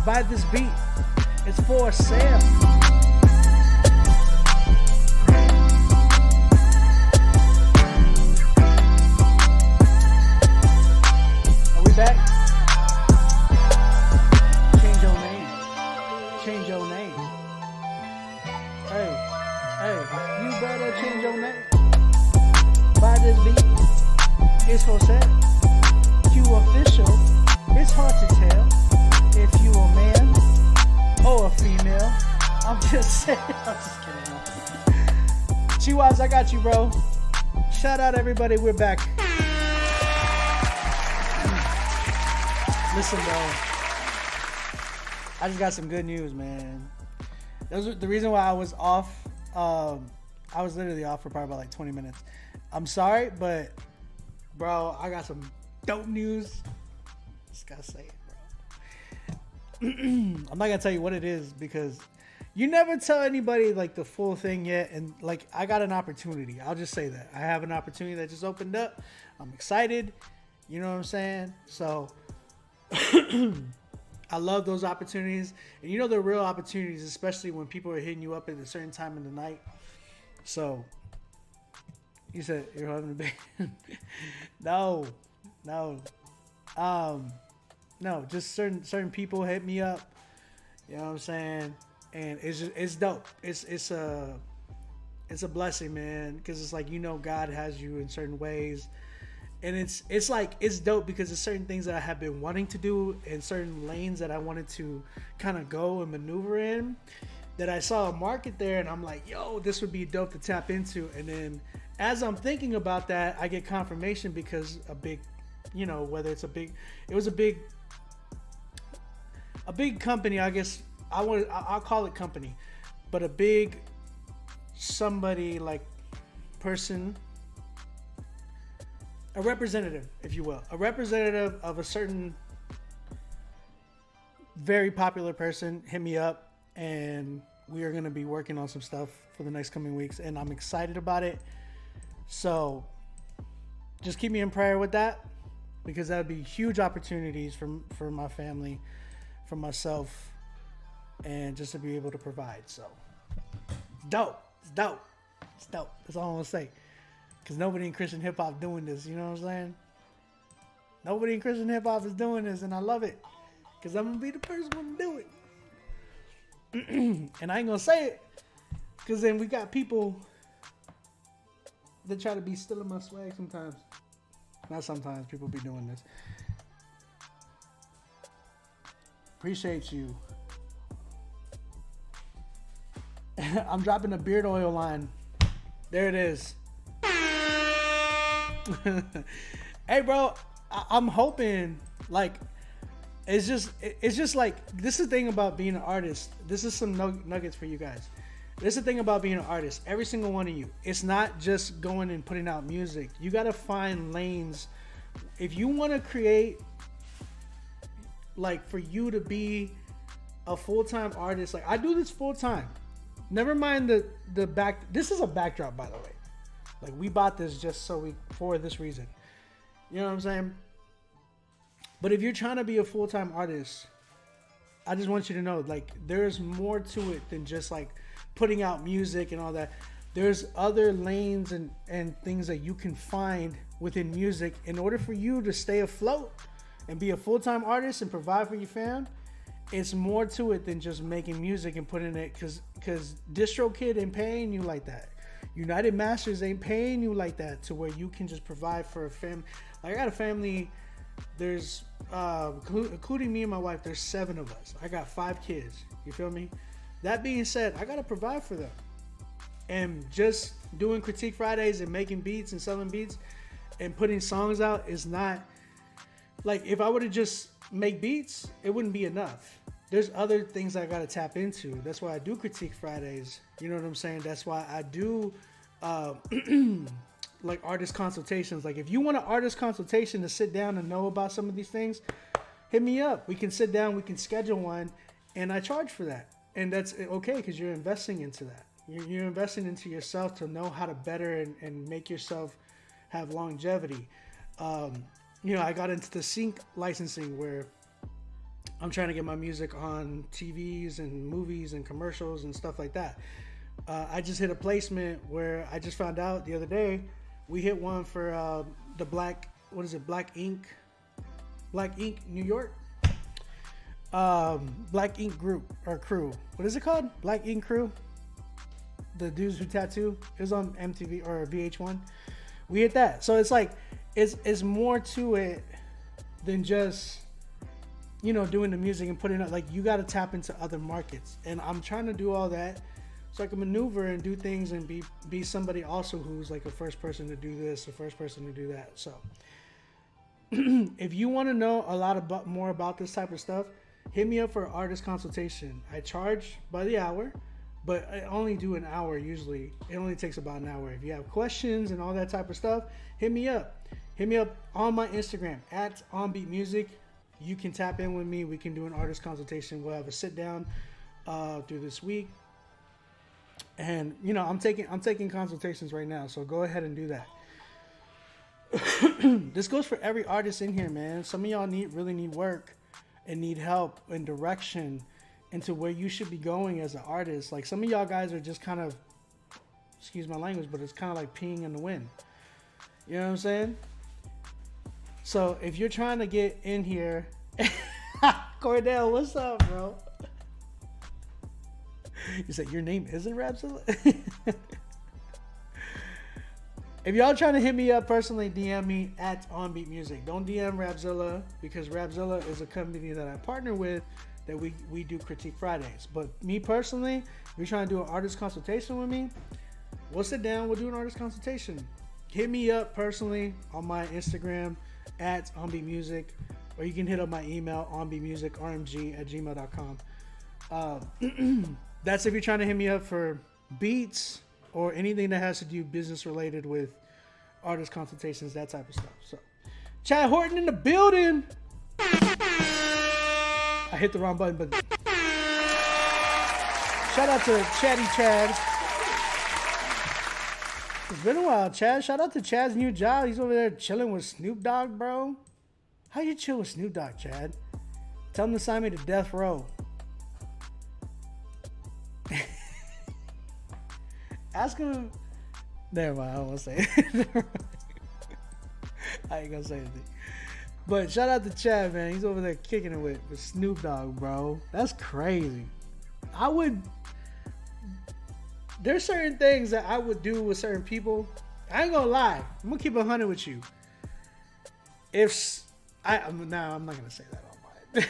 Buy this beat. It's for sale. Are we back? Change your name. Change your name. Hey, you better change your name. Buy this beat. It's for sale. Q official. It's hard to tell if you a man or a female. I'm just saying. I'm just kidding. Chiwaz, I got you, bro. Shout out everybody. We're back. Listen, bro. I just got some good news, man. The reason why I was off. I was literally off for probably about like 20 minutes. I'm sorry, but bro, I got some dope news. Just gotta say it, bro. I'm not gonna tell you what it is because you never tell anybody like the full thing yet. And like, I got an opportunity. I'll just say that I have an opportunity that just opened up. I'm excited. You know what I'm saying? So I love those opportunities. And you know, they're real opportunities, especially when people are hitting you up at a certain time in the night. So you said you're having a baby. No. No, just certain people hit me up. You know what I'm saying? And it's dope. It's a blessing, man, because it's like, you know, God has you in certain ways. And it's like, it's dope because there's certain things that I have been wanting to do and certain lanes that I wanted to kind of go and maneuver in, that I saw a market there and I'm like, yo, this would be dope to tap into. And then as I'm thinking about that, I get confirmation because a big, you know, whether it's it was a big company, I guess I'll call it company, but a big somebody like person, a representative, if you will, a representative of a certain very popular person hit me up, and we are going to be working on some stuff for the next coming weeks, and I'm excited about it. So just keep me in prayer with that, because that would be huge opportunities for my family, for myself, and just to be able to provide. So dope. It's dope. That's all I'm going to say. Because nobody in Christian hip hop doing this, you know what I'm saying? Nobody in Christian hip hop is doing this, and I love it. Because I'm going to be the first one to do it. And I ain't going to say it, because then we got people that try to be stealing my swag sometimes. Not sometimes, people be doing this. Appreciate you. I'm dropping a beard oil line. There it is. Hey, bro, I'm hoping, like, it's just like, this is the thing about being an artist. This is some nuggets for you guys. This is the thing about being an artist. Every single one of you. It's not just going and putting out music. You got to find lanes. If you want to create, like, for you to be a full-time artist, like, I do this full-time. Never mind the back. This is a backdrop, by the way. Like, we bought this just for this reason. You know what I'm saying? But if you're trying to be a full-time artist, I just want you to know, like, there's more to it than just, like, putting out music and all that. There's other lanes and things that you can find within music in order for you to stay afloat and be a full-time artist and provide for your fam. It's more to it than just making music and putting it, because DistroKid ain't paying you like that. United Masters ain't paying you like that to where you can just provide for a family. Like, I got a family, there's, including me and my wife, there's 7 of us. I got 5 kids, you feel me? That being said, I got to provide for them. And just doing Critique Fridays and making beats and selling beats and putting songs out is not, like, if I were to just make beats, it wouldn't be enough. There's other things I gotta tap into. That's why I do Critique Fridays. You know what I'm saying? That's why I do like artist consultations. Like, if you want an artist consultation to sit down and know about some of these things, hit me up. We can sit down, we can schedule one, and I charge for that. And that's okay, because you're investing into that. You're investing into yourself to know how to better and make yourself have longevity. You know, I got into the sync licensing where I'm trying to get my music on TVs and movies and commercials and stuff like that. I just hit a placement where I just found out the other day we hit one for the Black Ink New York, Black Ink group or crew. What is it called? Black Ink Crew. The dudes who tattoo. It was on MTV or VH1. We hit that. So it's like it's more to it than just, you know, doing the music and putting it. Like, you got to tap into other markets, and I'm trying to do all that so I can maneuver and do things and be somebody also who's like a first person to do this, a first person to do that. So if you want to know a lot about more about this type of stuff, hit me up for artist consultation. I charge by the hour, but I only do an hour usually. It only takes about an hour. If you have questions and all that type of stuff, hit me up. Hit me up on my Instagram at OnBeatMusic. You can tap in with me. We can do an artist consultation. We'll have a sit down through this week. And you know, I'm taking consultations right now, so go ahead and do that. This goes for every artist in here, man. Some of y'all really need work and need help and direction into where you should be going as an artist. Like, some of y'all guys are just kind of, excuse my language, but it's kind of like peeing in the wind. You know what I'm saying? So if you're trying to get in here, Cordell, what's up, bro? You said your name isn't Rapzilla? If y'all trying to hit me up personally, DM me at OnBeatMusic. Don't DM Rapzilla, because Rapzilla is a company that I partner with that we do Critique Fridays. But me personally, if you're trying to do an artist consultation with me, we'll sit down, we'll do an artist consultation. Hit me up personally on my Instagram at OnBeatMusic, or you can hit up my email, onbeatmusicrmg@gmail.com. That's if you're trying to hit me up for beats or anything that has to do business related with artist consultations, that type of stuff. So, Chad Horton in the building. I hit the wrong button, but shout out to Chatty Chad. It's been a while, Chad. Shout out to Chad's new job. He's over there chilling with Snoop Dogg, bro. How you chill with Snoop Dogg, Chad? Tell him to sign me to death row. Ask him. Never mind, I don't want to say it. I ain't gonna say anything. But shout out to Chad, man. He's over there kicking it with Snoop Dogg, bro. That's crazy. There's certain things that I would do with certain people. I ain't gonna lie. I'm gonna keep 100 with you. I'm not gonna say that online.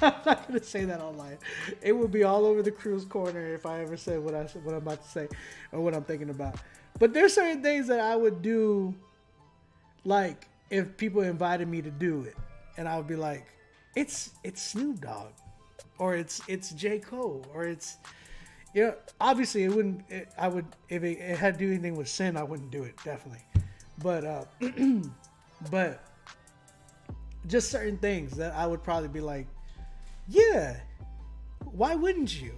I'm not gonna say that online. It would be all over the crew's corner if I ever said what I'm about to say or what I'm thinking about. But there's certain things that I would do, like if people invited me to do it, and I would be like, it's Snoop Dogg, or it's J. Cole, or it's, you know, obviously it wouldn't. If it had to do anything with sin, I wouldn't do it, definitely. But but just certain things that I would probably be like, yeah, why wouldn't you?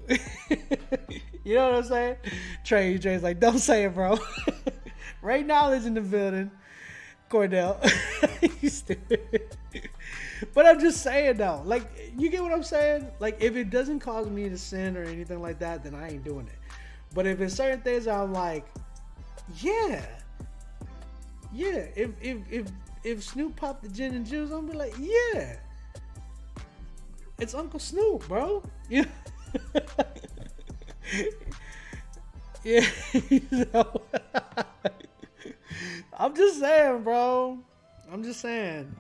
You know what I'm saying? Trey's like, don't say it, bro. Right Knowledge in the building. Cordell. He's stupid. But I'm just saying, though. Like, you get what I'm saying? Like, if it doesn't cause me to sin or anything like that, then I ain't doing it. But if it's certain things I'm like, yeah. If Snoop popped the gin and juice, I'm gonna be like, yeah. It's Uncle Snoop, bro. Yeah. Yeah. I'm just saying, bro. I'm just saying.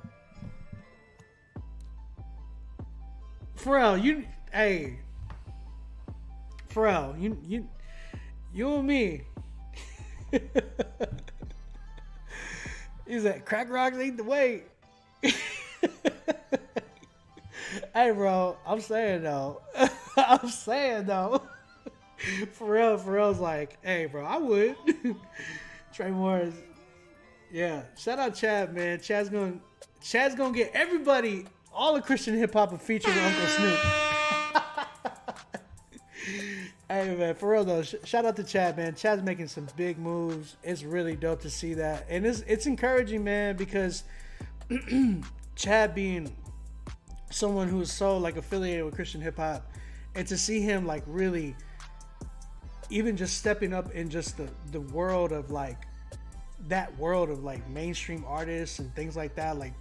Pharrell, Pharrell, you and me. He's like, crack rocks ain't the way. Hey, bro, I'm saying though. Pharrell's like, hey, bro, I would. Trey Morris. Yeah. Shout out Chad, man. Chad's gonna get everybody, all the Christian hip hop, a feature with Uncle Snoop. Hey, man, for real though, shout out to Chad, man. Chad's making some big moves. It's really dope to see that, and it's encouraging, man, because Chad being someone who's so like affiliated with Christian hip hop, and to see him like really even just stepping up in just the world of like that world of like mainstream artists and things like that, like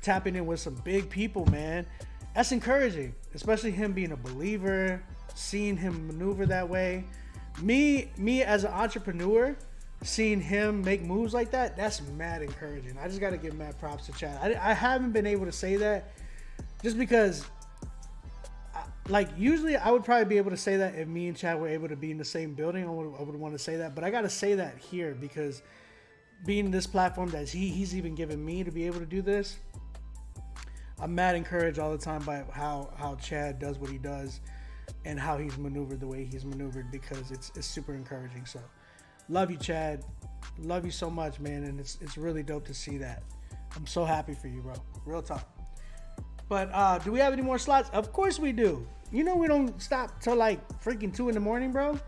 tapping in with some big people, man. That's encouraging, especially him being a believer, seeing him maneuver that way. Me as an entrepreneur, seeing him make moves like that, that's mad encouraging. I just got to give mad props to Chad. I haven't been able to say that just because, like, usually I would probably be able to say that if me and Chad were able to be in the same building. I would want to say that, but I got to say that here because being this platform that he's even given me to be able to do this, I'm mad encouraged all the time by how Chad does what he does and how he's maneuvered the way he's maneuvered, because it's super encouraging. So love you, Chad. Love you so much, man. And it's really dope to see that. I'm so happy for you, bro. Real talk. But do we have any more slots? Of course we do. You know we don't stop till like freaking 2 a.m, bro.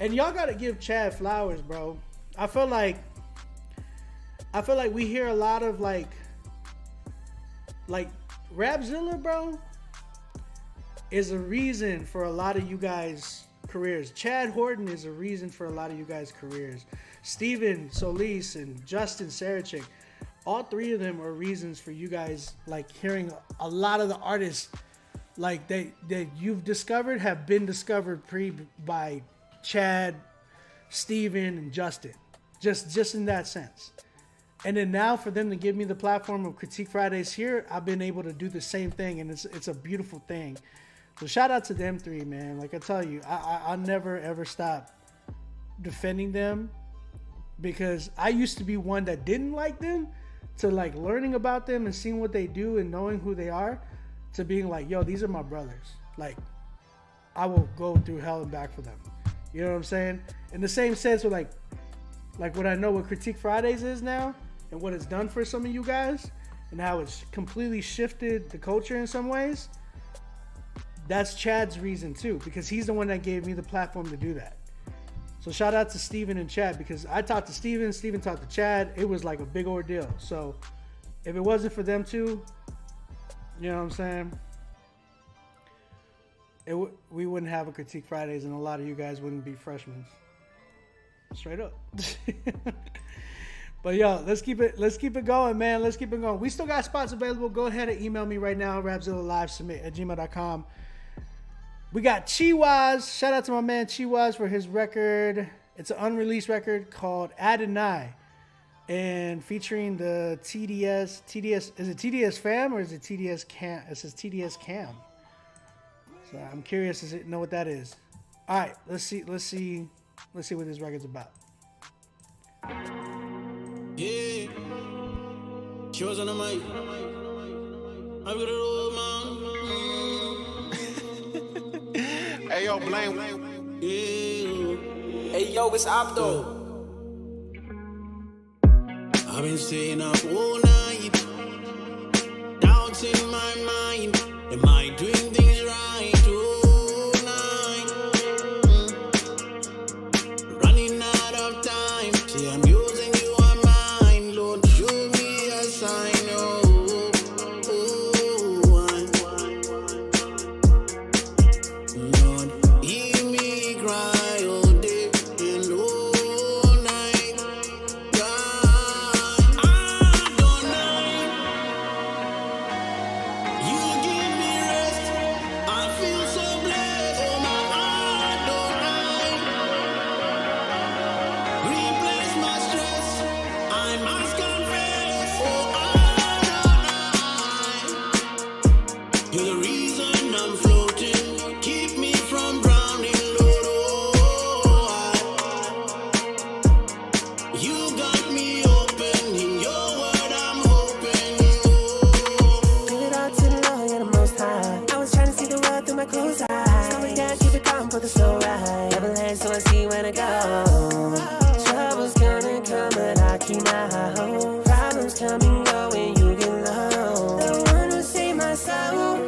And y'all gotta give Chad flowers, bro. I feel like we hear a lot of like Rapzilla, bro, is a reason for a lot of you guys' careers. Chad Horton is a reason for a lot of you guys' careers. Steven Solis and Justin Sarachik, all three of them are reasons for you guys like hearing a lot of the artists like that you've discovered have been discovered by Chad, Steven, and Justin. Just in that sense. And then now for them to give me the platform of Critique Fridays here, I've been able to do the same thing, and it's a beautiful thing. So shout out to them three, man. Like I tell you, I'll never ever stop defending them, because I used to be one that didn't like them, to like learning about them and seeing what they do and knowing who they are, to being like, yo, these are my brothers. Like, I will go through hell and back for them. You know what I'm saying? In the same sense with like what I know what Critique Fridays is now, and what it's done for some of you guys, and how it's completely shifted the culture in some ways. That's Chad's reason too, because he's the one that gave me the platform to do that. So shout out to Steven and Chad, because I talked to Steven talked to Chad. It was like a big ordeal. So if it wasn't for them two, you know what I'm saying? We wouldn't have a Critique Fridays, and a lot of you guys wouldn't be freshmen. Straight up. But yo, let's keep it going, man. Let's keep it going. We still got spots available. Go ahead and email me right now, rapzillalivesubmit@gmail.com. We got Chiwaz. Shout out to my man Chiwaz for his record. It's an unreleased record called Adonai, and featuring the TDS. Is it TDS Fam or is it TDS Cam? It says TDS Cam. So I'm curious to know what that is. All right, let's see what this record's about. Yeah, she was on the mic. I've got it all, man. Hey, yo, Blame. Yeah. Hey yo, it's Opto. I've been staying up all night, doubts in my mind. Am I doing things right tonight? Running out of time. See, I'm using you on mine. Lord, show me a sign. Lord, hear me cry all day and all night. God, Adonai, you give me rest. I feel so blessed. Oh my Adonai, replace my stress. I must confess. Oh Adonai, you're the reason I'm floating. Keep me from drowning, Lord. You got me open. In your word, I'm hoping. Give it all to the Lord, you're the most high. I was trying to see the world through my closed eyes. Slow it down, keep it calm for the slow ride. Never land, so I see where to go. Trouble's gonna come, but I keep my hope. Problems come and go when you get low. The one who saved my soul.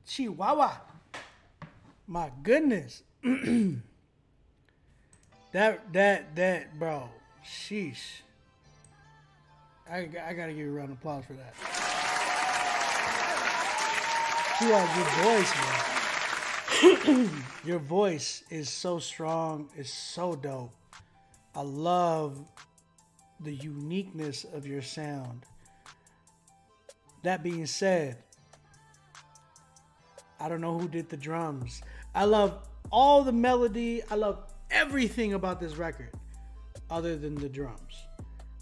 Chihuahua. My goodness. that, bro. Sheesh. I gotta give you a round of applause for that. Chihuahua, your voice, bro. Your voice is so strong. It's so dope. I love the uniqueness of your sound. That being said, I don't know who did the drums. I love all the melody. I love everything about this record other than the drums.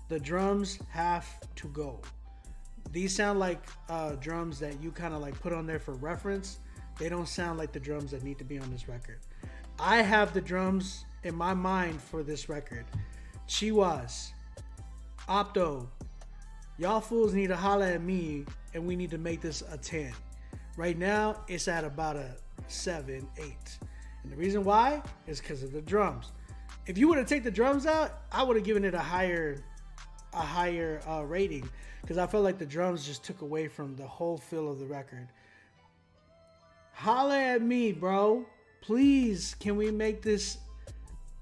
The drums have to go. These sound like drums that you kind of like put on there for reference. They don't sound like the drums that need to be on this record. I have the drums in my mind for this record. Chihuas, Opto, y'all fools need to holler at me and we need to make this a 10. Right now, it's at about a 7, 8. And the reason why is because of the drums. If you would have taken the drums out, I would have given it a higher rating because I felt like the drums just took away from the whole feel of the record. Holler at me, bro. Please, can we make this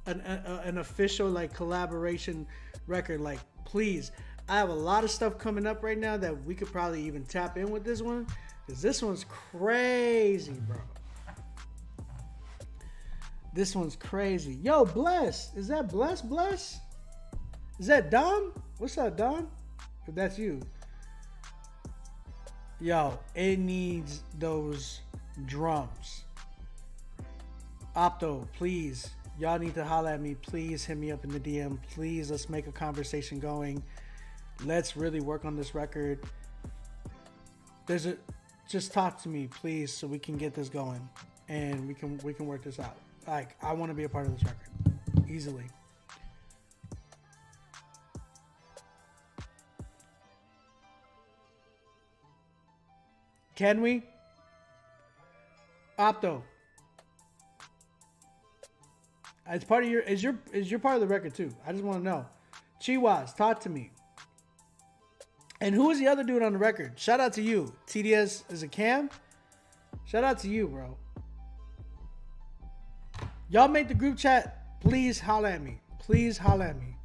an official like collaboration record? Like, please. I have a lot of stuff coming up right now that we could probably even tap in with this one because this one's crazy, bro. This one's crazy. Yo, Bless. Is that Bless? Is that Dom? What's up, Dom? If that's you. Yo, it needs those drums. Opto, please. Y'all need to holler at me. Please hit me up in the DM. Please, let's make a conversation going. Let's really work on this record. Just talk to me, please, so we can get this going and we can work this out. Like, I want to be a part of this record easily. Can we? Opto. It's part of is your part of the record too. I just want to know. Chihuas, talk to me. And who is the other dude on the record? Shout out to you. TDS is a Cam. Shout out to you, bro. Y'all make the group chat. Please holler at me. Please holler at me.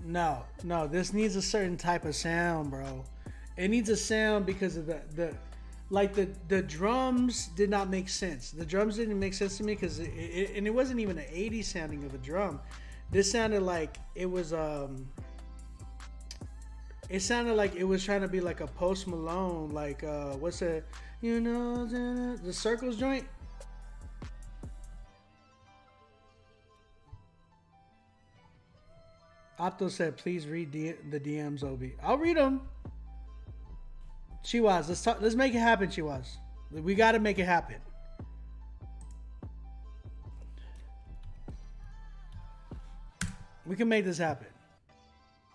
No, this needs a certain type of sound, bro. It needs a sound because of the drums did not make sense. The drums didn't make sense to me because it wasn't even an 80s sounding of a drum. This sounded like it was it sounded like it was trying to be like a Post Malone, like what's that? You know, the Circles joint. Opto said, "Please read the DMs, Obi." I'll read them. Chihuas, let's make it happen, Chihuas. We got to make it happen. We can make this happen.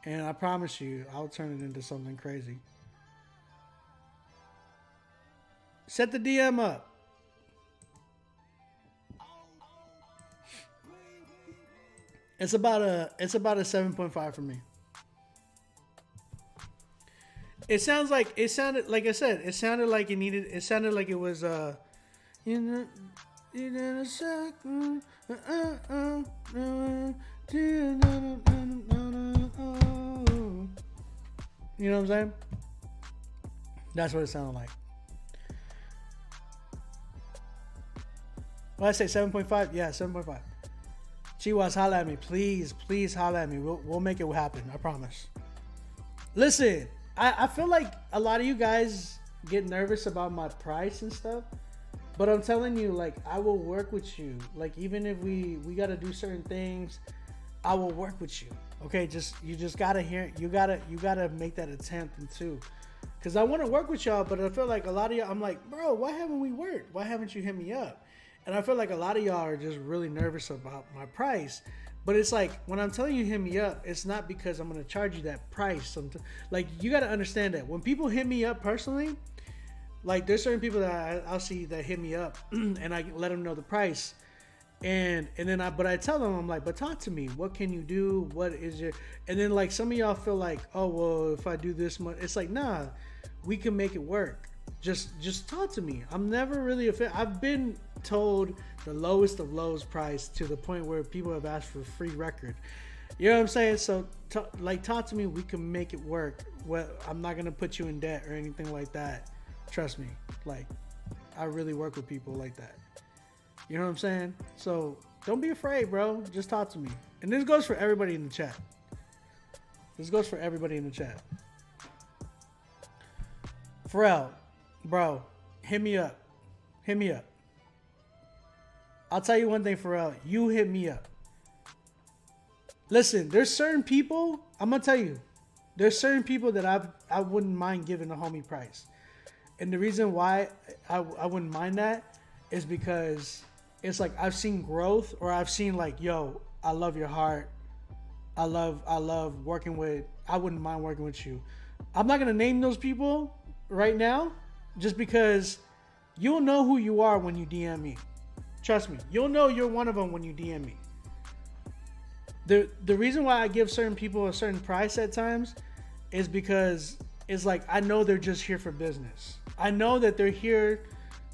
And I promise you, I'll turn it into something crazy. Set the DM up. It's about a 7.5 for me. It sounded like it sounded like it was you know what I'm saying? That's what it sounded like. What I say, 7.5? Yeah, 7.5. Chihuas, holla at me. Please holla at me. We'll make it happen. I promise. Listen, I feel like a lot of you guys get nervous about my price and stuff. But I'm telling you, like, I will work with you. Like, even if we got to do certain things, I will work with you. Okay, you just gotta hear. You gotta make that attempt too, because I want to work with y'all. But I feel like a lot of y'all. I'm like, bro, why haven't we worked? Why haven't you hit me up? And I feel like a lot of y'all are just really nervous about my price. But it's like, when I'm telling you hit me up, it's not because I'm gonna charge you that price. Like, you gotta understand that when people hit me up personally, like, there's certain people that I'll see that hit me up, and I let them know the price. And then but I tell them, I'm like, but talk to me. What can you do? What is your? And then like some of y'all feel like, oh well, if I do this much, it's like, nah, we can make it work. Just talk to me. I'm never really I've been told the lowest of lows price to the point where people have asked for a free record. You know what I'm saying? So talk to me. We can make it work. Well, I'm not gonna put you in debt or anything like that. Trust me. Like, I really work with people like that. You know what I'm saying? So don't be afraid, bro. Just talk to me. And this goes for everybody in the chat. Pharrell, bro, hit me up. I'll tell you one thing, Pharrell. You hit me up. Listen, there's certain people, I'm going to tell you, there's certain people that I wouldn't mind giving a homie price. And the reason why I wouldn't mind that is because it's like I've seen growth, or I've seen like, yo, I love your heart. I love working with, I wouldn't mind working with you. I'm not going to name those people right now just because you'll know who you are when you DM me. Trust me, you'll know you're one of them when you DM me. The reason why I give certain people a certain price at times is because it's like I know they're just here for business. I know that they're here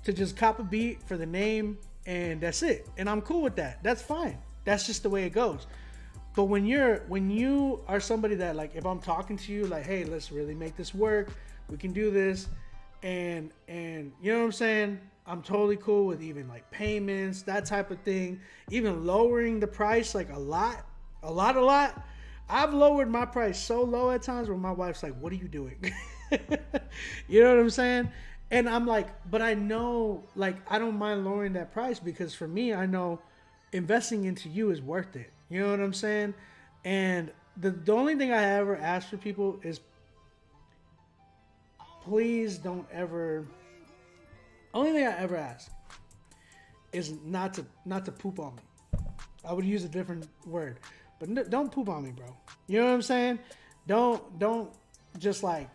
to just cop a beat for the name and that's it. And I'm cool with that. That's fine. That's just the way it goes. But when you are somebody that, like, if I'm talking to you like, hey, let's really make this work, we can do this, and you know what I'm saying? I'm totally cool with even like payments, that type of thing, even lowering the price like a lot. I've lowered my price so low at times where my wife's like, what are you doing? You know what I'm saying? And I'm like, but I know, like, I don't mind lowering that price because for me, I know investing into you is worth it. You know what I'm saying? And the only thing I ever ask for people is please don't ever, only thing I ever ask is not to poop on me. I would use a different word, but don't poop on me, bro. You know what I'm saying? Don't just like,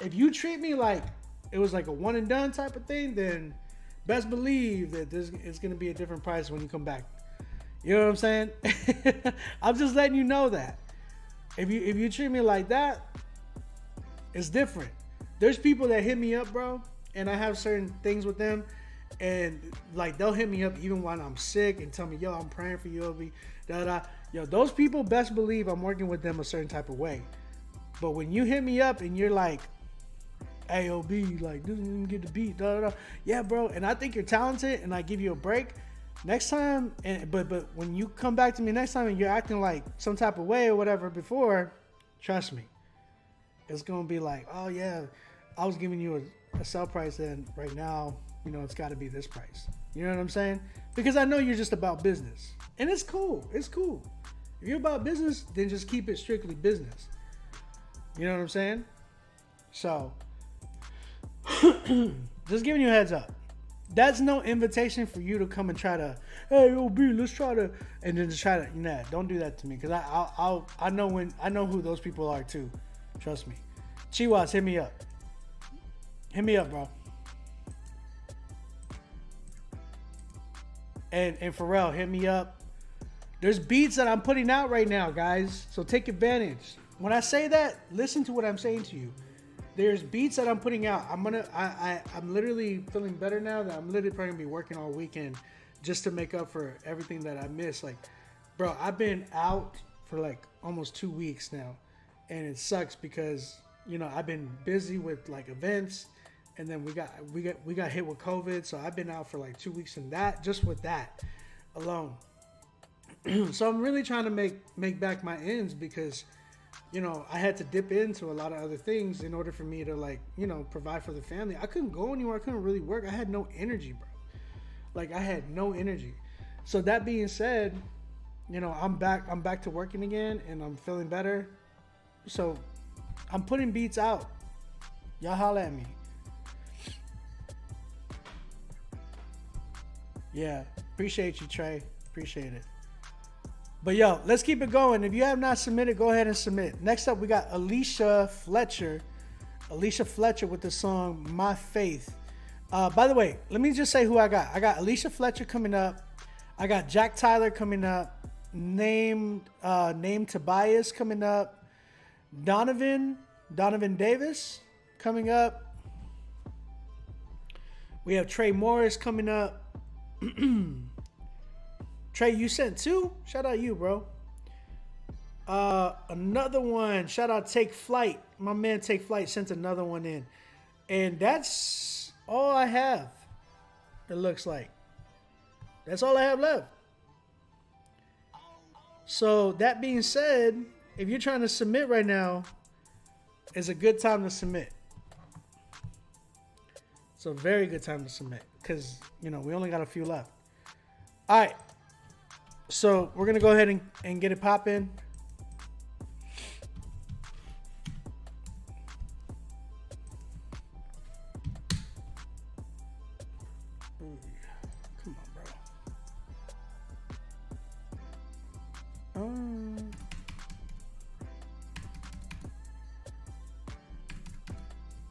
if you treat me like it was like a one and done type of thing, then best believe that it's going to be a different price when you come back. You know what I'm saying? I'm just letting you know that. If you treat me like that, it's different. There's people that hit me up, bro, and I have certain things with them, and like they'll hit me up even when I'm sick and tell me, yo, I'm praying for you, Obi, da. Yo, those people, best believe I'm working with them a certain type of way. But when you hit me up and you're like, hey, OB, like, didn't get the beat, da. Yeah, bro, and I think you're talented, and I give you a break. Next time, but when you come back to me next time and you're acting like some type of way or whatever before, trust me, it's gonna be like, oh yeah, I was giving you a sell price, and right now, you know, it's got to be this price. You know what I'm saying? Because I know you're just about business, and it's cool. It's cool. If you're about business, then just keep it strictly business. You know what I'm saying? So, just giving you a heads up. That's no invitation for you to come and try to, hey, OB, let's try to, and then just try to, nah, don't do that to me, because I know who those people are too. Trust me. Chiwas, hit me up. Hit me up, bro. And Pharrell, hit me up. There's beats that I'm putting out right now, guys, so take advantage. When I say that, listen to what I'm saying to you. There's beats that I'm putting out. I'm literally feeling better now that I'm literally probably gonna be working all weekend just to make up for everything that I missed. Like, bro, I've been out for like almost 2 weeks now, and it sucks because, you know, I've been busy with like events, and then we got hit with COVID, so I've been out for like 2 weeks in that, just with that alone. So I'm really trying to make back my ends because, you know, I had to dip into a lot of other things in order for me to, like, you know, provide for the family. I couldn't go anywhere. I couldn't really work. I had no energy, bro. Like, I had no energy. So that being said, you know, I'm back to working again, and I'm feeling better. So I'm putting beats out. Y'all holla at me. Yeah, appreciate you, Trey. Appreciate it. But yo, let's keep it going. If you have not submitted, go ahead and submit. Next up, we got Alicia Fletcher. Alicia Fletcher with the song My Faith. By the way, let me just say who I got. I got Alicia Fletcher coming up. I got Jack Tyler coming up. Named Tobias coming up. Donovan Davis coming up. We have Trey Morris coming up. Trey, you sent 2? Shout out you, bro. Another one. Shout out Take Flight. My man Take Flight sent another one in. And that's all I have. It looks like. That's all I have left. So that being said, if you're trying to submit right now, it's a good time to submit. It's a very good time to submit because, we only got a few left. All right. So we're going to go ahead and get it popping. Come on,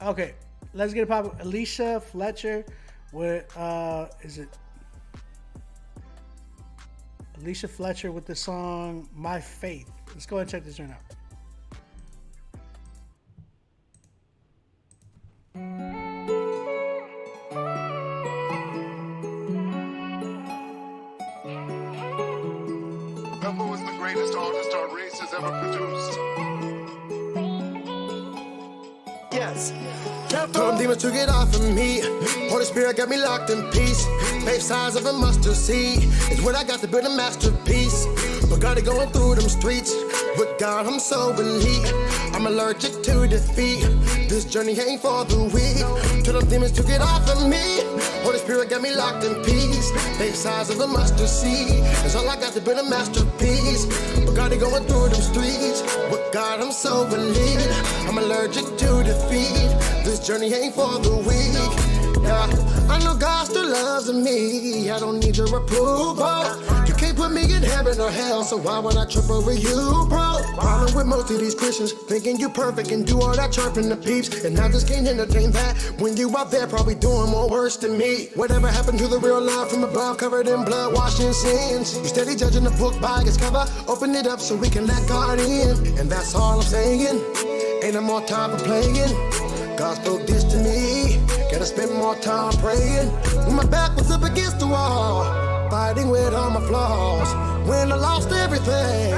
bro. Okay, let's get it popping. Alicia Fletcher with is it Alicia Fletcher with the song My Faith. Let's go ahead and check this right out. Pepper was the greatest artist our race has ever produced. Yes. Told them demons to get off of me. Holy Spirit got me locked in peace. Faith size of a mustard seed is what I got to build a masterpiece. But got it going through them streets. With God, I'm so elite. I'm allergic to defeat. This journey ain't for the weak. Told them demons to get off of me. Holy Spirit got me locked in peace. Faith size of a mustard seed is all I got to build a masterpiece. But got it going through them streets. With God, I'm so elite. I'm allergic to defeat. This journey ain't for the weak. Yeah, I know God still loves me. I don't need your approval. You can't put me in heaven or hell, so why would I trip over you, bro? Problem with most of these Christians, thinking you perfect and do all that chirping the peeps, and I just can't entertain that. When you out there, probably doing more worse than me. Whatever happened to the real life from above, covered in blood, washing sins? You steady judging the book by its cover. Open it up so we can let God in, and that's all I'm saying. Ain't no more time for playing. God spoke this to me. Gotta spend more time praying. When my back was up against the wall, fighting with all my flaws. When I lost everything,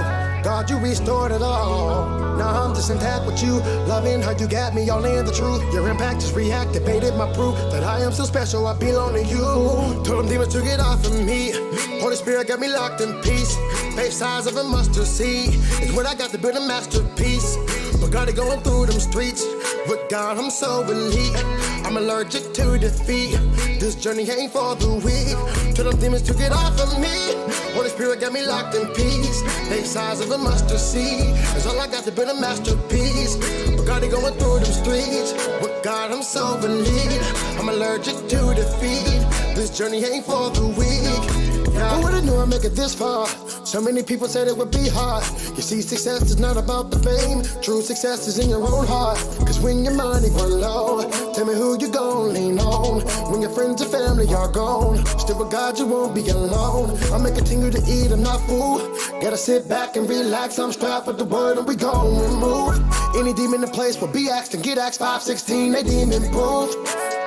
God, you restored it all. Now I'm just intact with you, loving how you got me all in the truth. Your impact just reactivated my proof that I am so special, I belong to you. Told them demons to get off of me. Holy Spirit got me locked in peace. Faith size of a mustard seed is what I got to build a masterpiece. But got it going through them streets. With God, I'm so elite. I'm allergic to defeat. This journey ain't for the weak. Tell them demons to get off of me. Holy Spirit got me locked in peace. Faith size of a mustard seed is all I got to build a masterpiece. But got it going through them streets. With God, I'm so elite. I'm allergic to defeat. This journey ain't for the weak. Who would've knew I'd make it this far? So many people said it would be hard. You see, success is not about the fame. True success is in your own heart. Cause when your money run low, tell me who you gon' lean on. When your friends and family are gone, still with God you won't be alone. I'ma continue to eat, I'm not fool. Gotta sit back and relax, I'm strapped with the word and we gon' remove any demon in place will be axed and get axed 516, they demon proof.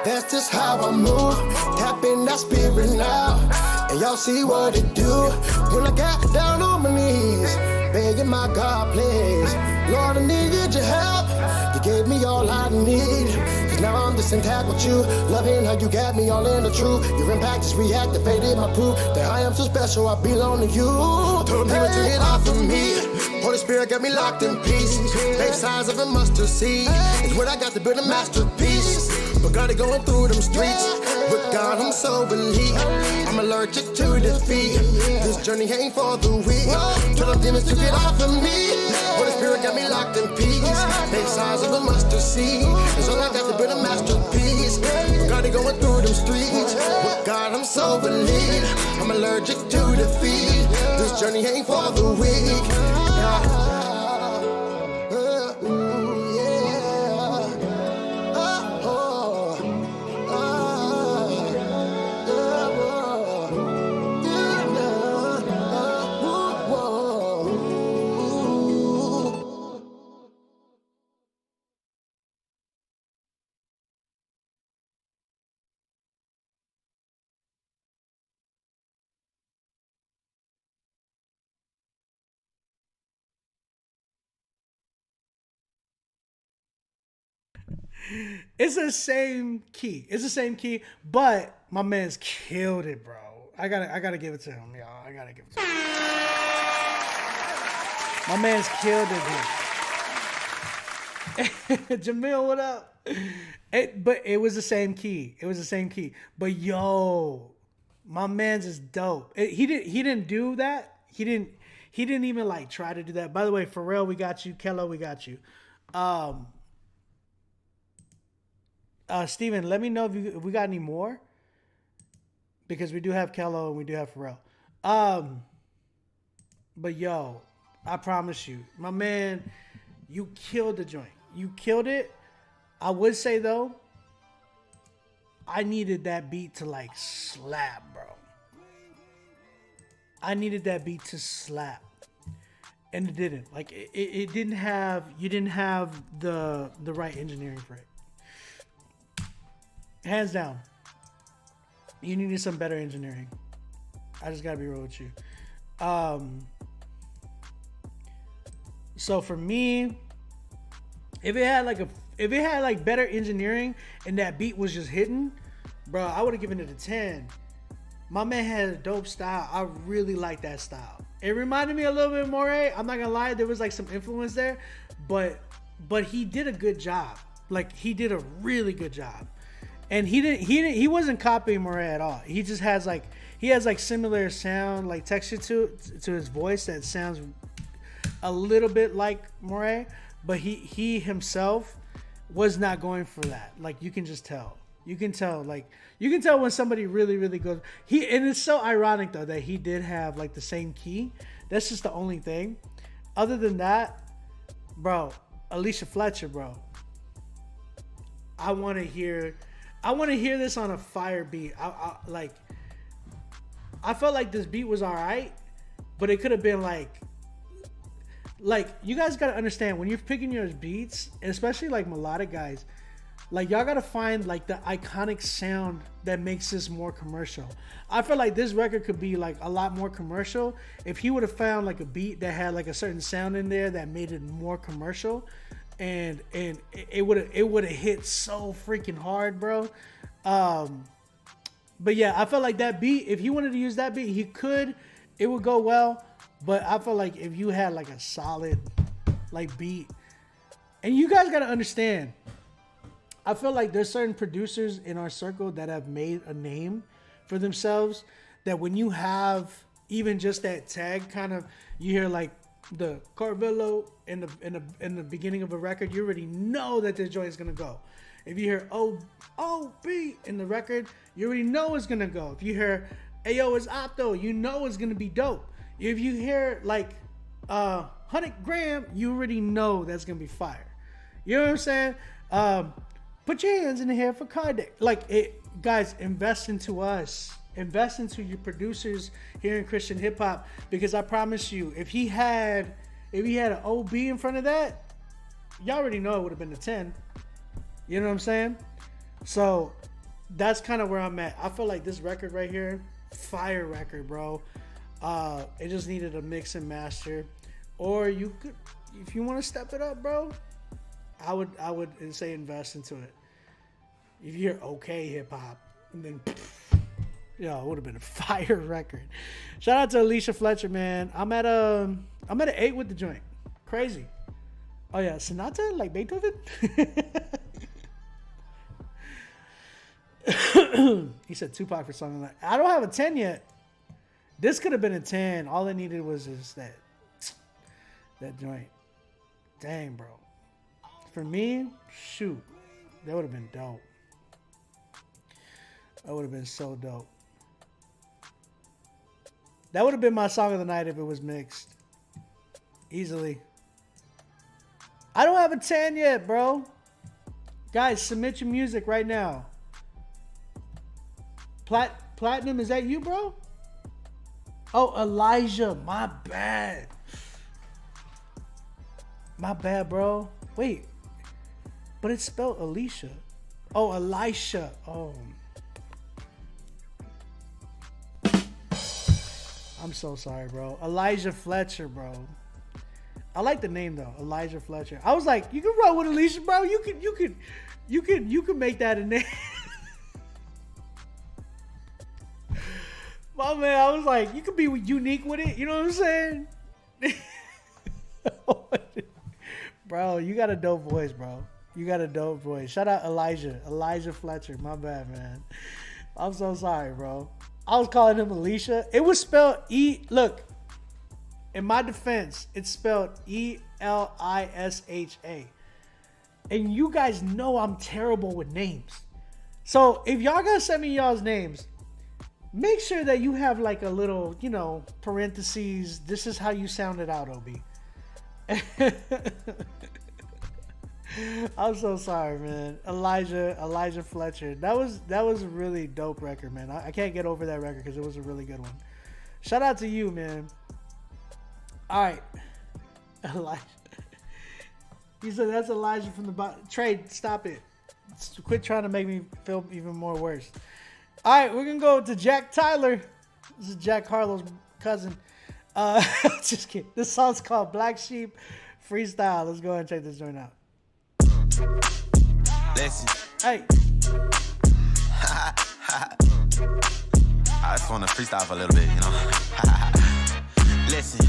That's just how I move. Tap in that spirit now, and y'all see what it do. When I got down on my knees, begging my God, please, Lord, I needed your help. You gave me all I need. Cause now I'm just intact with you, loving how you got me all in the truth. Your impact just reactivated my proof that I am so special, I belong to you. Told me what you get off of me. Holy Spirit got me locked in peace. Faith size of a mustard seed is what I got to build a masterpiece. But got it going through them streets. With God, I'm so elite. I'm allergic to defeat. This journey ain't for the weak. Tell them demons to get off of me. Holy Spirit got me locked in peace. Faith size of a mustard seed is all I got to build a masterpiece. Got it going through them streets. With God, I'm so elite. I'm allergic to defeat. This journey ain't for the weak. Yeah. It's the same key. It's the same key, but my man's killed it, bro. I gotta give it to him, y'all. I gotta give it to him. My man's killed it, dude. Jamil, what up? But it was the same key. It was the same key. But yo, my man's is dope. He didn't do that. He didn't even like try to do that. By the way, Pharrell, we got you. Kello, we got you. Steven, let me know if we got any more. Because we do have Kello and we do have Pharrell. But yo, I promise you, my man, you killed the joint. You killed it. I would say though, I needed that beat to like slap, bro. I needed that beat to slap. And it didn't. Like it didn't have, you didn't have the right engineering for it. Hands down. You needed some better engineering. I just gotta be real with you. So for me, if it had like better engineering and that beat was just hitting, bro, I would have given it a 10. My man had a dope style. I really like that style. It reminded me a little bit of Moray. I'm not gonna lie, there was like some influence there, but he did a good job. Like he did a really good job. And he wasn't copying Moray at all. He just has like similar sound, like texture to his voice that sounds a little bit like Moray, but he himself was not going for that. Like you can just tell. You can tell when somebody really, really goes. And it's so ironic though that he did have like the same key. That's just the only thing. Other than that, bro, Alicia Fletcher, bro. I want to hear this on a fire beat. I felt like this beat was all right, but it could have been like you guys got to understand when you're picking your beats, especially like melodic guys, like y'all got to find like the iconic sound that makes this more commercial. I feel like this record could be like a lot more commercial if he would have found like a beat that had like a certain sound in there that made it more commercial. And it would have hit so freaking hard, bro. But yeah, I felt like that beat, if he wanted to use that beat, he could. It would go well. But I feel like if you had like a solid like beat, and you guys gotta understand, I feel like there's certain producers in our circle that have made a name for themselves. That when you have even just that tag, kind of, you hear like the Carvello in the beginning of a record, you already know that this joint is gonna go. If you hear O.B. in the record, you already know it's gonna go. If you hear Ayo is Opto, you know it's gonna be dope. If you hear like 100 Gram, you already know that's gonna be fire. You know what I'm saying? Put your hands in the air for Kardec. Like it, guys, invest into us. Invest into your producers here in Christian hip hop, because I promise you, if he had an OB in front of that, y'all already know it would have been a 10. You know what I'm saying? So that's kind of where I'm at. I feel like this record right here, fire record, bro. It just needed a mix and master, or you could, if you want to step it up, bro. I would say invest into it. If you hear okay hip hop, and then. Yo, it would have been a fire record. Shout out to Alicia Fletcher, man. I'm at an 8 with the joint. Crazy. Oh yeah, Sonata like Beethoven. He said Tupac for something like. I don't have a 10 yet. This could have been a 10. All I needed was just that joint. Dang, bro. For me, shoot, that would have been dope. That would have been so dope. That would have been my song of the night if it was mixed. Easily. I don't have a 10 yet, bro. Guys, submit your music right now. Platinum, is that you, bro? Oh, Elijah. My bad. My bad, bro. Wait. But it's spelled Alicia. Oh, Elisha. Oh. I'm so sorry, bro. Elijah Fletcher, bro. I like the name though, Elijah Fletcher. I was like, you can roll with Alicia, bro. You could You could make that a name. My man, I was like, you could be unique with it. You know what I'm saying? Bro, you got a dope voice, bro. You got a dope voice. Shout out Elijah Fletcher. My bad, man. I'm so sorry, bro. I was calling him Alicia. It was spelled look, in my defense, it's spelled Elisha. And you guys know I'm terrible with names. So if y'all gonna send me y'all's names, make sure that you have like a little, parentheses. This is how you sound it out, Obi. I'm so sorry, man. Elijah Fletcher. That was a really dope record, man. I can't get over that record because it was a really good one. Shout out to you, man. All right, Elijah. He said that's Elijah from the bottom. Trade, stop it. Quit trying to make me feel even more worse. All right, we're gonna go to Jack Tyler. This is Jack Harlow's cousin. Just kidding. This song's called Black Sheep Freestyle. Let's go ahead and check this joint out. Listen. Hey. I just want to freestyle for a little bit, Listen,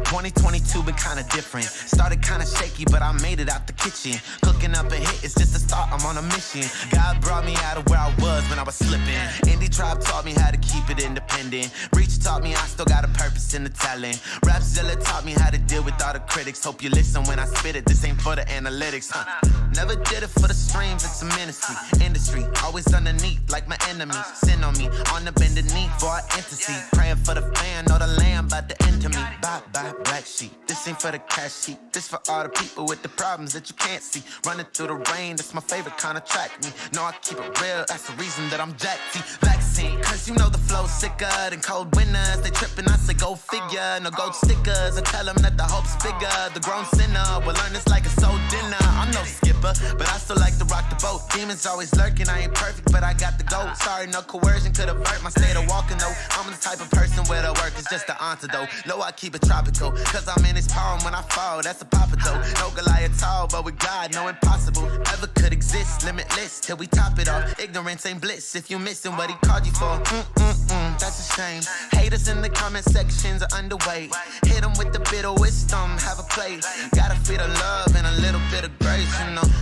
2022 been kinda different. Started kinda shaky, but I made it out the kitchen. Cooking up a hit, it's just a start, I'm on a mission. God brought me out of where I was when I was slipping. Indie Tribe taught me how to keep it independent. Reach taught me I still got a purpose in the talent. Rapzilla taught me how to deal with all the critics. Hope you listen when I spit it, this ain't for the analytics, Never did it for the streams, it's a ministry. Industry, always underneath, like my enemies. Sin on me, on the bended knee for our entity. Praying for the fan, or the lamb about to end to me. Bye bye, black sheep. This ain't for the cash sheep. This for all the people with the problems that you can't see. Running through the rain, that's my favorite kind of track. Me, know I keep it real, that's the reason that I'm Jack T. Vaccine, cause you know the flow's sicker than cold winners. They tripping, I say go figure. No gold stickers, I tell them that the hope's bigger. The grown sinner will learn this like a soul dinner. I'm no skipper, but I still like to rock the boat. Demons always lurking, I ain't perfect, but I got the gold. Sorry, no coercion could avert my state of walking though. I'm the type of person where the work is just the antidote. No, I keep it tropical, cause I'm in his palm when I fall. That's a papa though. No Goliath tall, but with God, no impossible ever could exist. Limitless till we top it off. Ignorance ain't bliss if you missing what he called you for. That's a shame. Haters in the comment sections are underweight. Hit them with the bit of wisdom, have a plate. Gotta feed of love and a little bit of grace,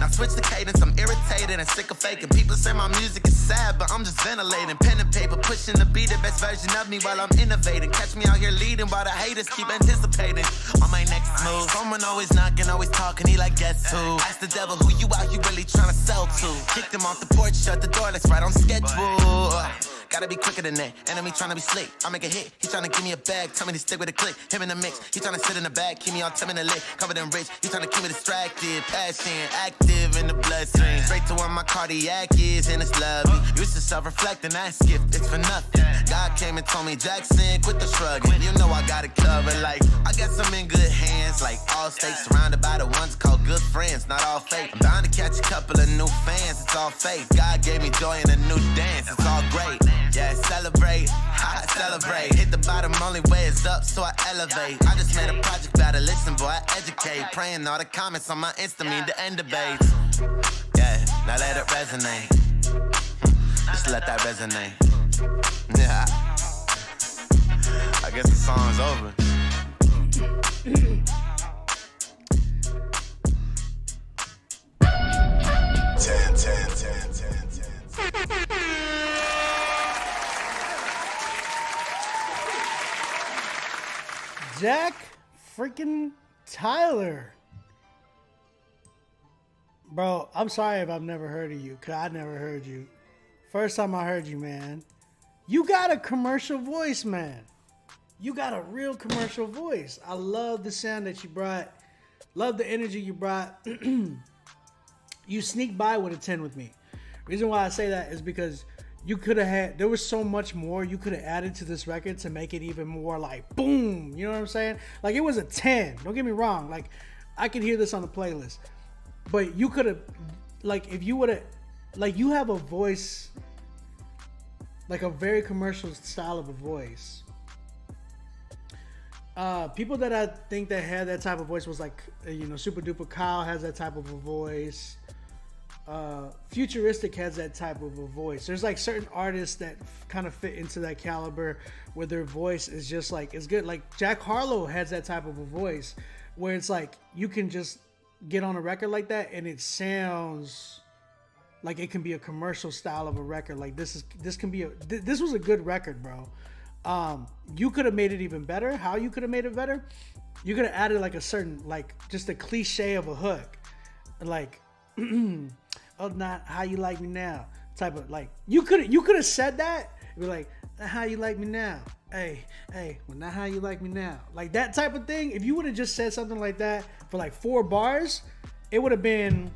Now switch the cadence, I'm irritated and sick of faking. People say my music is sad, but I'm just ventilating. Pen and paper, pushing to be the best version of me while I'm innovating. Catch me out here leading while the haters keep anticipating on my next move. Someone always knocking, always talking, he like guess who? Ask the devil who you out, you really trying to sell to. Kicked him off the porch, shut the door, let's ride on schedule. Gotta be quicker than that. Enemy tryna be slick. I make a hit. He tryna give me a bag. Tell me to stick with a click. Him in the mix. He tryna sit in the back. Keep me all timid and lit. Covered in rich. He tryna keep me distracted. Passion active in the bloodstream. Straight to where my cardiac is and it's lovely. Used to self-reflect and ask if it's for nothing. God came and told me, Jackson, quit the shrugging. You know I got it covered. Like I guess I'm in good hands. Like all states surrounded by the ones called good friends. Not all fake. I'm bound to catch a couple of new fans. It's all fake. God gave me joy in a new dance. It's all great. Yeah, celebrate, celebrate. Hit the bottom, only way is up, so I elevate. I just made a project, better listen, boy, I educate. Praying all the comments on my Insta mean to end debates. Yeah, now let it resonate. Just let that resonate. Yeah, I guess the song's over. Jack freaking Tyler. Bro, I'm sorry if I've never heard of you, because I never heard you. First time I heard you, man. You got a commercial voice, man. You got a real commercial voice. I love the sound that you brought. Love the energy you brought. You sneak by with a 10 with me. Reason why I say that is because you could have had, there was so much more you could have added to this record to make it even more like boom. You know what I'm saying? Like it was a 10. Don't get me wrong. Like I could hear this on the playlist. But you could have, like if you would have, like you have a voice, like a very commercial style of a voice. People that I think that had that type of voice was like, Super Duper Kyle has that type of a voice. Futuristic has that type of a voice. There's like certain artists that kind of fit into that caliber where their voice is just like, it's good. Like Jack Harlow has that type of a voice where it's like you can just get on a record like that and it sounds like it can be a commercial style of a record. Like this was a good record, bro. You could have made it even better. How you could have made it better? You could have added like a certain, like just a cliche of a hook, like oh, not how you like me now type of, like you could have said that. Be like, how you like me now? Hey, well, not how you like me now. Like that type of thing. If you would have just said something like that for like 4 bars, it would have been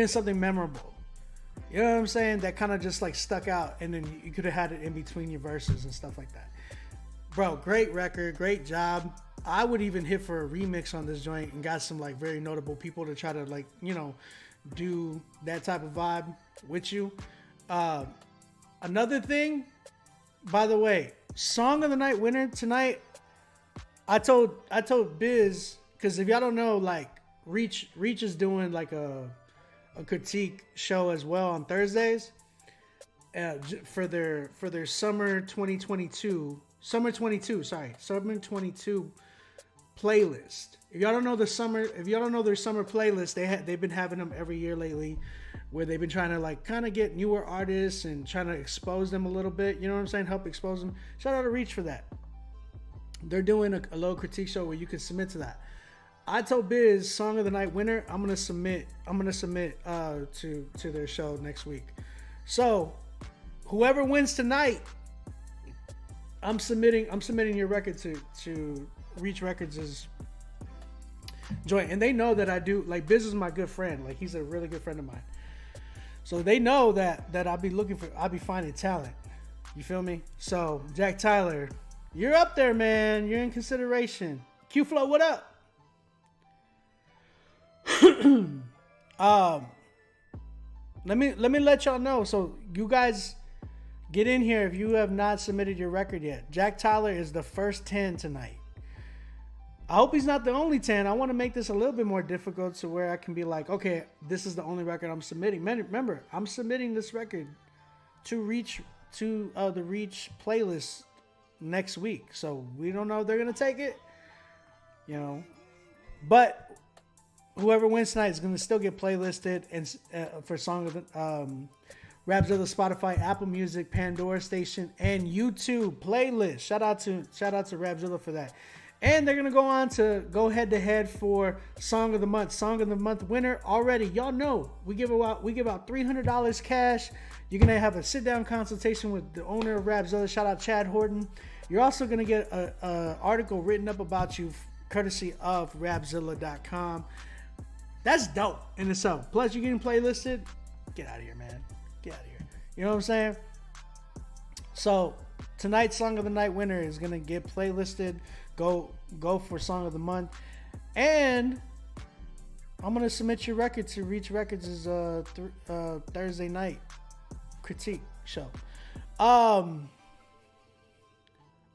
something memorable. You know what I'm saying? That kind of just like stuck out, and then you could have had it in between your verses and stuff like that. Bro, great record, great job. I would even hit for a remix on this joint and got some like very notable people to try to like, you know, do that type of vibe with you. Another thing, by the way, Song of the Night winner tonight. I told Biz, because if y'all don't know, like Reach is doing like a critique show as well on Thursdays for their summer 22 playlist. If y'all don't know their summer playlist, they've been having them every year lately, where they've been trying to like kind of get newer artists and trying to expose them a little bit. You know what I'm saying? Help expose them. Shout out to Reach for that. They're doing a little critique show where you can submit to that. I told Biz, Song of the Night winner, I'm gonna submit to their show next week. So whoever wins tonight, I'm submitting your record to Reach Records' joint. And they know that I do, like, Biz is my good friend. Like, he's a really good friend of mine. So they know that I'll be finding talent. You feel me? So Jack Tyler, you're up there, man. You're in consideration. Q-Flow, what up? Let me let y'all know. So you guys get in here if you have not submitted your record yet. Jack Tyler is the first 10 tonight. I hope he's not the only 10. I want to make this a little bit more difficult to where I can be like, okay, this is the only record I'm submitting. Remember, I'm submitting this record to the Reach playlist next week. So we don't know if they're gonna take it, you know. But whoever wins tonight is gonna still get playlisted and for Song of the Rapzilla, Spotify, Apple Music, Pandora Station, and YouTube playlist. Shout out to Rapzilla for that. And they're going to go head to head for Song of the Month. Song of the Month winner already. Y'all know we give out $300 cash. You're going to have a sit down consultation with the owner of Rapzilla. Shout out Chad Horton. You're also going to get an article written up about you courtesy of Rapzilla.com. That's dope in itself. Plus you're getting playlisted. Get out of here, man. Get out of here. You know what I'm saying? So tonight's Song of the Night winner is going to get playlisted. Go for Song of the Month. And I'm going to submit your record to Reach Records' Thursday night critique show. Other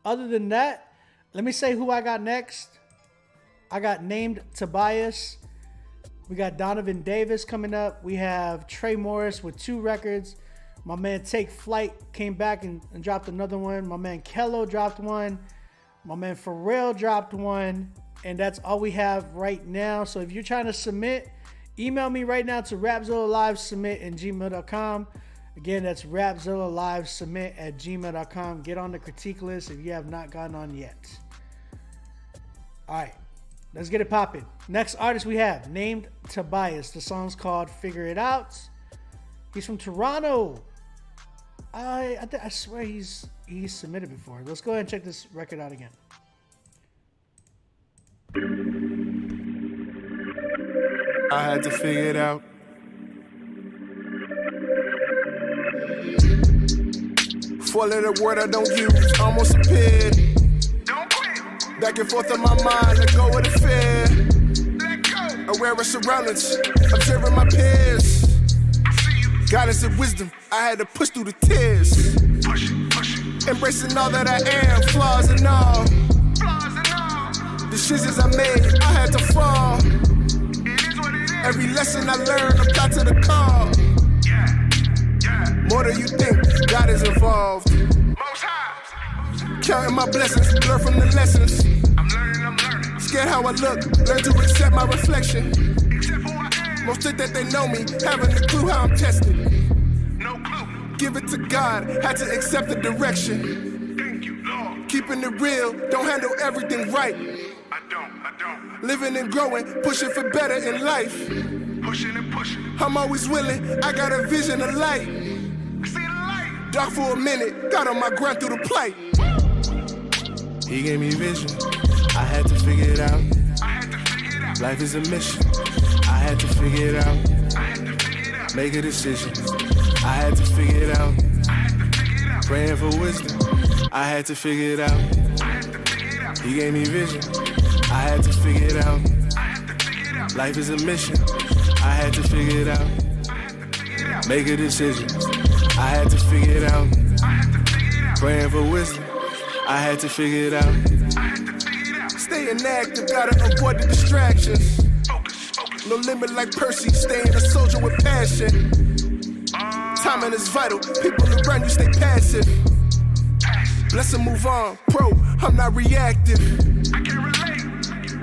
than that, let me say who I got next. I got Named Tobias. We got Donovan Davis coming up. We have Trey Morris with 2 records. My man Take Flight came back and dropped another one. My man Kello dropped one. My man Pharrell dropped one. And that's all we have right now. So if you're trying to submit, email me right now to rapzillalivesubmit@gmail.com. Again, that's rapzillalivesubmit@gmail.com. Get on the critique list if you have not gotten on yet. All right. Let's get it popping. Next artist we have, Named Tobias. The song's called Figure It Out. He's from Toronto. I swear he's submitted before. Let's go ahead and check this record out again. I had to figure it out. Four-letter word I don't use, almost appeared. Back and forth in my mind, let go of the fear. Aware of surroundings, observing my peers. Guidance and wisdom, I had to push through the tears. Embracing all that I am, flaws and all. Decisions I made, I had to fall. Every lesson I learned apply to the call. More than you think, God is involved. Counting my blessings, learn from the lessons. I'm learning. Scared how I look, learn to accept my reflection. Most think that they know me, having a clue how I'm tested. No clue. Give it to God, had to accept the direction. Thank you, Lord. Keeping it real, don't handle everything right. I don't. Living and growing, pushing for better in life. Pushing. I'm always willing, I got a vision of light. I see the light. Dark for a minute, got on my grind through the plight. He gave me vision, I had to figure it out. Life is a mission, I had to figure it out. Make a decision, I had to figure it out. Praying for wisdom, I had to figure it out. He gave me vision, I had to figure it out. Life is a mission, I had to figure it out. Make a decision, I had to figure it out. Praying for wisdom, I had to figure it out. Staying active, gotta avoid the distractions. No limit like Percy, staying a soldier with passion. Timing is vital, people around you stay passive. Bless move on, pro, I'm not reactive. I can't relate.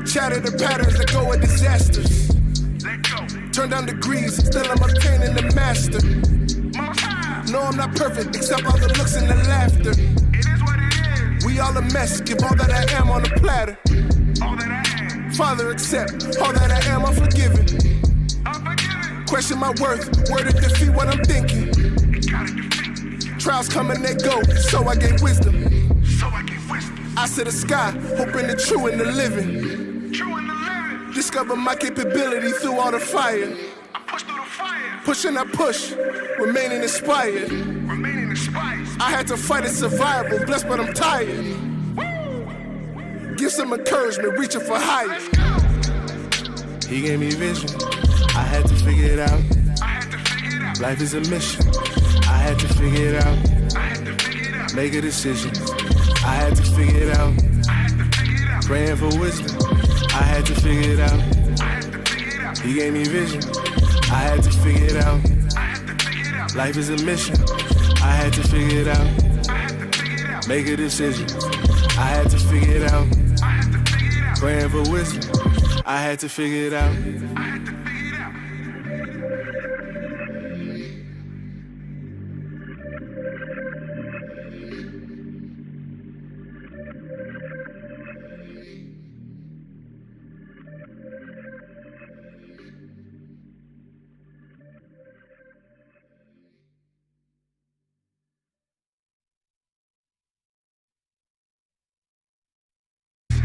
Shatter the patterns that go with disasters. Let go. Turn down degrees, still I'm obtaining the master. No, I'm not perfect, except all the looks and the laughter. It is what it is. We all a mess, give all that I am on the platter. All that I am. Father, accept all that I am, I'm forgiven. I'm forgiven. Question my worth, word of defeat what I'm thinking. It gotta defeat. Trials come and they go, so I gain wisdom. I see the sky, hoping the true in the living. Discover my capability through all the fire. I push through the fire. Pushing, I push, remaining inspired. I had to fight it survival, blessed but I'm tired. Give some encouragement, reaching for higher. He gave me vision, I had to figure it out. Life is a mission, I had to figure it out. Make a decision, I had to figure it out. Praying for wisdom, I had to figure it out. He gave me vision, I had to figure it out. Life is a mission, I had to figure it out. Make a decision, I had to figure it out. Praying for wisdom, I had to figure it out.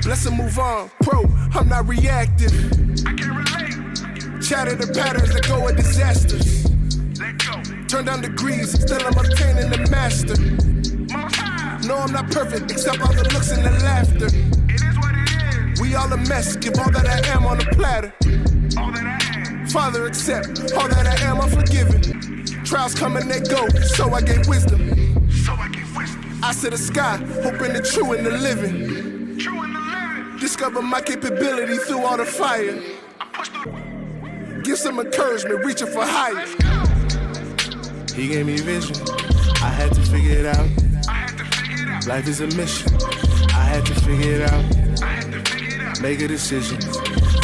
Let's move on, pro, I'm not reactive. I can't relate. Shatter the patterns that go with disasters. Let go. Turn down degrees, still I'm obtaining the master. No, I'm not perfect, except all the looks and the laughter. It is what it is. We all a mess, give all that I am on the platter. All that I am. Father, accept all that I am, I'm forgiven. Trials come and they go, so I gain wisdom. I see the sky, hoping the true in the living. Discover my capability through all the fire. Give some encouragement, reaching for higher. He gave me vision, I had to figure it out. Life is a mission, I had to figure it out. Make a decision,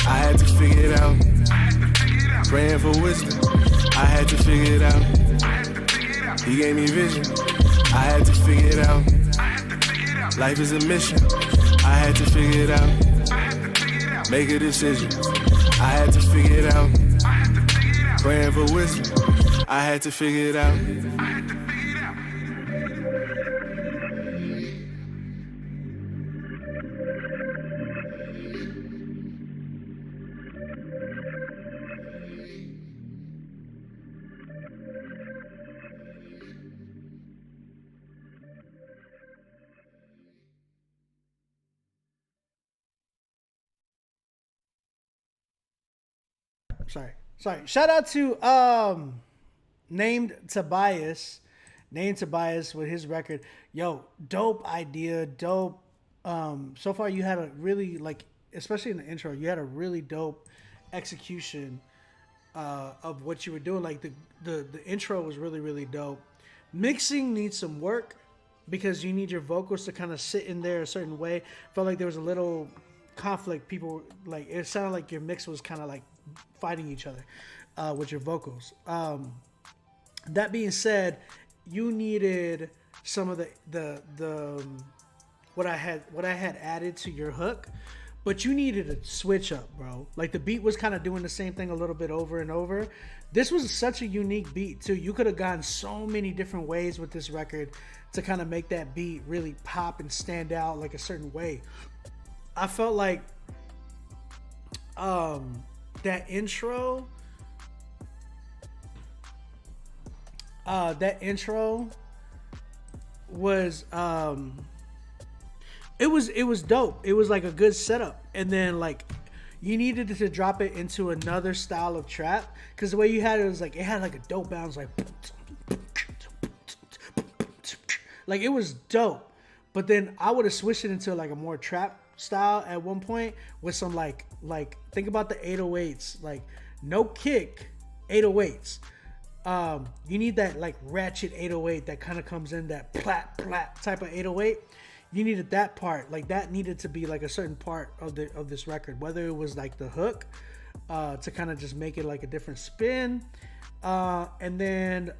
I had to figure it out. Praying for wisdom, I had to figure it out. He gave me vision, I had to figure it out. Life is a mission, I had to figure it out. Make a decision, I had to figure it out. Praying for wisdom, I had to figure it out. Sorry. Shout out to Named Tobias with his record. Yo, dope idea, dope. So far you had a really, like, especially in the intro, you had a really dope execution of what you were doing. Like the intro was really, really dope. Mixing needs some work because you need your vocals to kind of sit in there a certain way. Felt like there was a little conflict. People like it sounded like your mix was kind of like fighting each other with your vocals. That being said, you needed some of the what I had added to your hook, but you needed a switch up, bro. Like the beat was kind of doing the same thing a little bit over and over. This was such a unique beat too. You could have gone so many different ways with this record to kind of make that beat really pop and stand out like a certain way. I felt like that intro was it was dope. It was like a good setup, and then like you needed to drop it into another style of trap because the way you had it was like it had like a dope bounce, like it was dope. But then I would have switched it into like a more trap style at one point with some like think about the 808s, like no kick 808s. You need that like ratchet 808 that kind of comes in, that plat plat type of 808. You needed that part, like that needed to be like a certain part of this record, whether it was like the hook to kind of just make it like a different spin, and then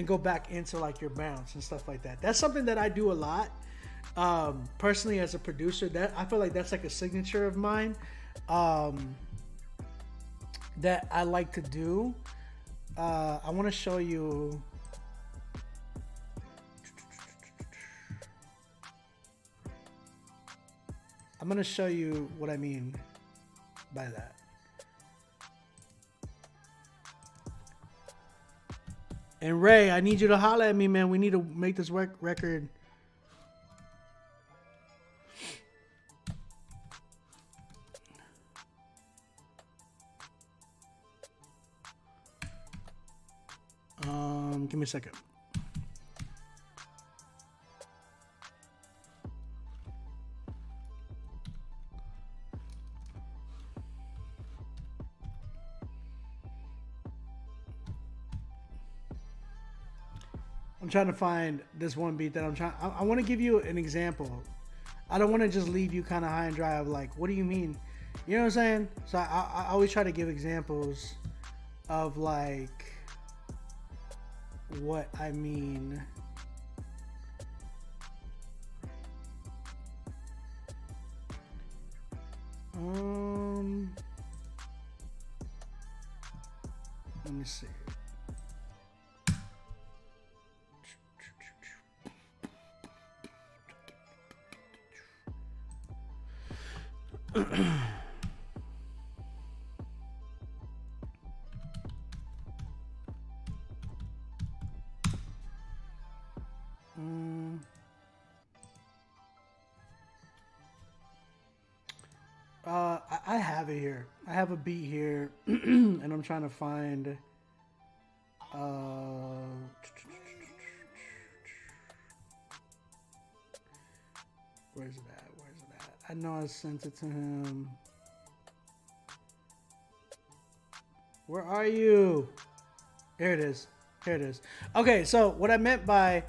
go back into like your bounce and stuff like that. That's something that I do a lot personally as a producer. That I feel like that's like a signature of mine that I like to do. I want to show you. I'm going to show you what I mean by that. And Ray, I need you to holler at me, man. We need to make this record. Give me a second. I'm trying to find this one beat that I want to give you an example. I don't want to just leave you kind of high and dry of like, what do you mean? You know what I'm saying? So I always try to give examples of like what I mean. Let me see. I have it here. I have a beat here, and I'm trying to find. Where's it at? I know I sent it to him. Where are you? Here it is. Okay, so what I meant by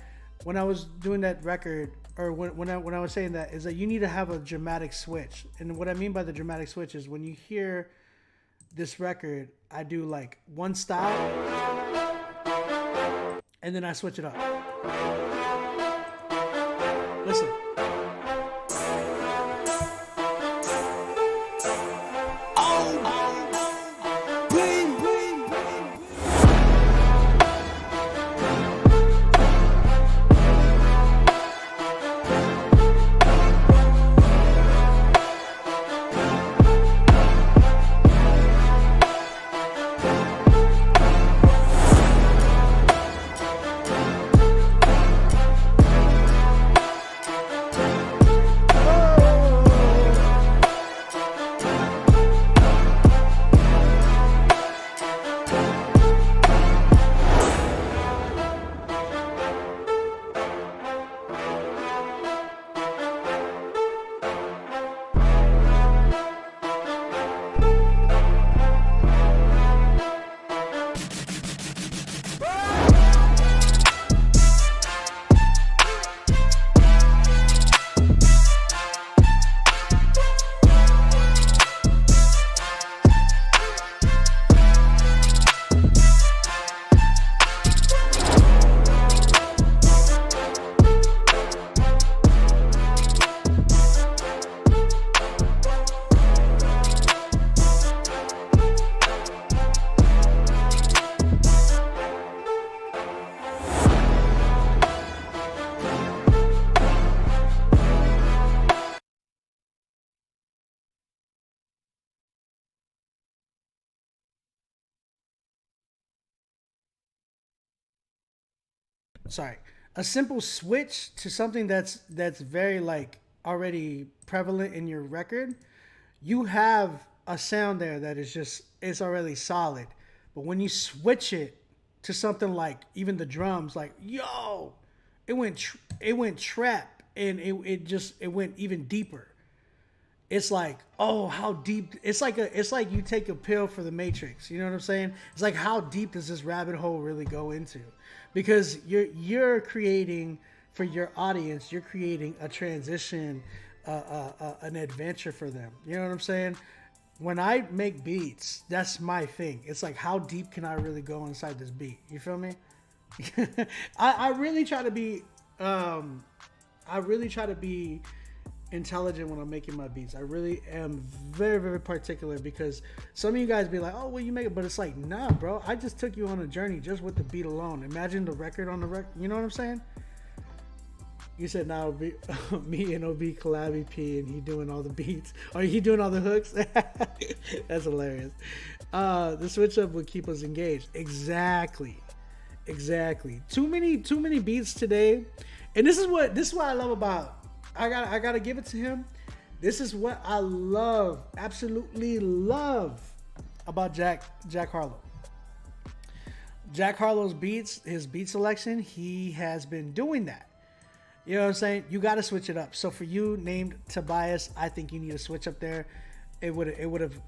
when I was doing that record, or when I was saying that, is that you need to have a dramatic switch. And what I mean by the dramatic switch is when you hear this record, I do like one style, and then I switch it up. Listen. a simple switch to something that's very like already prevalent in your record, you have a sound there that is just, it's already solid. But when you switch it to something like even the drums, like, yo, it went trap, and it went even deeper. It's like, oh, how deep? It's like you take a pill for the Matrix. You know what I'm saying? It's like, how deep does this rabbit hole really go into? Because you're creating for your audience, you're creating a transition, an adventure for them. You know what I'm saying? When I make beats, that's my thing. It's like, how deep can I really go inside this beat? You feel me? I really try to be intelligent when I'm making my beats. I really am very, very particular, because some of you guys be like, oh, well, you make it, but it's like, nah, bro, I just took you on a journey just with the beat alone. Imagine the record on the record. You know what I'm saying? You said now it'll be me and OB collab EP, and he doing all the beats, or he doing all the hooks. That's hilarious. The switch up would keep us engaged. Exactly. Too many beats today, and this is what I love about. I gotta give it to him. This is what I love, absolutely love about Jack Harlow. Jack Harlow's beats, his beat selection, he has been doing that. You know what I'm saying? You got to switch it up. So for you, named Tobias, I think you need to switch up there. It would have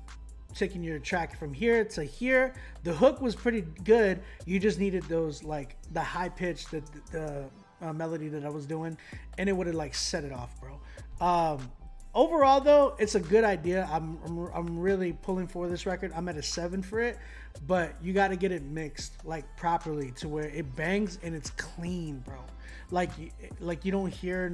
taken your track from here to here. The hook was pretty good. You just needed those, like, the high pitch, the melody that I was doing, and it would have like set it off, bro. Overall, though, it's a good idea. I'm really pulling for this record. I'm at a 7 for it, but you got to get it mixed like properly to where it bangs and it's clean, bro. Like you don't hear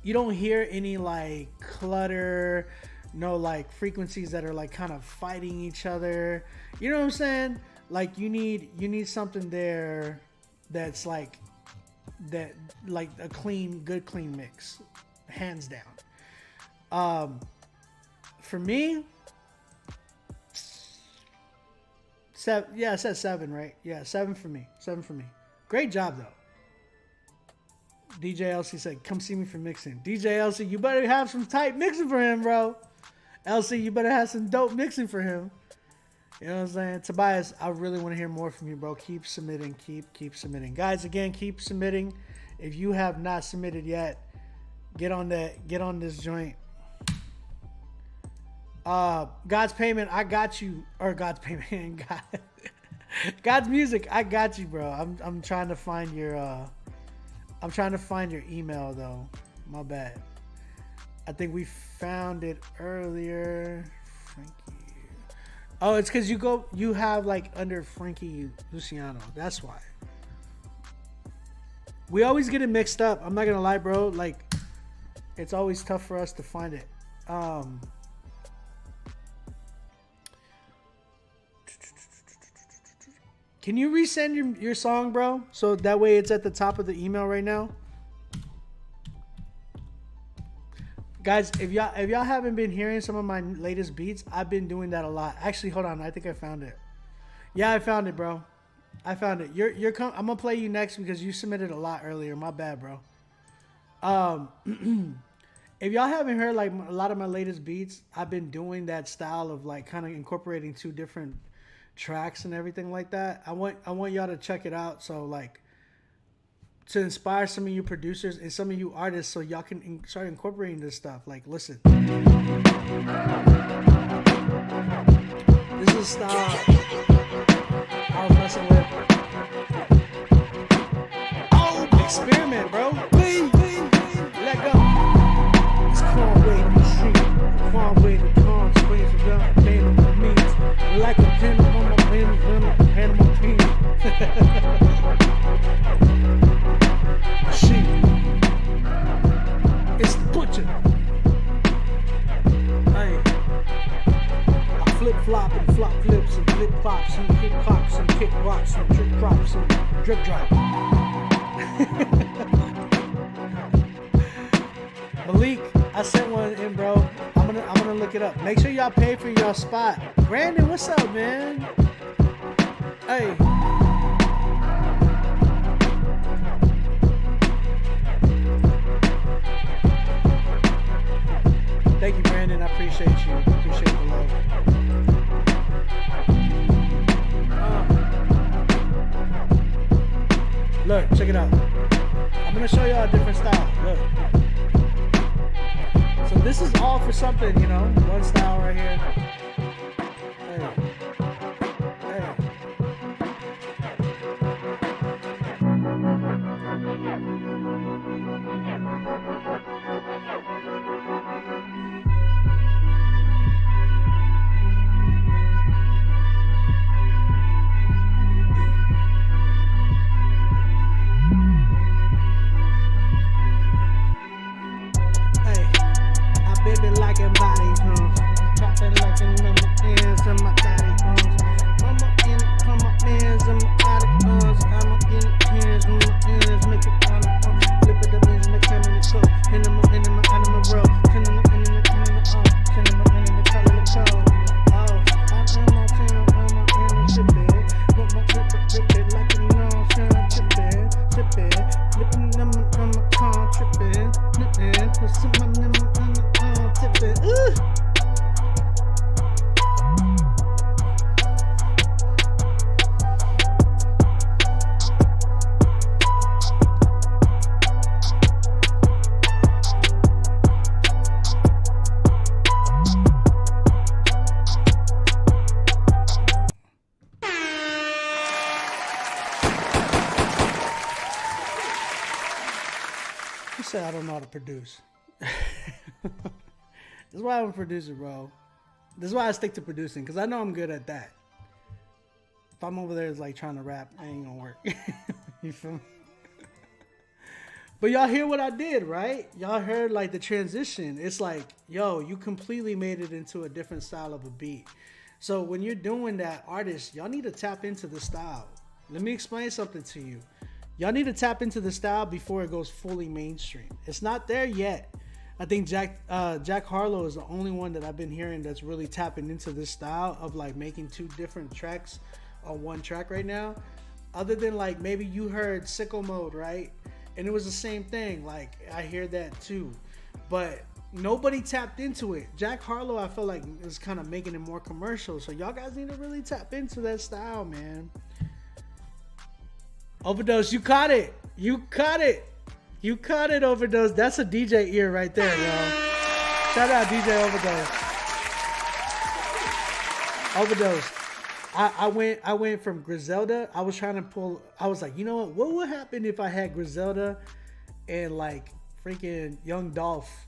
you don't hear any like clutter, no like frequencies that are like kind of fighting each other. You know what I'm saying? Like you need something there that's like a good clean mix, hands down. For me, 7. Yeah, I said 7, right? Yeah, 7 for me. 7 for me. Great job though. DJ LC said, "Come see me for mixing." DJ LC, you better have some tight mixing for him, bro. LC, you better have some dope mixing for him. You know what I'm saying? Tobias, I really want to hear more from you, bro. Keep submitting. Keep submitting. Guys, again, keep submitting. If you have not submitted yet, get on this joint. God's Payment, I got you. Or God's Payment, God's Music, I got you, bro. I'm trying to find your email though. My bad. I think we found it earlier. Frankie. Oh, it's because you have like under Frankie Luciano. That's why. We always get it mixed up. I'm not gonna lie, bro. Like, it's always tough for us to find it. Can you resend your song, bro? So that way it's at the top of the email right now. Guys, if y'all haven't been hearing some of my latest beats, I've been doing that a lot. Actually, hold on. I think I found it. Yeah, I found it, bro. I found it. I'm gonna play you next because you submitted a lot earlier. My bad, bro. If y'all haven't heard like a lot of my latest beats, I've been doing that style of like kind of incorporating 2 different tracks and everything like that. I want y'all to check it out. So like, to inspire some of you producers and some of you artists, so y'all can start incorporating this stuff. Like, listen, this is style I was messing with. Oh, experiment, bro. Let go. It's Conway the machine. Conway the corn springs around the animal means. Like a venom on my animal penis. It's the butcher. Hey, I flip flop and flop flips and flip flops and kick cocks and kick rocks and drip drops and drip drop. Malik, I sent one in, bro. I'm gonna look it up. Make sure y'all pay for your spot. Brandon, what's up, man? Hey. Thank you, Brandon. I appreciate you. Appreciate the love. Look, check it out. I'm gonna show y'all a different style. Look. So this is all for something, you know. One style right here. Hey. Hey. Baby like a body moves, chopping like a number ends and my body moves. Mama in it, come up ends and my body moves. I'm up in it, hands on my ends, make it on the flip of the beans and the can in the cook. In the animal row, in the color of the code. Oh, I'm in my team, I'm in the ship it. Put my grip it like a nose, chip it. Flipping them on my car, tripping, flipping, put some on them. Ooh. You say I don't know how to produce. This is why I'm a producer, bro. This is why I stick to producing, because I know I'm good at that. If I'm over there like trying to rap, I ain't gonna work. You feel me? But y'all hear what I did, right? Y'all heard like the transition. It's like, yo, you completely made it into a different style of a beat. So when you're doing that, artists, y'all need to tap into the style. Let me explain something to you. Y'all need to tap into the style before it goes fully mainstream. It's not there yet. I think Jack Harlow is the only one that I've been hearing that's really tapping into this style of like making two different tracks on one track right now. Other than like maybe you heard Sicko Mode, right? And it was the same thing. Like I hear that too, but nobody tapped into it. Jack Harlow, I feel like is kind of making it more commercial. So y'all guys need to really tap into that style, man. Overdose, you caught it. You caught it. You caught it, Overdose. That's a DJ ear right there, yo. Shout out DJ Overdose. Overdose. I went from Griselda. I was trying to pull. I was like, you know what would happen if I had Griselda and like freaking Young Dolph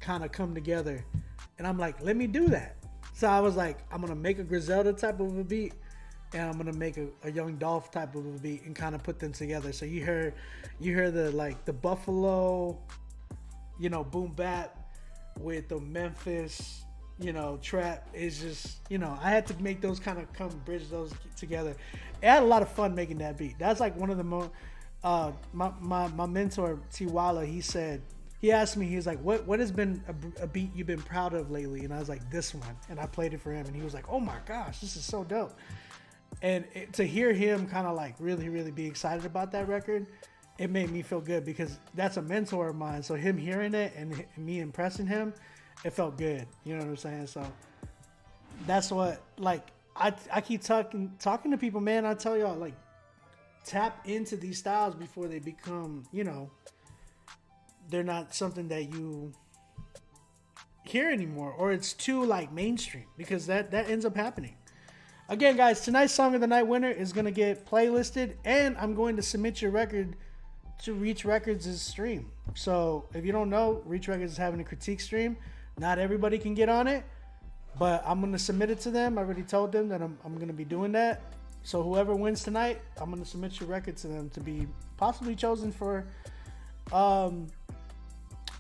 kind of come together? And I'm like, let me do that. So I was like, I'm gonna make a Griselda type of a beat, and I'm gonna make a Young Dolph type of a beat and kind of put them together. So you heard the like the Buffalo, you know, boom bap with the Memphis, you know, trap. Is just, you know, I had to make those kind of bridge those together. I had a lot of fun making that beat. That's like one of the most my mentor Tiwala, he asked me, he's like, what has been a beat you've been proud of lately? And I was like, this one. And I played it for him and he was like, oh my gosh, this is so dope. And to hear him kind of like really, really be excited about that record, it made me feel good because that's a mentor of mine. So him hearing it and me impressing him, it felt good. You know what I'm saying? So that's what, like, I keep talking to people, man. I tell y'all, like, tap into these styles before they become, you know, they're not something that you hear anymore, or it's too like mainstream, because that ends up happening. Again, guys, tonight's Song of the Night winner is going to get playlisted, and I'm going to submit your record to Reach Records' stream. So if you don't know, Reach Records is having a critique stream. Not everybody can get on it, but I'm going to submit it to them. I already told them that I'm going to be doing that. So whoever wins tonight, I'm going to submit your record to them to be possibly chosen for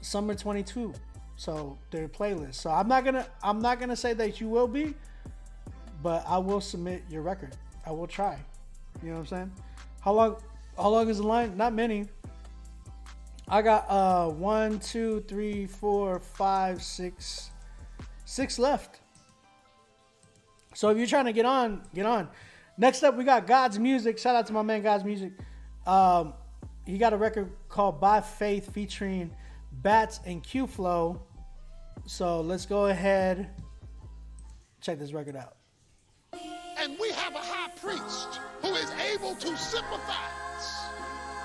Summer 22. So their playlist. So I'm not gonna say that you will be, but I will submit your record. I will try. You know what I'm saying? How long is the line? Not many. I got 1, 2, 3, 4, 5, 6 left. So if you're trying to get on, get on. Next up, we got God's Music. Shout out to my man God's Music. He got a record called By Faith featuring Bats and Q Flow. So let's go ahead, check this record out. And we have a high priest who is able to sympathize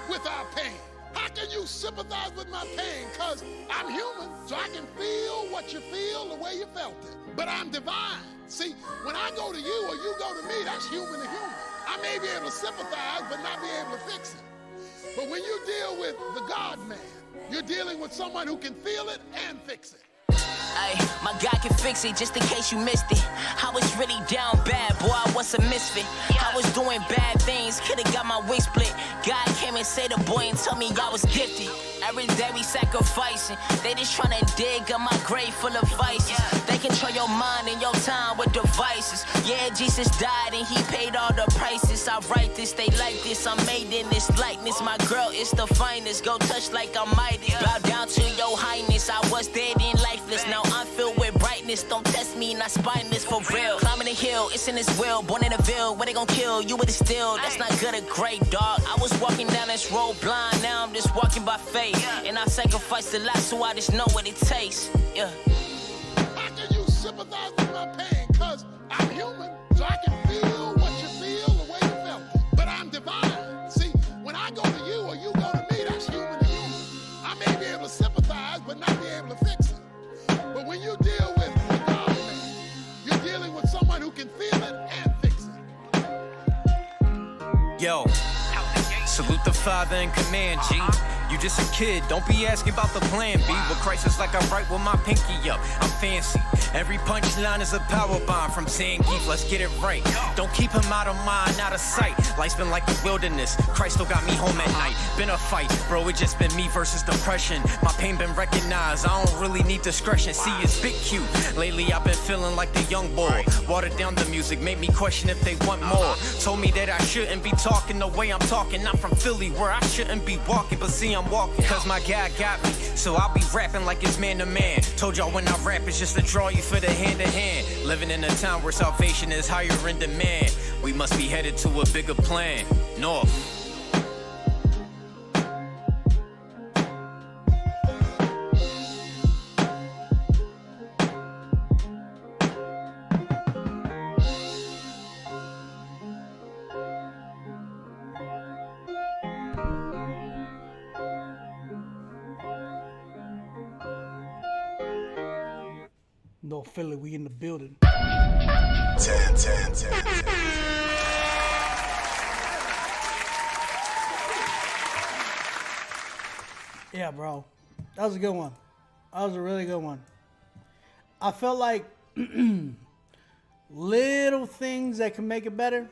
with our pain. How can you sympathize with my pain? Because I'm human, so I can feel what you feel the way you felt it. But I'm divine. See, when I go to you or you go to me, that's human to human. I may be able to sympathize, but not be able to fix it. But when you deal with the God-man, you're dealing with someone who can feel it and fix it. Ay, my guy can fix it just in case you missed it. I was really down bad, boy, I was a misfit. I was doing bad things, coulda got my wig split. God came and saved the boy and told me I was gifted. Every day we sacrificing, they just tryna dig up my grave full of vices. They control your mind and your time with devices. Yeah, Jesus died and he paid all the prices. I write this, they like this, I'm made in this likeness. My girl is the finest, go touch like I'm mighty. Bow down to your highness, I was dead and lifeless. Now I'm filled with brightness, don't test me, not spineless for real. Climbing the hill, it's in his will, born in a ville, where they gon' kill you with a steel. That's not good or great, dog. I was walking down this road blind, now I'm just walking by faith. And I sacrificed a lot, so I just know what it takes. Yeah. How can you sympathize with my pain? Because I'm human, so I can feel what you feel the way you felt it. But I'm divine. See, when I go to you or you go to me, that's human to human. I may be able to sympathize, but not be able to fix it. But when you deal with the God-man, you're dealing with someone who can feel it and fix it. Yo, salute the father in command, G. You just a kid, don't be asking about the plan B. With crisis like I write with my pinky up, I'm fancy. Every punchline is a power bomb from Zangief, let's get it right. Don't keep him out of mind, out of sight. Life's been like the wilderness, Christ still got me home at night. Been a fight, bro, it just been me versus depression. My pain been recognized, I don't really need discretion. See, it's big cute. Lately I've been feeling like the young boy. Watered down the music, made me question if they want more. Told me that I shouldn't be talking the way I'm talking. I'm from Philly where I shouldn't be walking, but see I'm walking. Cause my guy got me, so I'll be rapping like it's man to man. Told y'all when I rap it's just to draw you for the hand to hand. Living in a time where salvation is higher in demand. We must be headed to a bigger plan. North. No Philly, we in the building. 10, 10, 10, 10. Yeah, bro. That was a good one. That was a really good one. I felt like little things that can make it better.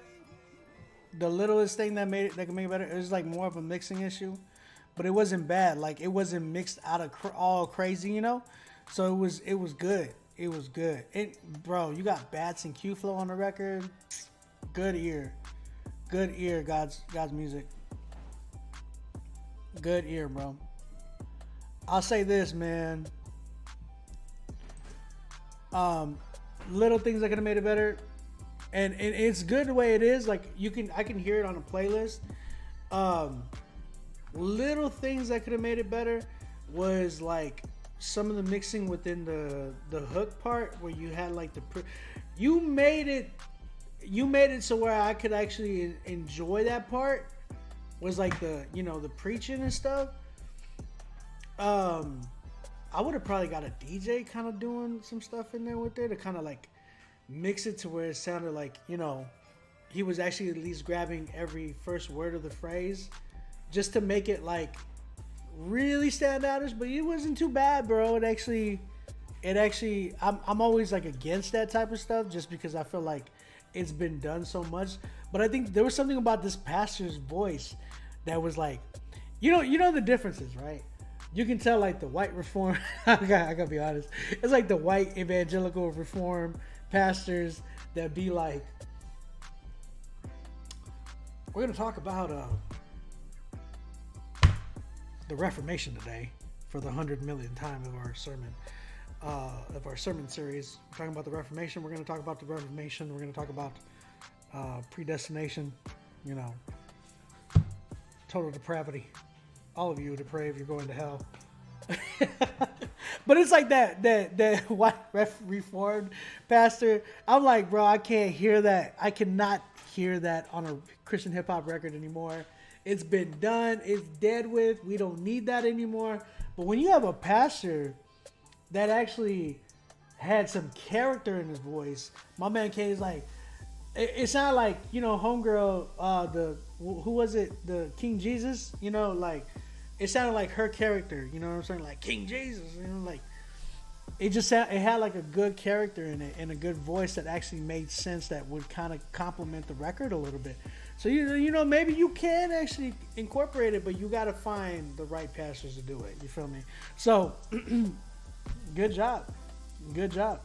The littlest thing that can make it better. It was like more of a mixing issue, but it wasn't bad. Like it wasn't mixed out of all crazy, you know. So it was good. It was good. Bro, you got Bats and Q-Flow on the record. Good ear. Good ear, God's music. Good ear, bro. I'll say this, man. Little things that could have made it better. And it's good the way it is. Like I can hear it on a playlist. Little things that could have made it better was like some of the mixing within the hook part where you had like you made it so where I could actually enjoy that part was like the preaching and stuff. I would have probably got a DJ kind of doing some stuff in there with it to kind of like mix it to where it sounded like, he was actually at least grabbing every first word of the phrase just to make it like really stand outish, but it wasn't too bad, bro. It actually I'm always like against that type of stuff just because I feel like it's been done so much. But I think there was something about this pastor's voice that was like, you know the differences, right? You can tell like the white reform I gotta be honest, it's like the white evangelical reform pastors that be like, we're gonna talk about the Reformation today for the 100 millionth time of our sermon series. We're talking about the Reformation. We're going to talk about the Reformation. We're going to talk about predestination, total depravity. All of you are depraved. You're going to hell. But it's like that white reformed pastor. I'm like, bro, I can't hear that. I cannot hear that on a Christian hip hop record anymore. It's been done. It's dead with. We don't need that anymore. But when you have a pastor that actually had some character in his voice, my man K is like, it sounded like, you know, homegirl, who was it? The King Jesus, you know, like, it sounded like her character, you know what I'm saying? Like King Jesus, you know, like, it had like a good character in it and a good voice that actually made sense that would kind of complement the record a little bit. So, you know, maybe you can actually incorporate it, but you got to find the right pastors to do it. You feel me? So, good job. Good job.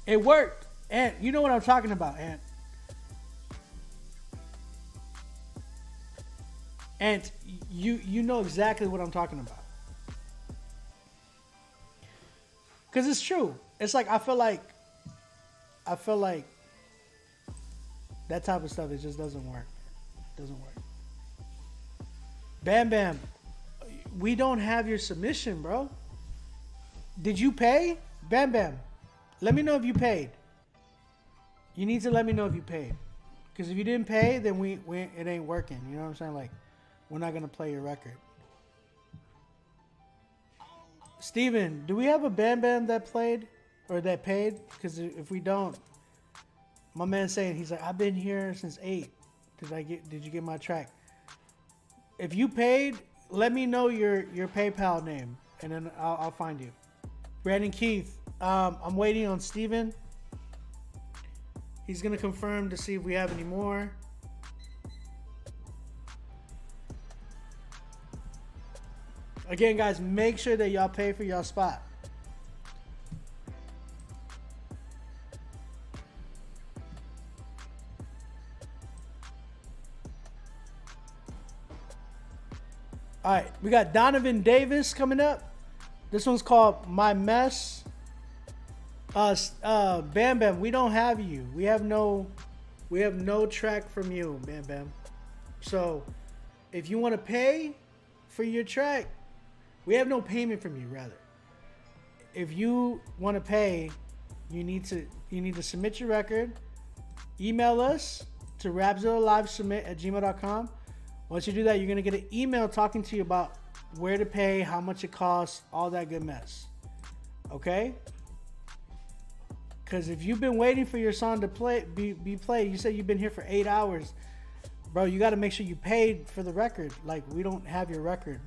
It worked. And you know what I'm talking about, Ant. And you know exactly what I'm talking about. Because it's true. It's like I feel like that type of stuff, it just doesn't work. It doesn't work. Bam Bam, we don't have your submission, bro. Did you pay? Bam Bam, let me know if you paid. You need to let me know if you paid. Because if you didn't pay, then it ain't working. You know what I'm saying? Like, we're not going to play your record. Steven, do we have a Bam Bam that played or that paid? Because if we don't, my man's saying, he's like, I've been here since 8. Did you get my track? If you paid, let me know your PayPal name, and then I'll find you. Brandon Keith, I'm waiting on Steven. He's going to confirm to see if we have any more. Again, guys, make sure that y'all pay for y'all spot. All right, we got Donovan Davis coming up. This one's called My Mess. Bam Bam, we don't have you. We have no track from you, Bam Bam. So, if you want to pay for your track, we have no payment from you, rather. If you want to pay, you need to submit your record. Email us to rapzillalivesubmit@gmail.com. Once you do that, you're going to get an email talking to you about where to pay, how much it costs, all that good mess. Okay? Because if you've been waiting for your song to be played, you said you've been here for 8 hours. Bro, you got to make sure you paid for the record. Like, we don't have your record.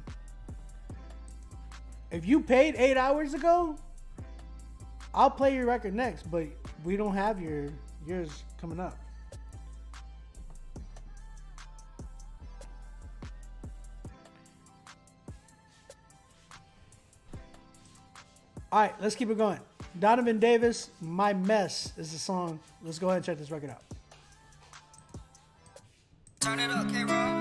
If you paid 8 hours ago, I'll play your record next, but we don't have yours coming up. All right, let's keep it going. Donovan Davis, My Mess is the song. Let's go ahead and check this record out. Turn it up, K-Rob.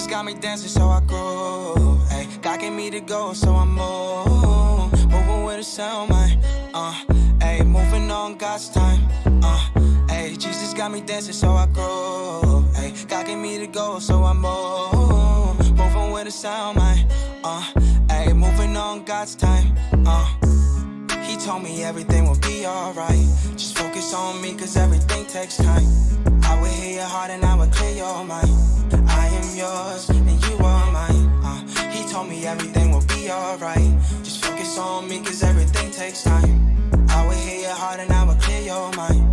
Got me dancing, so I groove. Ay, God gave me the go, so I move. Moving with a sound, man. Ay, moving on God's time. Ay, Jesus got me dancing, so I groove. Ay, God gave me the go, so I move. Moving with a sound, man. Ay, moving on God's time. He told me everything will be alright. Just focus on me, cause everything takes time. I will hear your heart and I will clear your mind. I am yours and you are mine. He told me everything will be alright. Just focus on me, cause everything takes time. I will hear your heart and I will clear your mind.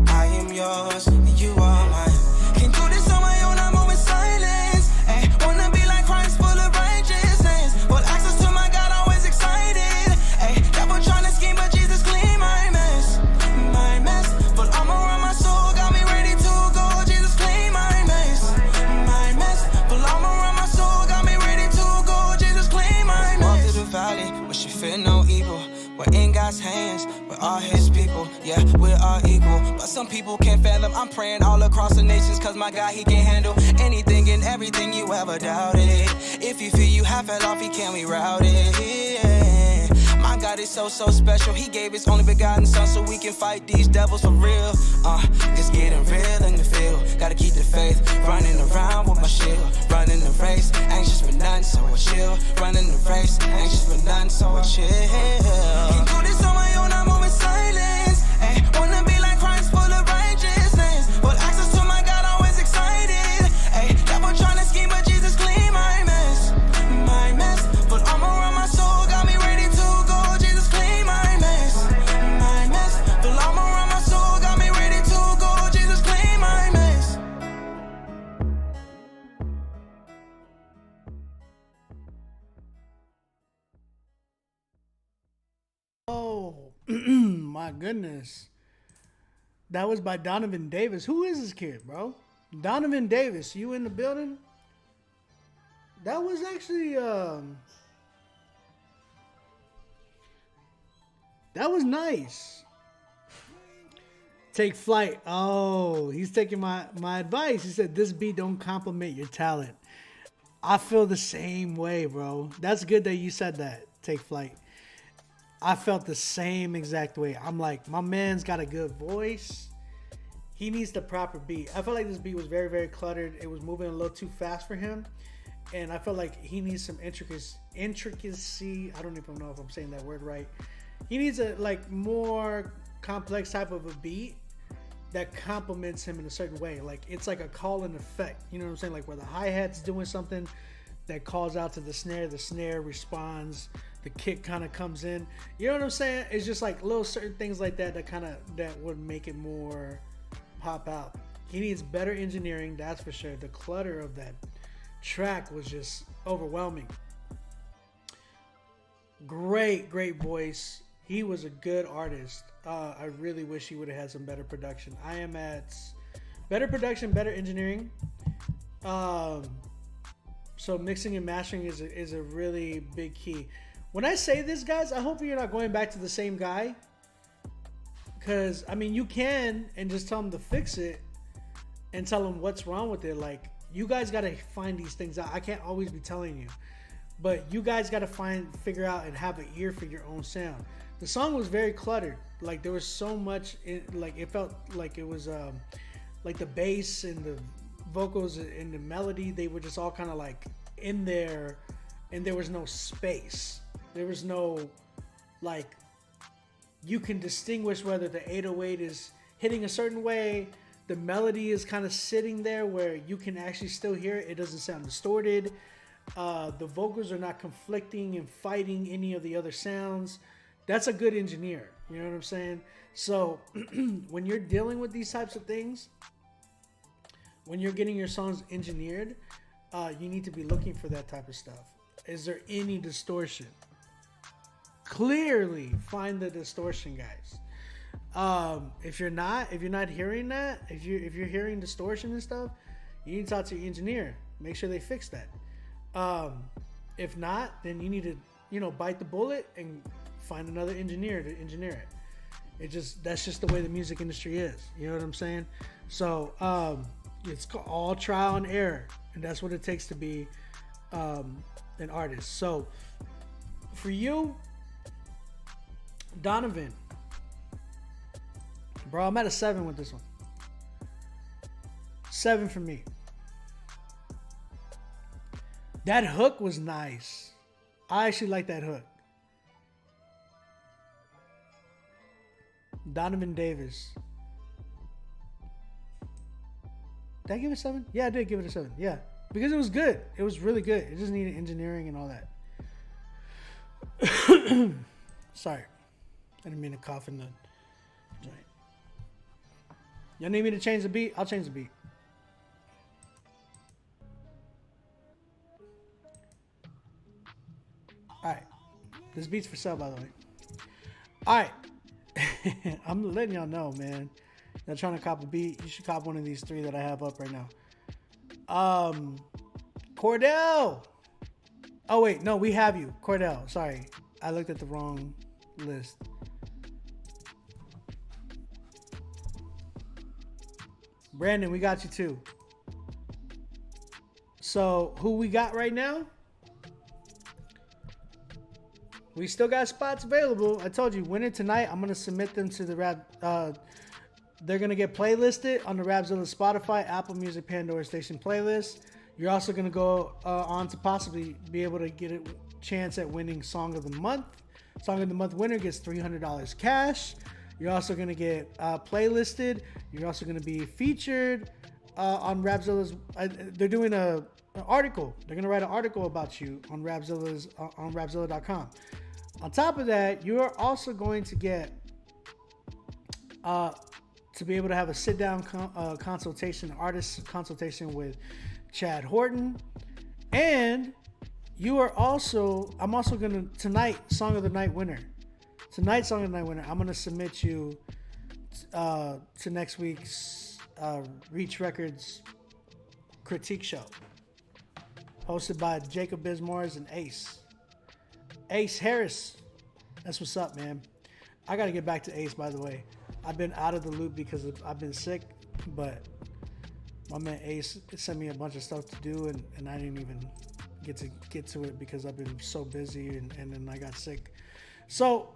I am yours and you are mine. Can't do this on my own, I'm moving silence. Ay, wanna be like Christ, full of righteousness. Well, access to my God, always excited. Ay, devil trying to scheme, but Jesus clean my mess. My mess, but I'm around my soul, got me ready to go. Jesus clean my mess. My mess, but I'm around my soul, got me ready to go. Jesus clean my mess. Walk through the valley, but she fear no evil. We're in God's God's hands. We're all his people, yeah, we're all equal. But some people can't fathom. I'm praying all across the nations, cause my God, he can handle anything and everything you ever doubted. If you feel you have fell off, he can reroute it. Yeah. My God is so, so special. He gave his only begotten son so we can fight these devils for real. It's getting real in the field. Gotta keep the faith. Running around with my shield. Running the race. Anxious for nothing, so I chill. Running the race. Anxious for nothing, so I chill. Can't do this on my own, I'm moving silence. Ay, wanna be like Christ, full of righteousness. But access to my God, always excited. Ay, devil trying to scheme, but Jesus clean my mess. My mess. But armor around my soul, got me ready to go. Jesus clean my mess. My mess. The armor around my soul, got me ready to go. Jesus clean my mess. Oh, my goodness. That was by Donovan Davis. Who is this kid, bro? Donovan Davis, you in the building? That was actually, that was nice. Take flight. Oh, he's taking my advice. He said, this beat don't compliment your talent. I feel the same way, bro. That's good that you said that. Take flight. I felt the same exact way. I'm like, my man's got a good voice. He needs the proper beat. I felt like this beat was very, very cluttered. It was moving a little too fast for him. And I felt like he needs some intricacy. I don't even know if I'm saying that word right. He needs a like more complex type of a beat that complements him in a certain way. Like it's like a call and effect. You know what I'm saying? Like where the hi-hat's doing something that calls out to the snare responds, the kick kind of comes in. You know what I'm saying? It's just like little certain things like that that would make it more pop out. He needs better engineering, that's for sure. The clutter of that track was just overwhelming. Great voice. He was a good artist. I really wish he would have had some better production. I am at better production, better engineering. So mixing and mastering is a really big key. When I say this, guys, I hope you're not going back to the same guy. Because, I mean, you can and just tell him to fix it and tell him what's wrong with it. Like, you guys got to find these things out. I can't always be telling you. But you guys got to figure out and have an ear for your own sound. The song was very cluttered. Like, there was so much, it felt like it was, like the bass and the vocals and the melody, they were just all kind of like in there, and there was no space. There was no, like, you can distinguish whether the 808 is hitting a certain way. The melody is kind of sitting there where you can actually still hear it. It doesn't sound distorted. The vocals are not conflicting and fighting any of the other sounds. That's a good engineer. You know what I'm saying? So when you're dealing with these types of things, when you're getting your songs engineered, you need to be looking for that type of stuff. Is there any distortion? Clearly find the distortion, guys. If you're not hearing that, if you're hearing distortion and stuff, you need to talk to your engineer. Make sure they fix that. If not, then you need to, bite the bullet and find another engineer to engineer it. That's just the way the music industry is. You know what I'm saying? So it's all trial and error, and that's what it takes to be an artist. So for you, Donovan, bro, I'm at a 7 with this one. 7 for me. That hook was nice. I actually like that hook. Donovan Davis. Did I give it a 7? Yeah, I did give it a 7. Yeah. Because it was good. It was really good. It just needed engineering and all that. Sorry. I didn't mean to cough in the joint. Y'all need me to change the beat? I'll change the beat. Alright. This beat's for sale, by the way. Alright. I'm letting y'all know, man. Y'all trying to cop a beat? You should cop one of these 3 that I have up right now. Cordell. Oh, wait. No, we have you. Cordell. Sorry. I looked at the wrong list. Brandon, we got you too. So who we got right now? We still got spots available. I told you, winning tonight, I'm gonna submit them to the rap. They're gonna get playlisted on the Rapzilla Spotify, Apple Music, Pandora Station playlist. You're also gonna go on to possibly be able to get a chance at winning Song of the Month. Song of the Month winner gets $300 cash. You're also gonna get playlisted. You're also gonna be featured on Rapzilla's. They're doing an article. They're gonna write an article about you on Rapzilla's on Rapzilla.com. On top of that, you are also going to get to be able to have a sit-down consultation, artist consultation with Chad Horton. And you are also, I'm also going to, tonight, Song of the Night winner. Tonight, Song of the Night winner, I'm going to submit you to next week's Reach Records critique show. Hosted by Jacob Bismores and Ace. Ace Harris. That's what's up, man. I got to get back to Ace, by the way. I've been out of the loop because I've been sick, but my man Ace sent me a bunch of stuff to do, and I didn't even get to it because I've been so busy, and then I got sick. So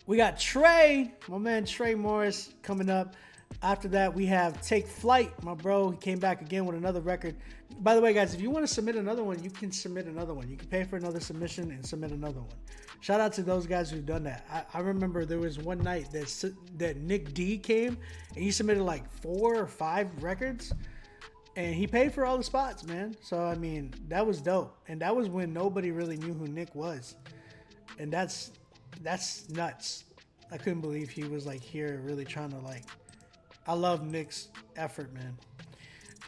we got Trey, my man Trey Morris, coming up. After that, we have Take Flight, my bro. He came back again with another record. By the way, guys, if you want to submit another one, you can submit another one. You can pay for another submission and submit another one. Shout out to those guys who've done that. I remember there was one night that Nick D came and he submitted like 4 or 5 records, and he paid for all the spots, man. So I mean, that was dope, and that was when nobody really knew who Nick was, and that's nuts. I couldn't believe he was like here really trying to like. I love Nick's effort, man.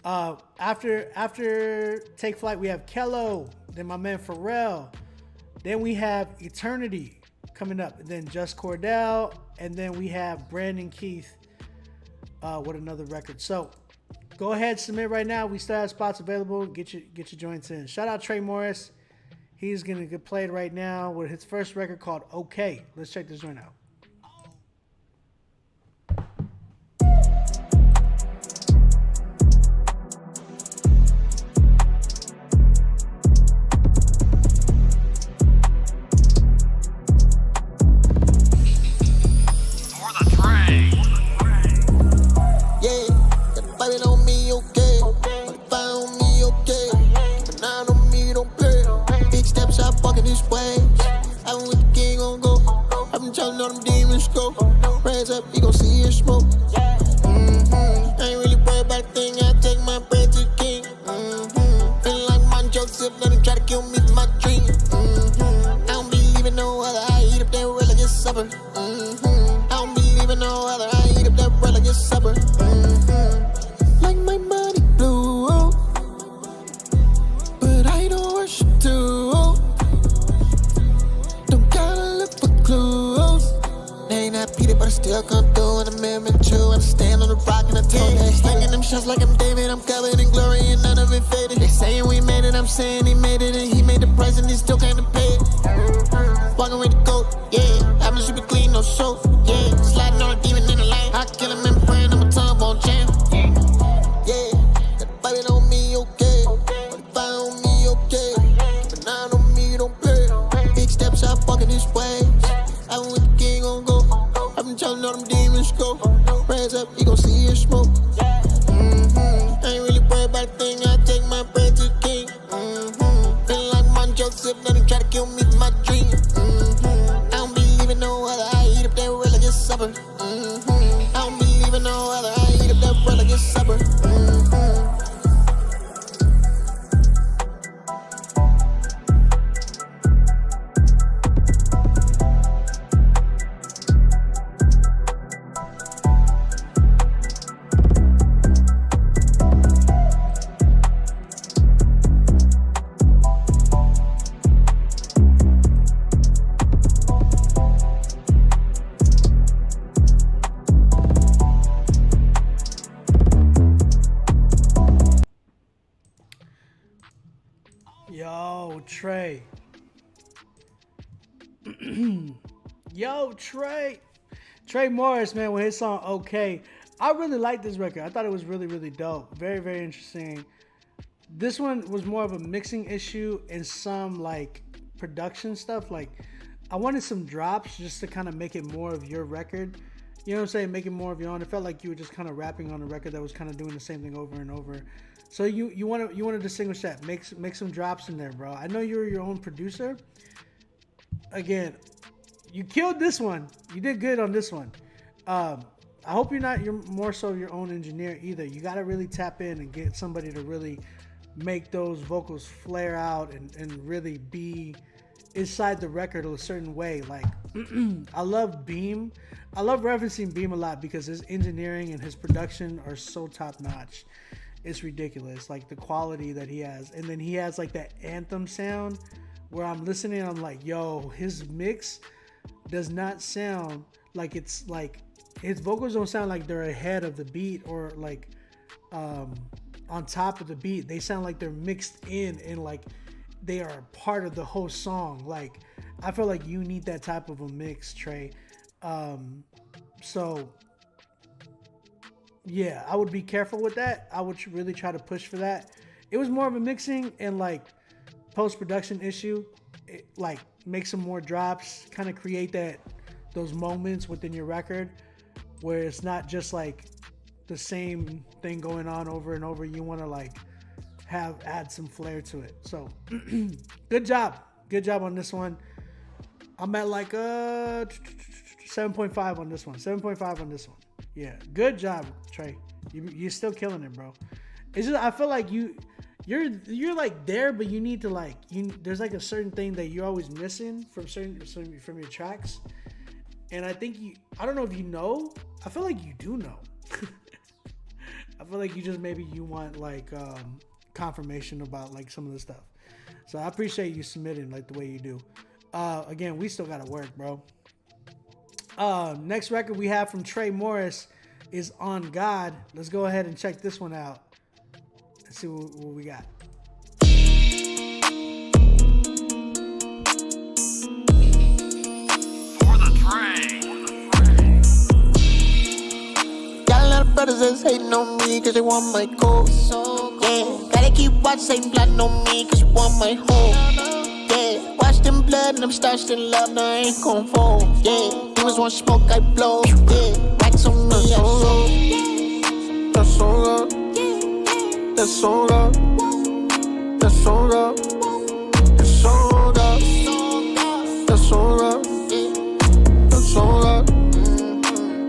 After Take Flight, we have Kello, then my man Pharrell, then we have Eternity coming up, and then Just Cordell, and then we have Brandon Keith with another record. So go ahead, submit right now. We still have spots available. Get your joints in. Shout out Trey Morris. He's gonna get played right now with his first record called Okay. Let's check this joint out. Trey Morris, man, with his song Okay. I really liked this record. I thought it was really, really dope. Very, very interesting. This one was more of a mixing issue and some like production stuff. Like I wanted some drops just to kind of make it more of your record. You know what I'm saying? Make it more of your own. It felt like you were just kind of rapping on a record that was kind of doing the same thing over and over. So you want to distinguish that. Make some drops in there, bro. I know you're your own producer. Again, you killed this one. You did good on this one. I hope you're more so your own engineer either. You got to really tap in and get somebody to really make those vocals flare out and really be inside the record a certain way. Like I love Beam. I love referencing Beam a lot because his engineering and his production are so top notch. It's ridiculous, like the quality that he has. And then he has like that anthem sound where I'm listening, I'm like, yo, his mix does not sound like it's like, his vocals don't sound like they're ahead of the beat or like on top of the beat. They sound like they're mixed in and like they are part of the whole song. Like I feel like you need that type of a mix, Trey. So yeah, I would be careful with that. I would really try to push for that. It was more of a mixing and like post-production issue. Like make some more drops, kind of create those moments within your record where it's not just like the same thing going on over and over. You want to like add some flair to it. So good job on this one. I'm at like 7.5 on this one. 7.5 on this one. Yeah, good job, Trey. You're still killing it, bro. It's just I feel like you're like there, but you need to like there's like a certain thing that you're always missing from your tracks. And I think I don't know if you know. I feel like you do know. I feel like you want like confirmation about like some of the stuff. So I appreciate you submitting like the way you do. Again, we still gotta work, bro. Next record we have from Trey Morris is On God. Let's go ahead and check this one out. Let's see what we got. For the Trey. Got a lot of brothers that's hating on me cause they want my coat. Yeah, gotta keep watching, same blood on me cause you want my hoe. Yeah, watch them blood and them stars in love, now I ain't gon' fold. Yeah, demons want smoke, I blow. Yeah, racks on me, I sold. That's so good. That's so good. That's so good. That's so good. That's so good. That's so good.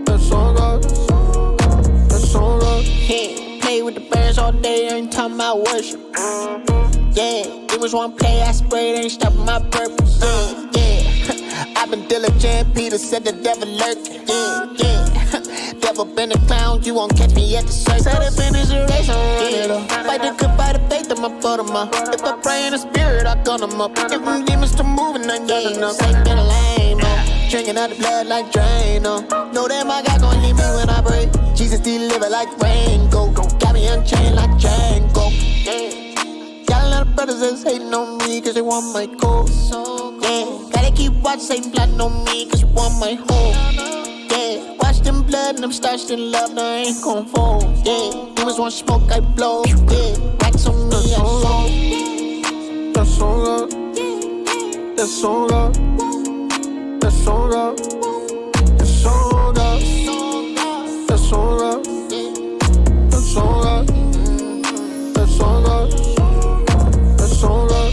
That's so good. That's so good. Yeah, play with the birds all day, ain't talking about worship. Yeah, it was one play, I sprayed, ain't stopping my purpose. Yeah, I've been diligent, Peter said the devil lurking. Yeah, devil been a clown, you won't catch me at the circus. Said it finish the race, I'm running up. Fight the good fight, the faith, I'ma put 'em up. If I pray in the spirit, I gun 'em up. If them demons to moving, I got enough. Satan been a lame, drinking out the blood like Drano. Know that my God gon' leave me when I pray. Jesus deliver like rainbow. Got me unchained like Django. Got a lot of brothers that's hating on me cause they want my coat. Yeah, gotta keep watching, same blood on me cause you want my hoe. Yeah, watch them blood and them stars in love, now I ain't gon' fold. Yeah, demons want smoke, I blow. Yeah, racks on me, I sold. That's so good. That's so good. That's so good. That's so good. That's so good. That's so good. That's so good. That's so good.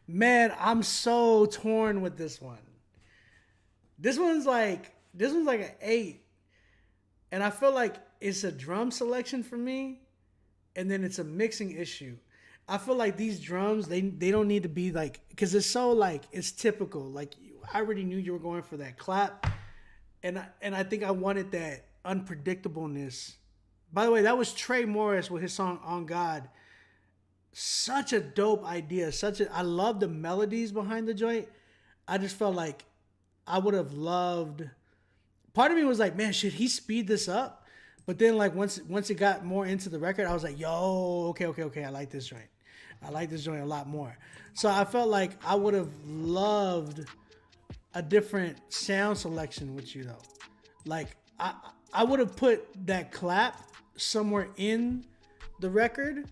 Man, I'm so torn with this one. This one's like an 8. And I feel like it's a drum selection for me. And then it's a mixing issue. I feel like these drums, they don't need to be like, because it's so like, it's typical. Like I already knew you were going for that clap. And I think I wanted that unpredictableness. By the way, that was Trey Morris with his song On God. Such a dope idea. I love the melodies behind the joint. I just felt like I would have loved part of me was like, man, should he speed this up? But then like once it got more into the record, I was like, yo, okay, I like this joint. I like this joint a lot more. So I felt like I would have loved a different sound selection with you though. Like I would have put that clap somewhere in the record,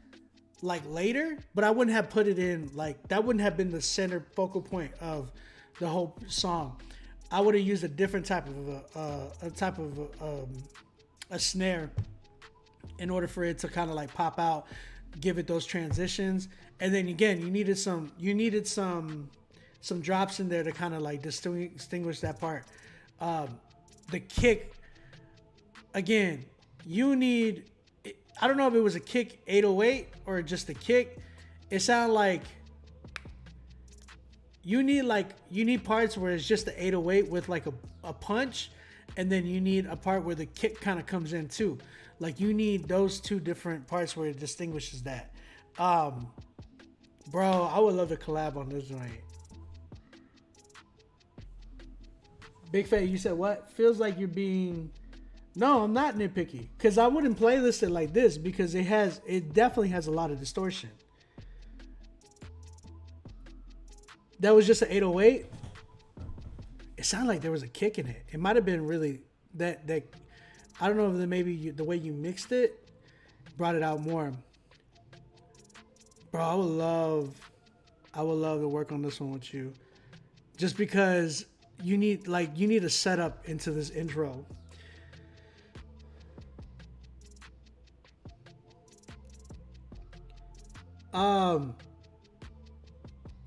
like later, but I wouldn't have put it in, like that wouldn't have been the center focal point of the whole song. I would have used a different type of a snare in order for it to kind of like pop out, give it those transitions, and then again you needed some drops in there to kind of like distinguish that part. The kick, again, you need, I don't know if it was a kick 808 or just a kick. It sounded like you need parts where it's just the 808 with like a punch, and then you need a part where the kick kind of comes in too. Like you need those two different parts where it distinguishes that. Bro, I would love to collab on this joint. Big Fat, you said what? Feels like you're being... No, I'm not nitpicky. Because I wouldn't playlist it like this because it definitely has a lot of distortion. That was just an 808. It sounded like there was a kick in it. It might have been really that I don't know if maybe the way you mixed it brought it out more. Bro, I would love to work on this one with you. Just because you need a setup into this intro.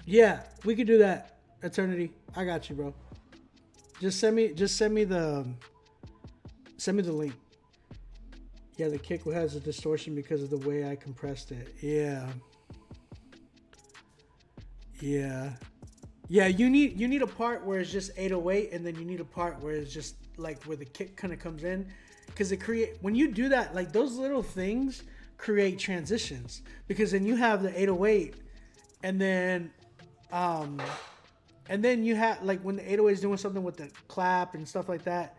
Yeah, we could do that. Eternity, I got you, bro. Just send me the link. Yeah, the kick has a distortion because of the way I compressed it. Yeah. You need a part where it's just 808, and then you need a part where it's just like where the kick kind of comes in, because when you do that, like those little things create transitions, because then you have the 808, and then you have like when the 808 is doing something with the clap and stuff like that.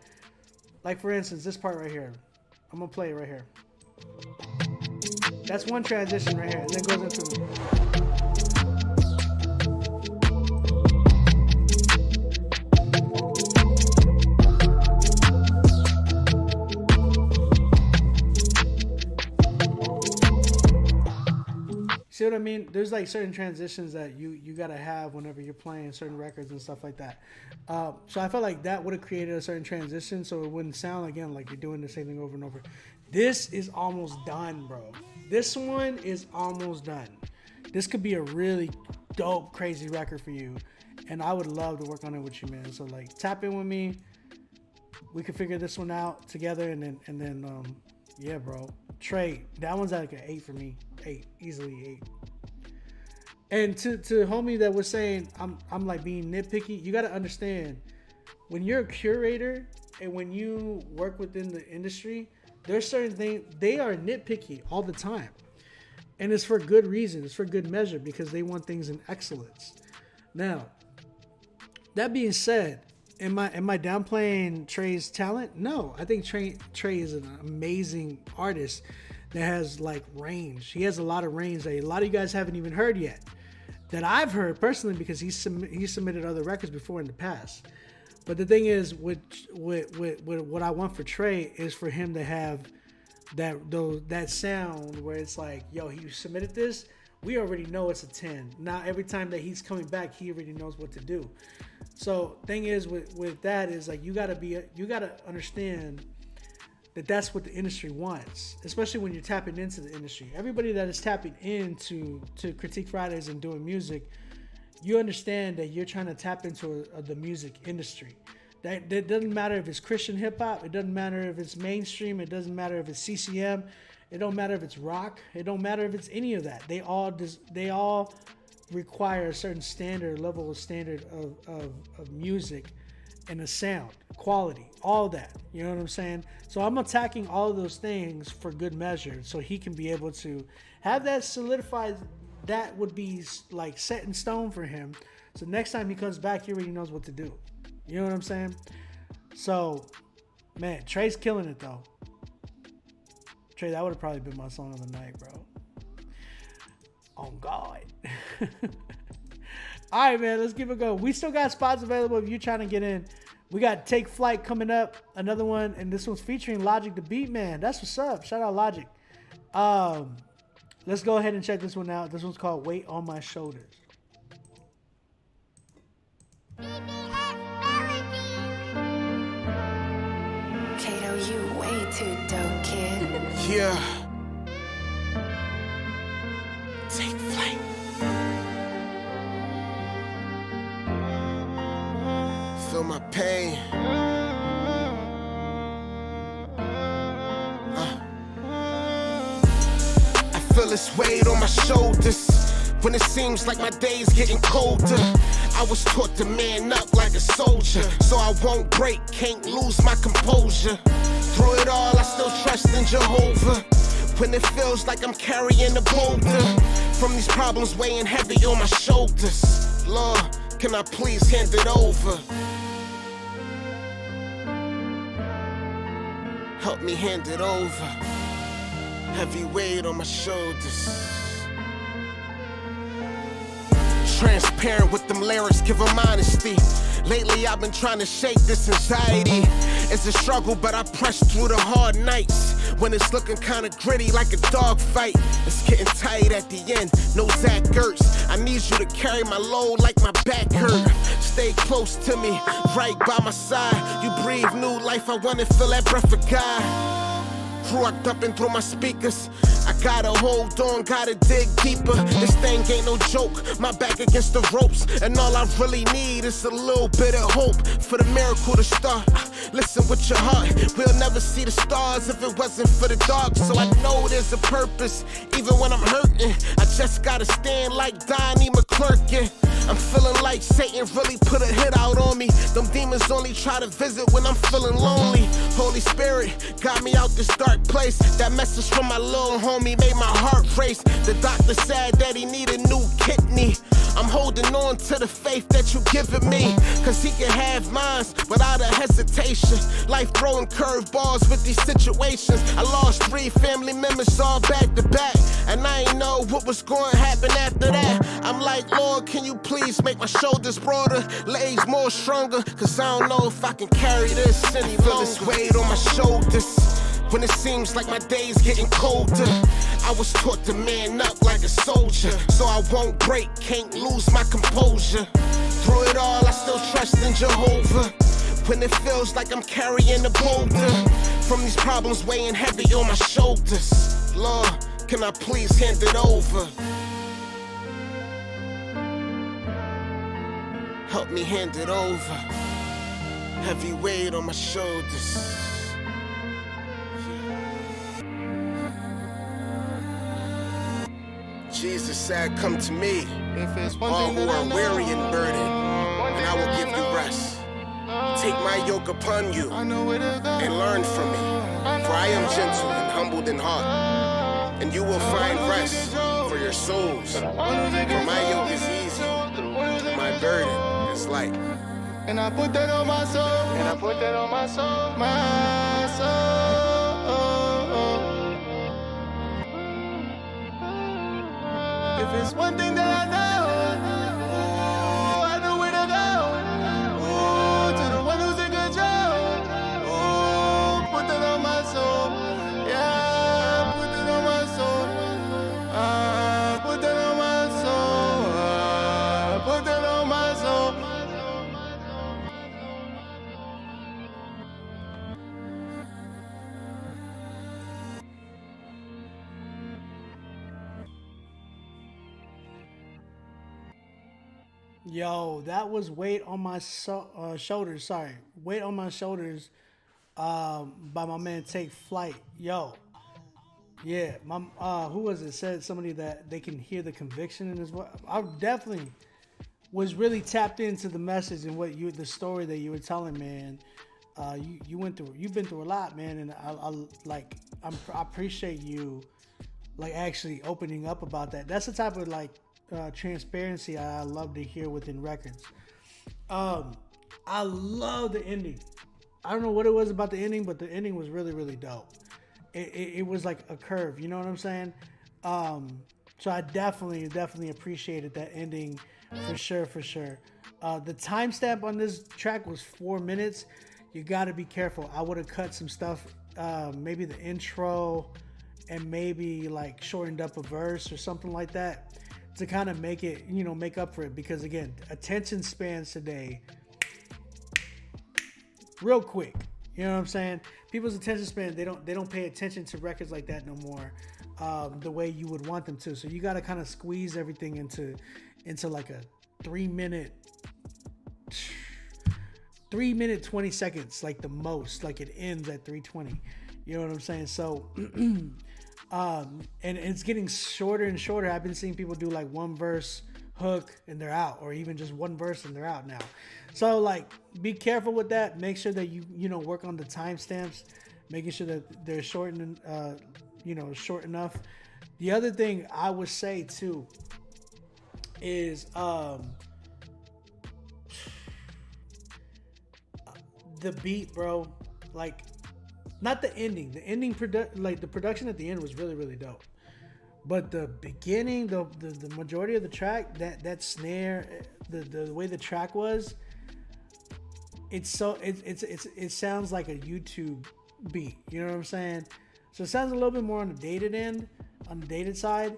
Like for instance, this part right here. I'm gonna play it right here. That's one transition right here. And then goes into see what I mean? There's like certain transitions that you gotta have whenever you're playing certain records and stuff like that. So I felt like that would have created a certain transition, so it wouldn't sound again like you're doing the same thing over and over. This is almost done, bro. This one is almost done. This could be a really dope, crazy record for you, and I would love to work on it with you, man. So like, tap in with me. We can figure this one out together, and then yeah, bro. Trey, that one's like an 8 for me. 8, easily 8. And to homie that was saying I'm like being nitpicky, you got to understand, when you're a curator and when you work within the industry, there's certain things, they are nitpicky all the time, and it's for good reason. It's for good measure, because they want things in excellence. Now, that being said, am I downplaying Trey's talent? No, I think Trey is an amazing artist that has like range. He has a lot of range that a lot of you guys haven't even heard yet, that I've heard personally, because he submitted other records before in the past. But the thing is, with what I want for Trey is for him to have that sound where it's like, yo, he submitted this, we already know it's a 10. Now every time that he's coming back, he already knows what to do. So thing is with that is like, you gotta understand that that's what the industry wants, especially when you're tapping into the industry. Everybody that is tapping into Critique Fridays and doing music, you understand that you're trying to tap into the music industry. That doesn't matter if it's Christian hip hop, it doesn't matter if it's mainstream, it doesn't matter if it's CCM, it don't matter if it's rock, it don't matter if it's any of that. They all require a certain level of standard of music and a sound, quality, all that. You know what I'm saying? So I'm attacking all of those things for good measure, so he can be able to have that solidified. That would be like set in stone for him. So next time he comes back, he already knows what to do. You know what I'm saying? So Man, Trey's killing it though. Trey, that would have probably been my song of the night, bro. Oh God. All right, man, let's give it a go. We still got spots available if you're trying to get in. We got Take Flight coming up, another one, and this one's featuring Logic the Beat Man. That's what's up. Shout out Logic. Let's go ahead and check this one out. This one's called Weight on My Shoulders. Kato, you way too dope, kid. Yeah. Take flight. Feel my pain. I feel this weight on my shoulders when it seems like my day's getting colder. I was taught to man up like a soldier, so I won't break, can't lose my composure. Through it all, I still trust in Jehovah. When it feels like I'm carrying a boulder from these problems weighing heavy on my shoulders. Lord, can I please hand it over? Help me hand it over. Heavy weight on my shoulders. Transparent with them lyrics, give them honesty. Lately I've been trying to shake this anxiety. It's a struggle, but I press through the hard nights when it's looking kinda gritty like a dog fight. It's getting tight at the end, no Zach Gertz. I need you to carry my load like my back hurt. Stay close to me, right by my side. You breathe new life, I wanna feel that breath of God. Crew are dumping through my speakers. I gotta hold on, gotta dig deeper. This thing ain't no joke, my back against the ropes. And all I really need is a little bit of hope for the miracle to start. Listen with your heart, we'll never see the stars if it wasn't for the dark. So I know there's a purpose, even when I'm hurting. I just gotta stand like Donnie McClurkin. I'm feeling like Satan really put a hit out on me. Them demons only try to visit when I'm feeling lonely. Holy Spirit got me out this dark place. That message from my little homie made my heart race. The doctor said that he need a new kidney. I'm holding on to the faith that you given me, cause he can have mine without a hesitation. Life throwing curveballs with these situations. I lost 3 family members all back to back, and I ain't know what was going to happen after that. I'm like, Lord, can you please make my shoulders broader, legs more stronger, cause I don't know if I can carry this any longer. Feel this weight on my shoulders when it seems like my day's getting colder. I was taught to man up like a soldier, so I won't break, can't lose my composure. Through it all, I still trust in Jehovah. When it feels like I'm carrying a boulder from these problems weighing heavy on my shoulders. Lord, can I please hand it over? Help me hand it over. Heavy weight on my shoulders. Jesus said, come to me, all who are weary and burdened, and I will give you rest. Take my yoke upon you and learn from me, for I am gentle and humbled in heart, and you will find rest for your souls. For my yoke is easy, and my burden is light. And I put that on my soul, and I put that on my soul, my soul. If it's one thing that I know where to go. Ooh, to the one who's in control. Ooh, put that on my soul. Yeah, put that on my soul. Put that on my soul. Put that on my soul. Yo, that was Weight on My Shoulders. Sorry, Weight on My Shoulders by my man Take Flight. Yo, yeah, my who was it? Said somebody that they can hear the conviction in his voice. I definitely was really tapped into the message and the story that you were telling, man. You've been through a lot, man, and I appreciate you like actually opening up about that. That's the type of like transparency I love to hear within records. I love the ending. I don't know what it was about the ending, but the ending was really, really dope. It was like a curve, you know what I'm saying? So I definitely appreciated that ending for sure. The timestamp on this track was 4 minutes. You got to be careful. I would have cut some stuff, maybe the intro, and maybe like shortened up a verse or something like that to kind of make it, make up for it. Because again, attention spans today, real quick. You know what I'm saying? People's attention span, they don't pay attention to records like that no more, the way you would want them to. So you got to kind of squeeze everything into like a 3 minute 20 seconds, like the most. Like it ends at 3:20. You know what I'm saying? So and it's getting shorter and shorter. I've been seeing people do like one verse hook and they're out, or even just one verse and they're out now. So like, be careful with that. Make sure that you work on the timestamps, making sure that they're short enough. The other thing I would say too is the beat, bro. Like, not the ending. The ending the production at the end was really, really dope. But the beginning, the majority of the track, that snare, the way the track was, it sounds like a YouTube beat. You know what I'm saying? So it sounds a little bit more on the dated end, on the dated side.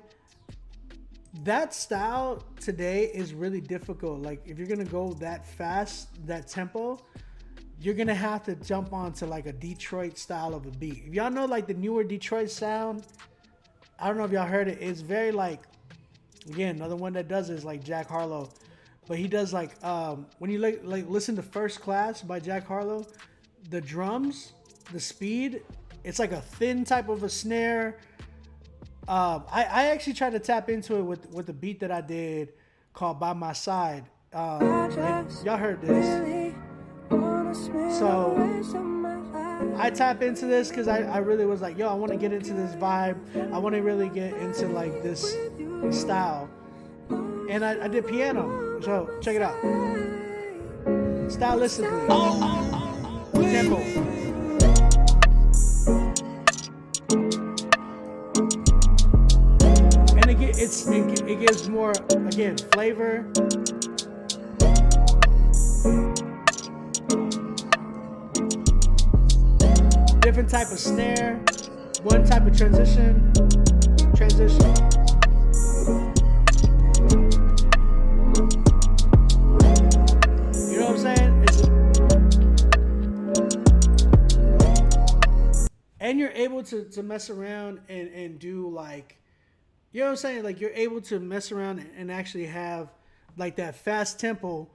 That style today is really difficult. Like, if you're gonna go that fast, that tempo, you're gonna have to jump onto like a Detroit style of a beat. If y'all know like the newer Detroit sound, I don't know if y'all heard it. It's very like, again, another one that does it is like Jack Harlow, but he does like when you like listen to First Class by Jack Harlow, the drums, the speed, it's like a thin type of a snare. I actually tried to tap into it with the beat that I did called By My Side. And y'all heard this. So I tap into this because I really was like, yo, I want to get into this vibe. I want to really get into like this style. And I did piano. So check it out. Stylistically. Tempo. And it gives more, again, flavor. Different type of snare, one type of transition. You know what I'm saying? And you're able to mess around and do like, you know what I'm saying? Like, you're able to mess around and actually have like that fast tempo,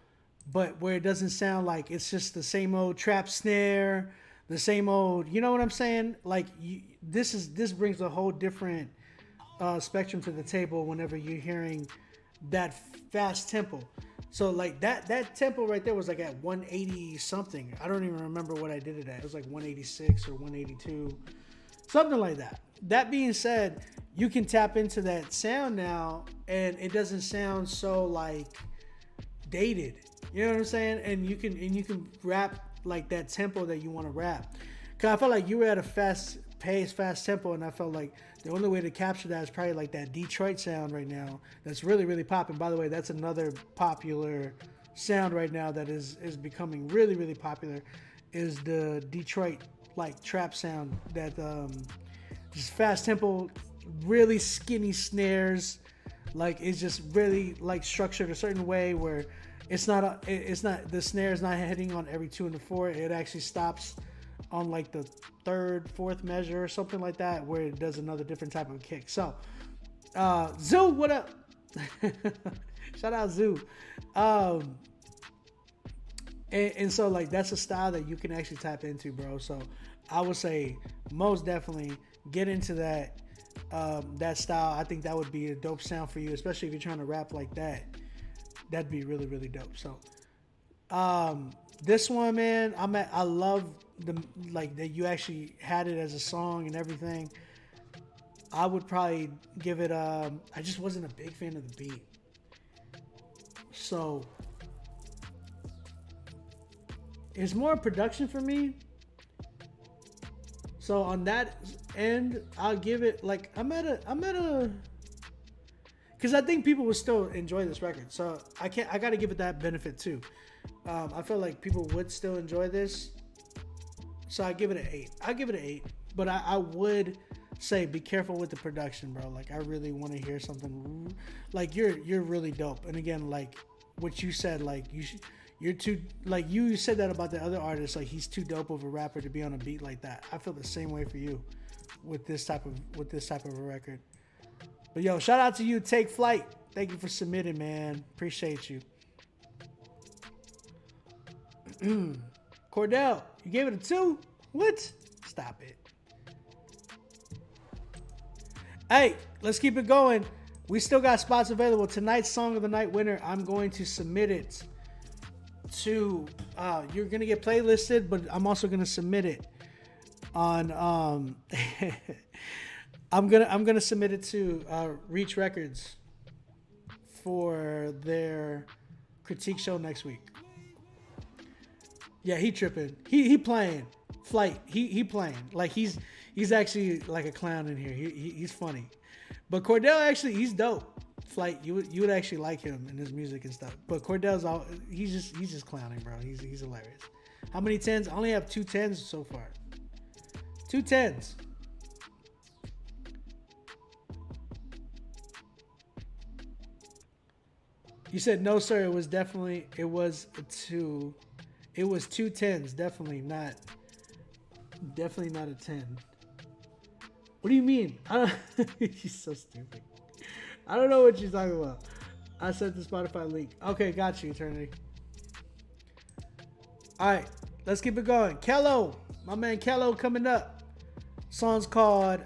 but where it doesn't sound like it's just the same old trap snare, the same old, you know what I'm saying? Like, this brings a whole different spectrum to the table whenever you're hearing that fast tempo. So like that tempo right there was like at 180 something. I don't even remember what I did it at. It was like 186 or 182, something like that. That being said, you can tap into that sound now, and it doesn't sound so like dated. You know what I'm saying? And you can rap like that tempo that you want to rap. Cause I felt like you were at a fast pace, fast tempo, and I felt like the only way to capture that is probably like that Detroit sound right now. That's really, really popping. By the way, that's another popular sound right now that is becoming really, really popular, is the Detroit like trap sound that just fast tempo, really skinny snares. Like, it's just really like structured a certain way where it's not the snare is not hitting on every 2 and the 4. It actually stops on like the 3rd, 4th measure or something like that, where it does another different type of kick. So Zoo, what up? Shout out Zoo. And so like that's a style that you can actually tap into, bro. So I would say most definitely get into that style. I think that would be a dope sound for you, especially if you're trying to rap like that. That'd be really, really dope. So this one, man, I love that you actually had it as a song and everything. I would probably give it I just wasn't a big fan of the beat. So It's more production for me. So on that end, I'll give it like I'm at a because I think people will still enjoy this record. So I gotta give it that benefit too. I feel like people would still enjoy this. So I give it an 8. I'll give it an 8. But I would say be careful with the production, bro. Like I really want to hear something like you're really dope. And again, like what you said, like you're too, like you said that about the other artist, like he's too dope of a rapper to be on a beat like that. I feel the same way for you with this type of a record. But yo, shout out to you, Take Flight. Thank you for submitting, man. Appreciate you. Cordell, you gave it a 2? What? Stop it. Hey, let's keep it going. We still got spots available. Tonight's Song of the Night winner, I'm going to submit it to, you're going to get playlisted, but I'm also going to submit it on, I'm gonna submit it to Reach Records for their critique show next week. Yeah, he tripping. He playing Flight. He playing like he's actually like a clown in here. He's funny, but Cordell actually he's dope. Flight, you would actually like him and his music and stuff. But Cordell's he's just clowning, bro. He's hilarious. How many 10s? I only have 2 10s so far. 2 10s. You said no, sir. It was 2 10s. Definitely not a 10. What do you mean? She's so stupid. I don't know what you're talking about. I sent the Spotify link. Okay, got you, Eternity. All right, let's keep it going. Kello, my man Kello coming up. Song's called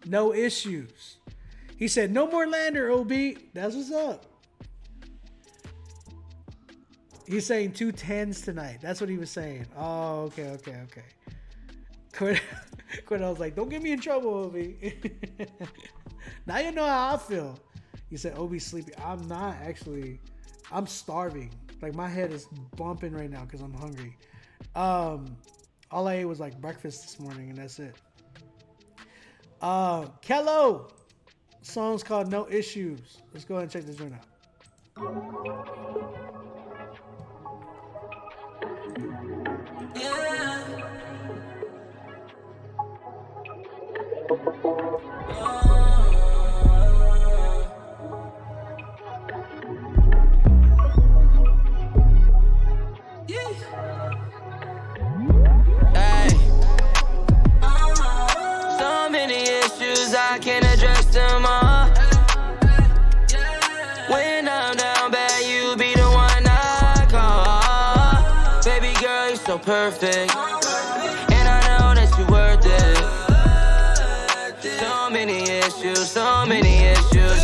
No Issues. He said, no more Lander, OB. That's what's up. He's saying 2 10s tonight. That's what he was saying. Oh, okay. Cordell's like, don't get me in trouble, OB. Now you know how I feel. He said, OB sleepy. I'm not actually. I'm starving. Like, my head is bumping right now because I'm hungry. All I ate was like breakfast this morning, and that's it. Kello. Song's called No Issues. Let's go ahead and check this joint out. Yeah. Hey. So many issues I can't address them all. When I'm down bad, you be the one I call. Baby girl, you're so perfect, and I know that you're worth it. So many issues,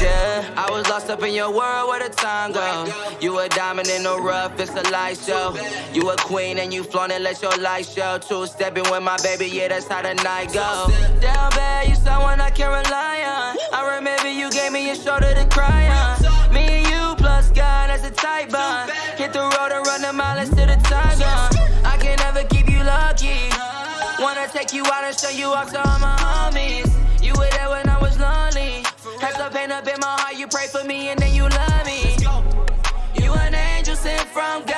yeah. I was lost up in your world, where the time go? You a diamond in the rough, it's a light show. You a queen and you flaunt it, let your light show. 2-stepping with my baby, yeah, that's how the night go. Down bad, you someone I can rely on. I remember you gave me a shoulder to cry on. Me and you plus God, that's a tight bond. Hit the road and run the miles to the time gone. I can never keep you lucky. Wanna take you out and show you off to all my homies. You were there when I was lonely. Had some pain up in my heart, you pray for me and then you love me. You an angel sent from God.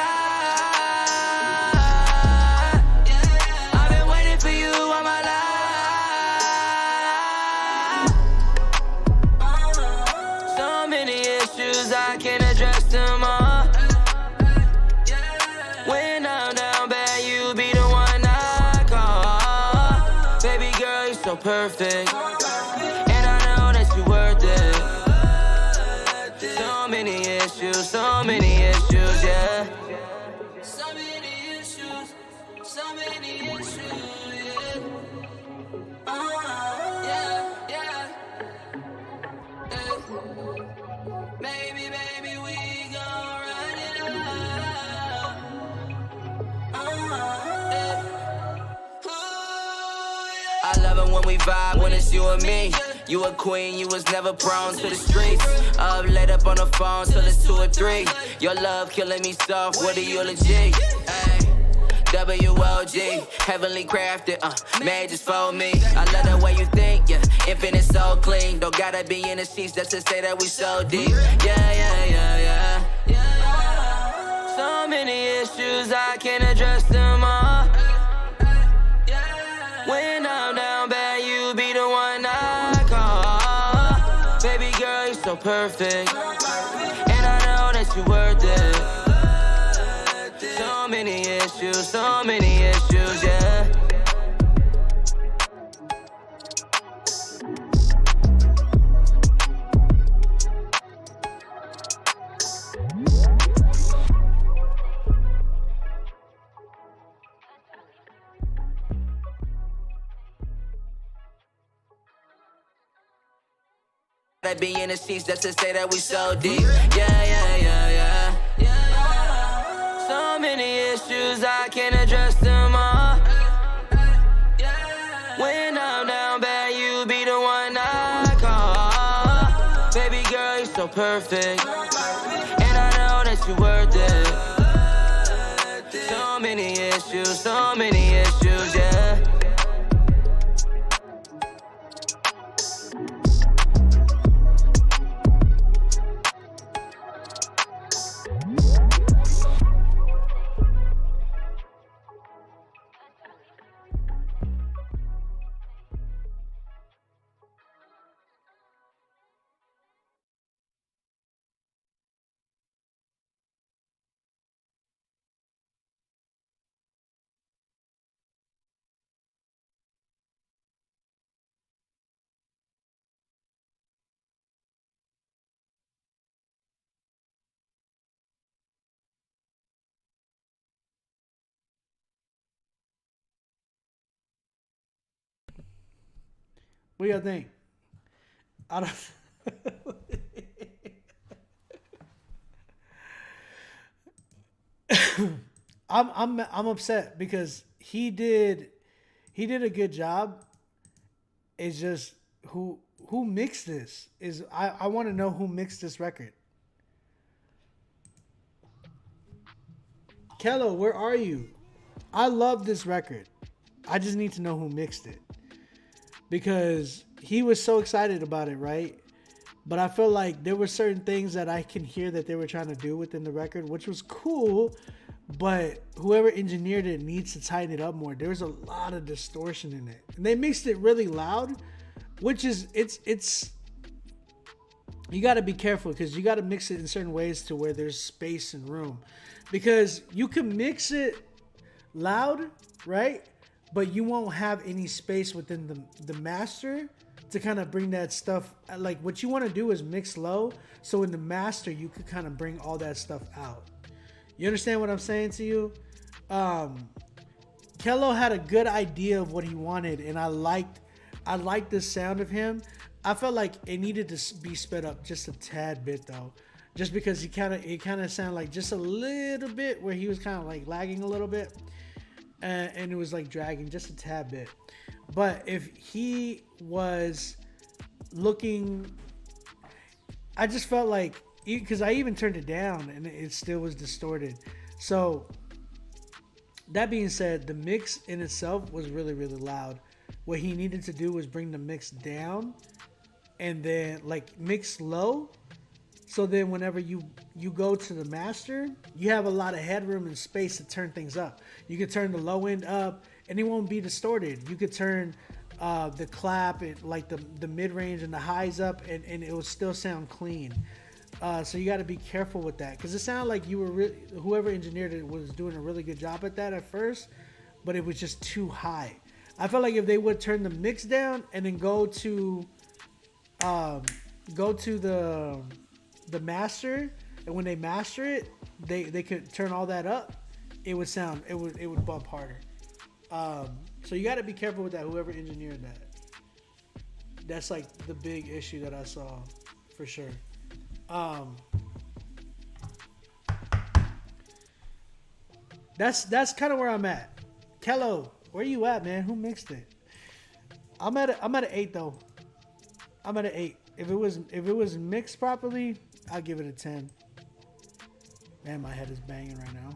I've been waiting for you all my life. So many issues, I can't address them all. When I'm down bad, you be the one I call. Baby girl, you're so perfect, and I know that you're worth it. So many issues, yeah. So many issues, yeah. Baby, we gon' run it up. I love it when we vibe, when it's you and me. You a queen, you was never prone to the streets. Up late up on the phone till it's 2 or 3. Your love killing me soft, what are you legit? Ay. WLG, heavenly crafted, made just for me. I love the way you think, yeah, infinite so clean. Don't gotta be in the sheets just to say that we so deep. Yeah. So many issues, I can't address them all. When I'm down bad, you be the one I call. Baby girl, you're so perfect, and I know that you're worth it. So many issues, yeah. I be in the sheets just to say that we so deep. Yeah. So many issues, I can't address them all. When I'm down bad, you be the one I call. Baby girl, you're so perfect, and I know that you're worth it. So many issues, yeah. What do y'all think? I don't. I'm upset because he did a good job. It's just who mixed this is I want to know who mixed this record. Kello, where are you? I love this record. I just need to know who mixed it. Because he was so excited about it, right? But I feel like there were certain things that I can hear that they were trying to do within the record, which was cool. But whoever engineered it needs to tighten it up more. There's a lot of distortion in it. And they mixed it really loud, which is, it's you got to be careful because you got to mix it in certain ways to where there's space and room. Because you can mix it loud, right? But you won't have any space within the master to kind of bring that stuff. Like what you want to do is mix low. So in the master, you could kind of bring all that stuff out. You understand what I'm saying to you? Kello had a good idea of what he wanted. And I liked the sound of him. I felt like it needed to be sped up just a tad bit though. Just because it kind of sounded like just a little bit where he was kind of like lagging a little bit. And it was like dragging just a tad bit. But if he was looking, I just felt like, because I even turned it down and it still was distorted. So that being said, the mix in itself was really, really loud. What he needed to do was bring the mix down and then like mix low. So then whenever you go to the master, you have a lot of headroom and space to turn things up. You could turn the low end up and it won't be distorted. You could turn the clap and like the mid-range and the highs up and it will still sound clean. So you got to be careful with that because it sounded like you were whoever engineered it was doing a really good job at that at first, but it was just too high. I felt like if they would turn the mix down and then go to the master, and when they master it, they could turn all that up. It would bump harder. So you got to be careful with that. Whoever engineered that, that's like the big issue that I saw for sure. That's kind of where I'm at. Kello, where you at, man? Who mixed it? I'm at an 8 though. I'm at an 8. If it was mixed properly, I'll give it a 10. Man, my head is banging right now.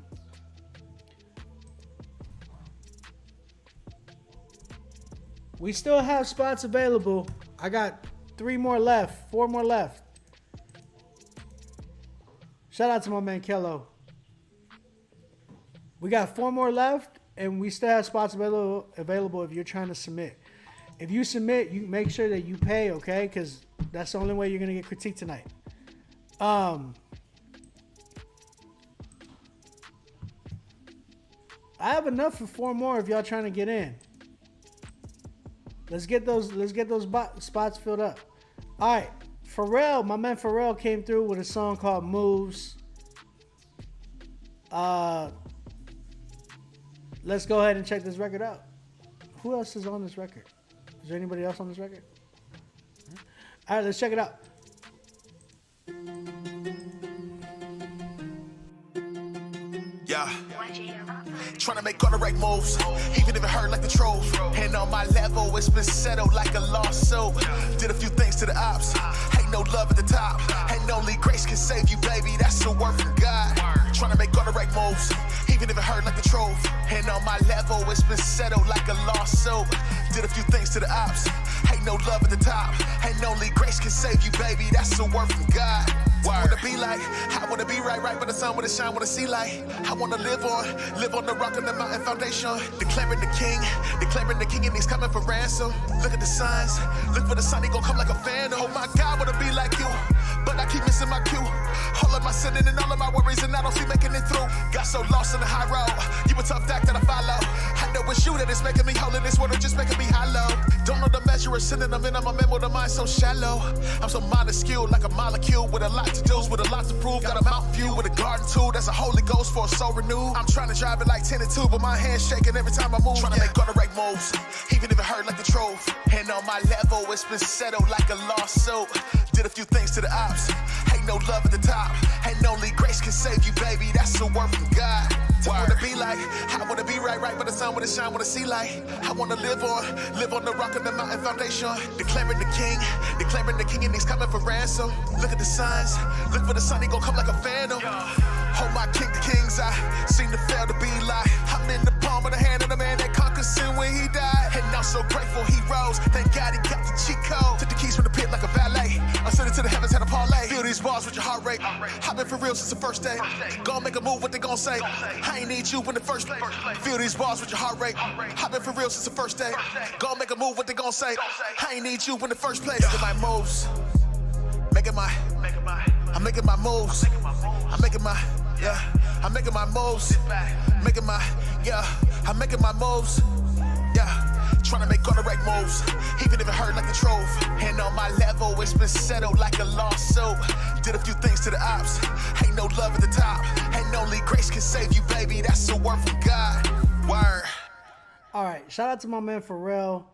We still have spots available. I got 4 more left. Shout out to my man Kello. We got 4 more left, and we still have spots available if you're trying to submit. If you submit, you make sure that you pay, okay? Because that's the only way you're gonna get critiqued tonight. I have enough for 4 more if y'all trying to get in. Let's get those spots filled up. All right, Pharrell, my man Pharrell came through with a song called Moves. Let's go ahead and check this record out. Who else is on this record? Is there anybody else on this record? All right, let's check it out. Yeah. Trying to make all the right moves, even if it hurt like the truth. And on my level, it's been settled like a lawsuit. Did a few things to the ops, ain't no love at the top. And only grace can save you, baby, that's the word from God. Trying to make all the right moves, even if it hurt like the truth. And on my level, it's been settled like a lawsuit. Did a few things to the ops, ain't no love at the top. And only grace can save you, baby, that's the word from God. I wanna be like, I wanna be right, but the sun wanna shine, wanna see light. I wanna live on the rock and the mountain foundation. Declaring the king, and he's coming for ransom. Look at the signs, look for the sun, he gon' come like a phantom. Oh my God, wanna be like you, but I keep missing my cue. All of my sinning and all of my worries, and I don't see making it through. Got so lost in the high road, you a tough act that I follow. I know it's you that is making me whole in this world, just making me hollow. Don't know the measure of sin, and I'm in my memo, the mind so shallow. I'm so minuscule, like a molecule with a lot to do, with a lot to prove. Got a mountain view with a garden too. That's a Holy Ghost for a soul renewed. I'm trying to drive it like 10 and 2, but my hand's shaking every time I move. Trying to make all the right moves, even if it hurt like the truth. And on my level, it's been settled like a lawsuit. Did a few things to the ops, ain't no love at the top. And only grace can save you, baby, that's the word from God. I wanna be like, I wanna be right, but the sun wanna shine, wanna see light. I wanna live on the rock and the mountain foundation. Declaring the king, and he's coming for ransom. Look at the signs, look for the sun, he gon' come like a phantom. Hold my king, the kings, I seem to fail to be like. I'm in the palm of the hand of the man that conquered sin when he died. And I'm so grateful he rose, thank God he got the cheat code. Took the keys from the pit like a valet, I sent it to the heavens, had a parlay. Feel these bars with your heart rate, I've been for real since the first day. Gonna make a move, what they gon' say? I ain't need you in the first place. Feel these bars with your heart rate, I've been for real since the first day. Gonna make a move, what they gon' say? I ain't need you in the first place. Making my moves, I'm making my moves, I'm making my, I'm making my moves, I'm making my moves, trying to make all the right moves, even if it hurt like the truth. And on my level, it's been settled like a lawsuit. Did a few things to the ops, ain't no love at the top. And only grace can save you, baby, that's the word from God. Word. All right, shout out to my man Pharrell.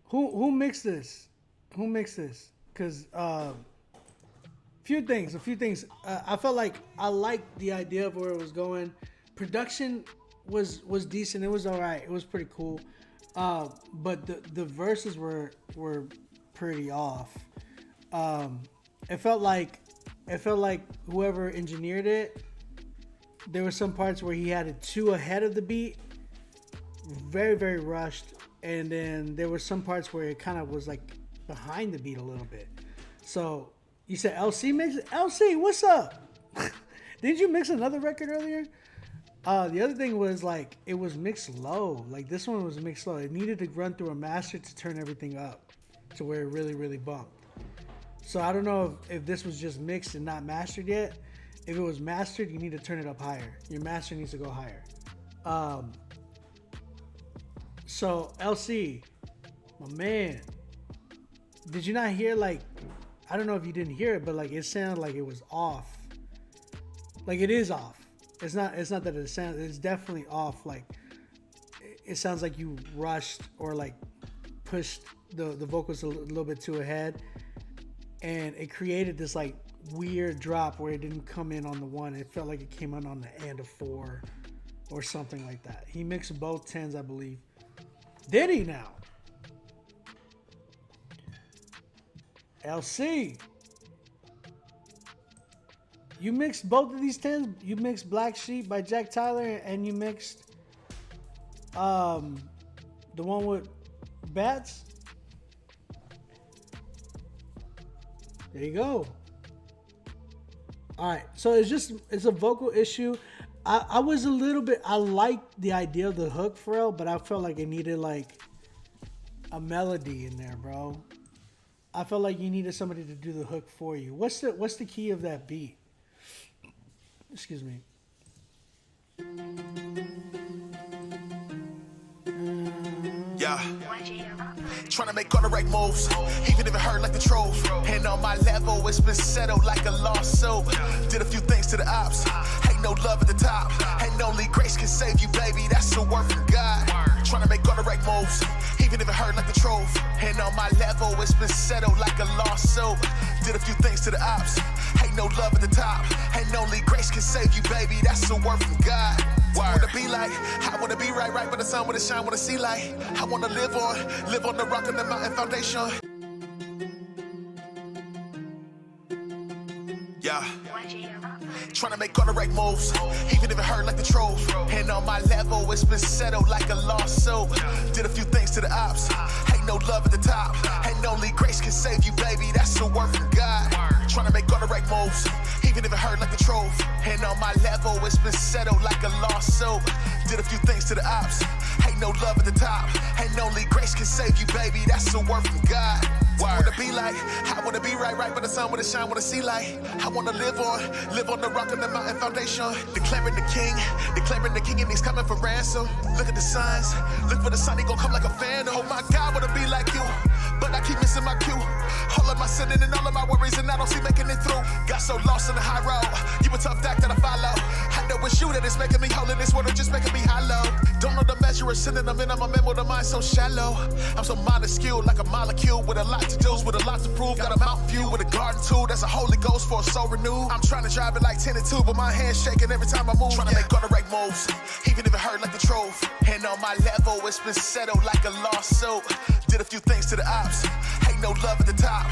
Who mixed this? Who mixed this? Because a few things. I felt like I liked the idea of where it was going. Production was decent. It was all right. It was pretty cool. But the verses were pretty off. It felt like whoever engineered it, there were some parts where he had it too ahead of the beat, very, very rushed, and then there were some parts where it kind of was like behind the beat a little bit. So you said LC mix it? LC, what's up? Didn't you mix another record earlier? The other thing was like it was mixed low. Like this one was mixed low. It needed to run through a master to turn everything up to where it really, really bumped. So I don't know if this was just mixed and not mastered yet. If it was mastered, you need to turn it up higher. Your master needs to go higher. So LC, my man, did you not hear like, I don't know if you didn't hear it, but like it sounded like it was off. Like it is off. It's not that it sounds, it's definitely off. Like it sounds like you rushed or like pushed the vocals a little bit too ahead, and it created this like weird drop where it didn't come in on the one. It felt like it came in on the end of 4 or something like that. He mixed both 10s, I believe. Did he now? LC. You mixed both of these 10s. You mixed Black Sheep by Jack Tyler, and you mixed the one with Bats. There you go. All right, so it's a vocal issue. I was a little bit, I liked the idea of the hook, Pharrell, but I felt like it needed like a melody in there, bro. I felt like you needed somebody to do the hook for you. What's the key of that beat? Excuse me. Yeah. Trying to make all the right moves, even if it hurt like the trove. And on my level, it's been settled like a lawsuit. Did a few things to the ops, ain't no love at the top. And only grace can save you, baby, that's the work from God. Trying to make all the right moves, even if it hurt like the trove. And on my level, it's been settled like a lawsuit. Did a few things to the ops, ain't no love at the top. And only grace can save you, baby, that's the work from God. What would it be like? I wanna be right by the sun, wanna shine, wanna see light. I wanna live on the rock and the mountain foundation. Yeah. Trying to make all the right moves, even if it hurt like the trove. And on my level, it's been settled like a lawsuit. Did a few things to the ops, ain't no love at the top. And only grace can save you, baby, that's the work from God. Trying to make all the right moves, even if it hurt like the trove. And on my level, it's been settled like a lawsuit. Did a few things to the ops, ain't no love at the top. And only grace can save you, baby, that's the work from God. What would it be like? I wanna be right by the sun, wanna shine, wanna see light. I wanna live on the rock and the mountain foundation. Declaring the king, and he's coming for ransom. Look at the signs, look for the sun, he gon' come like a phantom. Oh my God, wanna be like you, but I keep missing my cue. All of my sinning and all of my worries, and I don't see making it through. Got so lost in the high road, you a tough act that I follow. I know it's you that is making me whole in this world, or just making me hollow. Don't know the measure of sin, and I'm in my memo, the mind so shallow. I'm so minuscule, like a molecule with a lot to do, with a lot to prove. Got a mountain view with a garden tool, that's a Holy Ghost for a soul renewed. I'm trying to drive it like 10 and 2, but my hand's shaking every time I move. Trying to make all the right moves, even if it hurt like the trove. And on my level, it's been settled like a lawsuit. Did a few things to the ops, ain't no love at the top.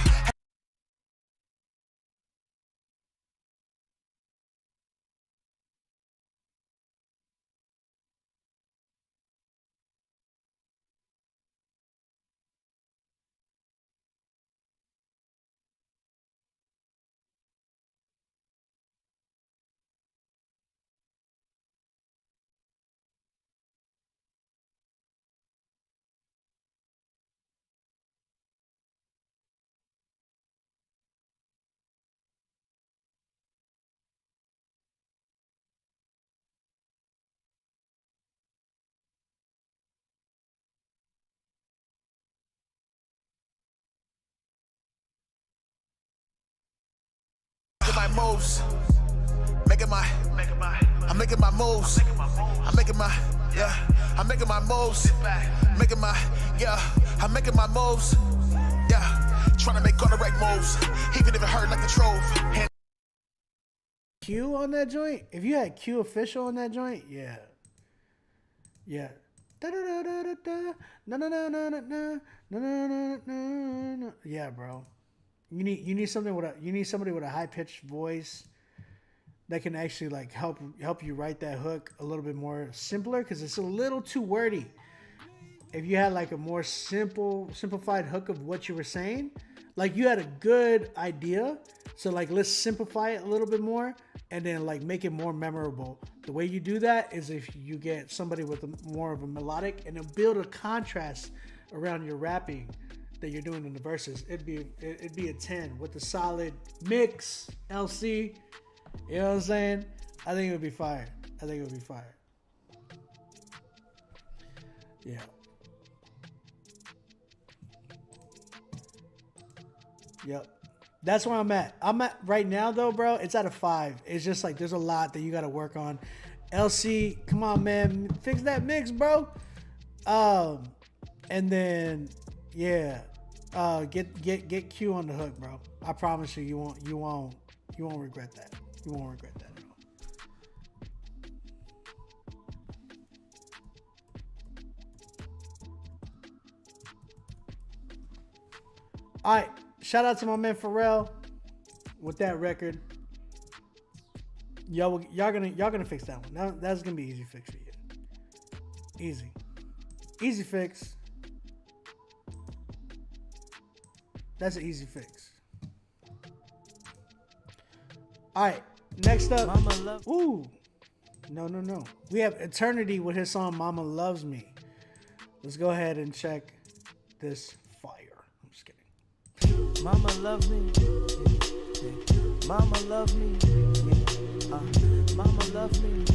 My moves, I'm making my moves, I'm making my moves, I'm making my moves, trying to make all the right moves, even if it hurt like the trove. Q on that joint? If you had Q official on that joint, yeah. Yeah, bro. You need something somebody with a high pitched voice that can actually like help you write that hook a little bit more simpler, because it's a little too wordy. If you had like a more simplified hook of what you were saying, like you had a good idea, so like let's simplify it a little bit more and then like make it more memorable. The way you do that is if you get somebody with more of a melodic, and then build a contrast around your rapping that you're doing in the verses. It'd be a 10 with a solid mix. LC, you know what I'm saying? I think it would be fire. Yeah. Yep. That's where I'm at. I'm at right now though, bro. It's at a 5. It's just like there's a lot that you got to work on. LC, come on, man, fix that mix, bro. And then yeah. Get Q on the hook, bro. I promise you, you won't regret that. You won't regret that at all. All right, shout out to my man Pharrell with that record. Y'all gonna fix that one. That's gonna be easy fix for you. Easy fix. That's an easy fix. All right, next up. Mama Love. Ooh, no. We have Eternity with his song "Mama Loves Me." Let's go ahead and check this fire. I'm just kidding. Mama love me. Yeah. Mama love me. Yeah. Mama love me.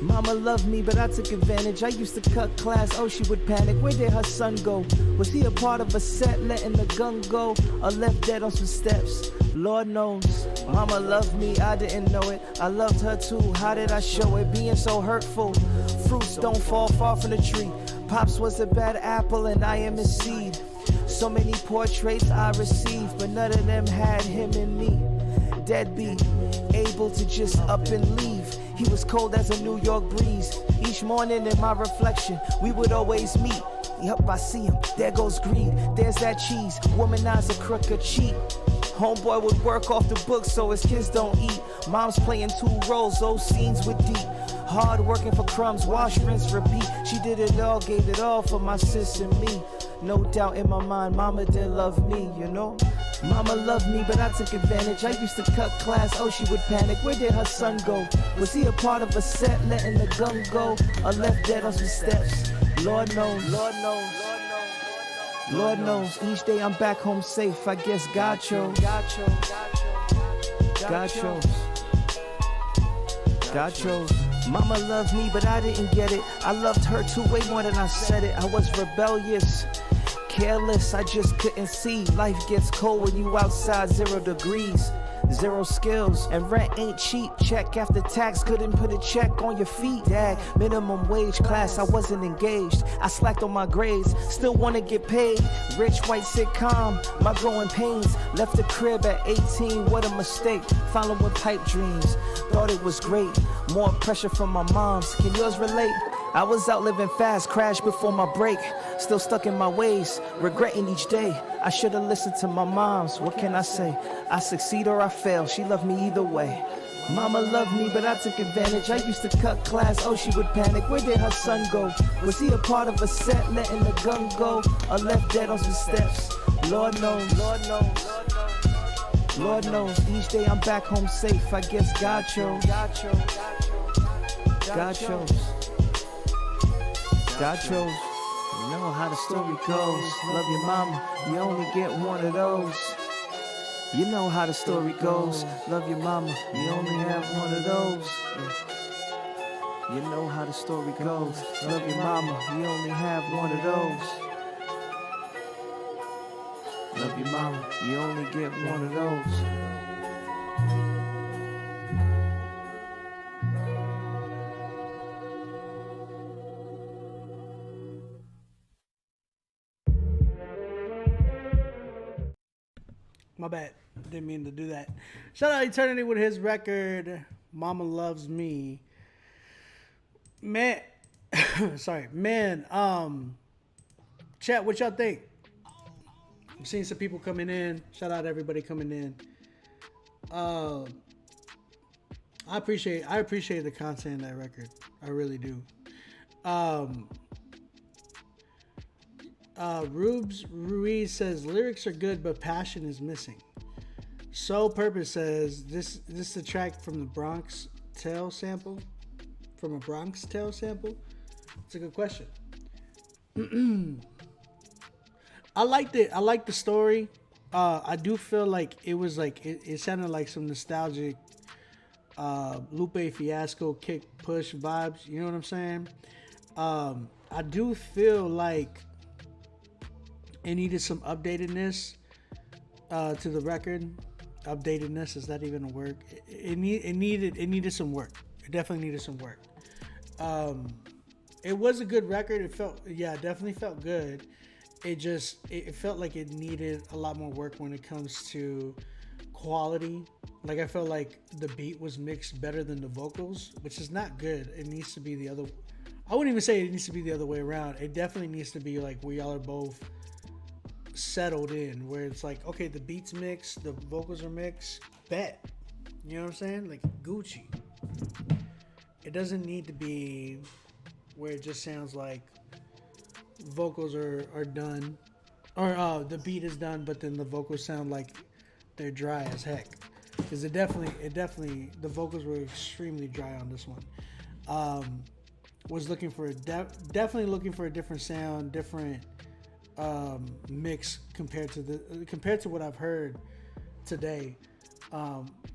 Mama loved me, but I took advantage. I used to cut class, oh, she would panic. Where did her son go? Was he a part of a set, letting the gun go? Or left dead on some steps? Lord knows. Mama loved me, I didn't know it. I loved her too, how did I show it? Being so hurtful. Fruits don't fall far from the tree. Pops was a bad apple and I am his seed. So many portraits I received, but none of them had him and me. Deadbeat, able to just up and leave. He was cold as a New York breeze. Each morning in my reflection, we would always meet. Yup, I see him. There goes greed. There's that cheese. Womanizer, crook, or cheat. Homeboy would work off the books so his kids don't eat. Mom's playing 2 roles, those scenes were deep. Hard working for crumbs, wash, rinse, repeat. She did it all, gave it all for my sis and me. No doubt in my mind, mama didn't love me, you know? Mama loved me, but I took advantage. I used to cut class, oh, she would panic. Where did her son go? Was he a part of a set, letting the gun go? Or left dead on some steps? Lord knows. Lord knows. Lord knows. Each day I'm back home safe. I guess God chose. God chose. God chose. Mama loved me, but I didn't get it. I loved her too, way more than I said it. I was rebellious. Careless, I just couldn't see. Life gets cold when you outside 0 degrees. 0 skills, and rent ain't cheap. Check after tax, couldn't put a check on your feet. Dad, minimum wage class, I wasn't engaged. I slacked on my grades, still wanna get paid. Rich white sitcom, my growing pains. Left the crib at 18, what a mistake. Following pipe dreams, thought it was great. More pressure from my moms, can yours relate? I was out living fast, crashed before my break. Still stuck in my ways, regretting each day. I should've listened to my moms, what can I say? I succeed or I fail, she loved me either way. Mama loved me, but I took advantage. I used to cut class, oh, she would panic. Where did her son go? Was he a part of a set, letting the gun go? Or left dead on some steps? Lord knows. Lord knows. Lord knows. Each day I'm back home safe. I guess God chose. God chose. God chose. God chose. You know how the story goes. Love your mama, you only get one of those. You know how the story goes. Love your mama, you only have one of those. You know how the story goes. Love your mama, you only have one of those. Love your mama, you only get one of those. My bad. Didn't mean to do that. Shout out Eternity with his record, Mama Loves Me. Man, sorry. Man, chat, what y'all think? I'm seeing some people coming in. Shout out everybody coming in. I appreciate the content of that record. I really do. Rubes Ruiz says lyrics are good, but passion is missing. Soul Purpose says this is a track from the Bronx Tale sample. From a Bronx Tale sample? It's a good question. I liked it. I liked the story. I do feel like it was like it sounded like some nostalgic Lupe Fiasco kick push vibes. You know what I'm saying? I do feel like it needed some updatedness to the record. Updatedness, is that even a word? It needed some work. It definitely needed some work. It was a good record. It definitely felt good. It felt like it needed a lot more work when it comes to quality. Like I felt like the beat was mixed better than the vocals, which is not good. It needs to be the other. I wouldn't even say it needs to be the other way around. It definitely needs to be like where y'all are both settled in, where it's like, okay, the beats mix, the vocals are mixed, bet. You know what I'm saying? Like Gucci. It doesn't need to be where it just sounds like vocals are done, or the beat is done, but then the vocals sound like they're dry as heck. Because it definitely, the vocals were extremely dry on this one. Was looking for definitely looking for a different sound, different mix compared to what I've heard today.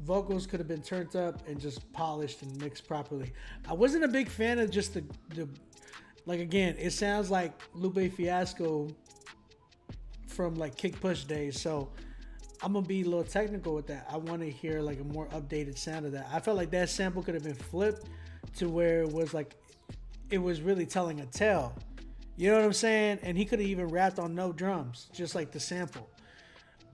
Vocals could have been turned up and just polished and mixed properly. I wasn't a big fan of just the like, again, it sounds like Lupe Fiasco from like Kick Push days, so I'm gonna be a little technical with that. I want to hear like a more updated sound of that. I felt like that sample could have been flipped to where it was like, it was really telling a tale. You know what I'm saying? And he could have even rapped on no drums, just like the sample.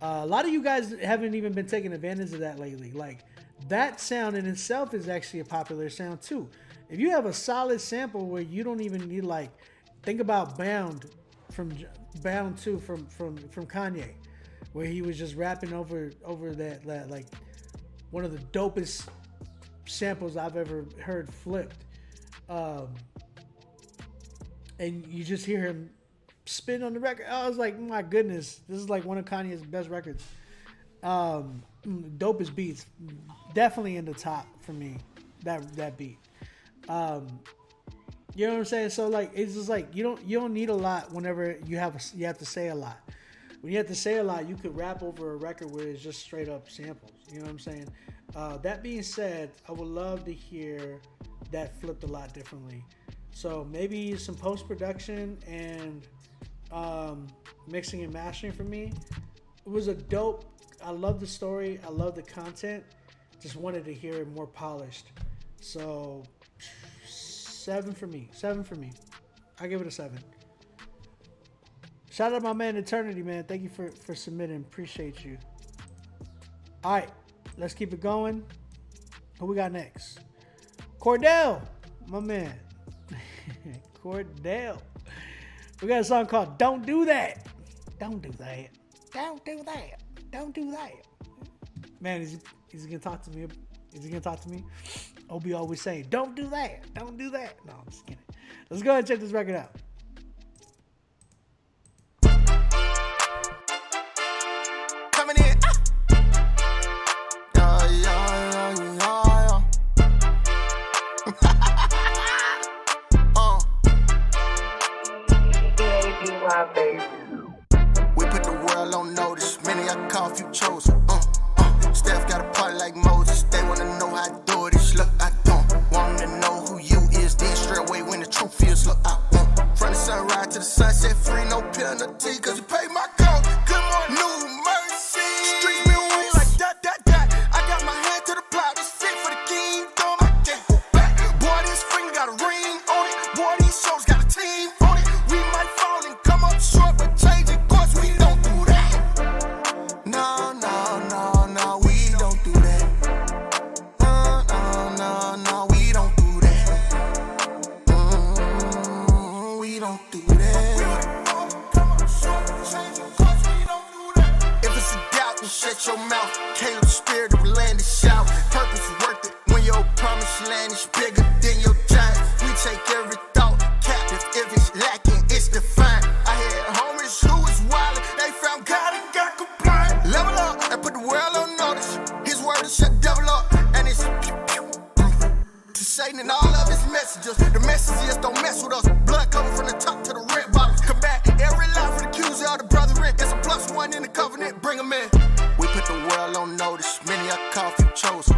A lot of you guys haven't even been taking advantage of that lately. Like, that sound in itself is actually a popular sound too. If you have a solid sample where you don't even need, like, think about Bound 2 from Kanye, where he was just rapping over that like one of the dopest samples I've ever heard flipped. And you just hear him spin on the record. I was like, my goodness, this is like one of Kanye's best records. Dopest beats, definitely in the top for me. That beat. You know what I'm saying? So like, it's just like you don't need a lot whenever you have to say a lot. When you have to say a lot, you could rap over a record where it's just straight up samples. You know what I'm saying? That being said, I would love to hear that flipped a lot differently. So maybe some post-production and mixing and mastering for me. It was a dope. I love the story. I love the content. Just wanted to hear it more polished. So 7 for me. I give it a 7. Shout out to my man Eternity, man. Thank you for submitting. Appreciate you. All right, let's keep it going. Who we got next? Cordell, my man. Cordell. We got a song called Don't Do That. Don't do that. Don't do that. Don't do that. Man, is he gonna talk to me? Is he gonna talk to me? Obi always saying, don't do that. Don't do that. No, I'm just kidding. Let's go ahead and check this record out. Coming in. We put the world on notice. Many I call, few chosen. Steph got a part like Moses. They wanna know how I do it. Look, I don't want to know who you is. Then straight away when the truth feels. Look, I want from the sunrise to the sunset, free, no penalty. Cause you paid my cost. Good morning, new mercy. Streets been win like dot, dot, dot. I got my hand to the plow. This fit for the kingdom. I can't go back. Boy, this finger got a ring on it. Boy, these shows got a team on it. We might fall and come up short, but change it course. We don't do that. No, no, no, no, we don't do that. No, no, no, no, we don't do that. We don't do that. If it's a doubt, then shut your mouth. Caleb spirit will land and shout. Purpose is worth it when your promised land is bigger than your giant. We take every thought captive. If it's lacking, it's defined. I had homies who was wildin'. They found God and got compliant. Level up and put the world on notice. His word is shut devil up. And it's to Satan and all of his messages. The message is don't mess with us. Blood coming from the top to the red bottom. Combat every lie for the accuser of the brethren. It's a +1 in the covenant. Bring them in. We put the world on notice. Many I call, few chosen.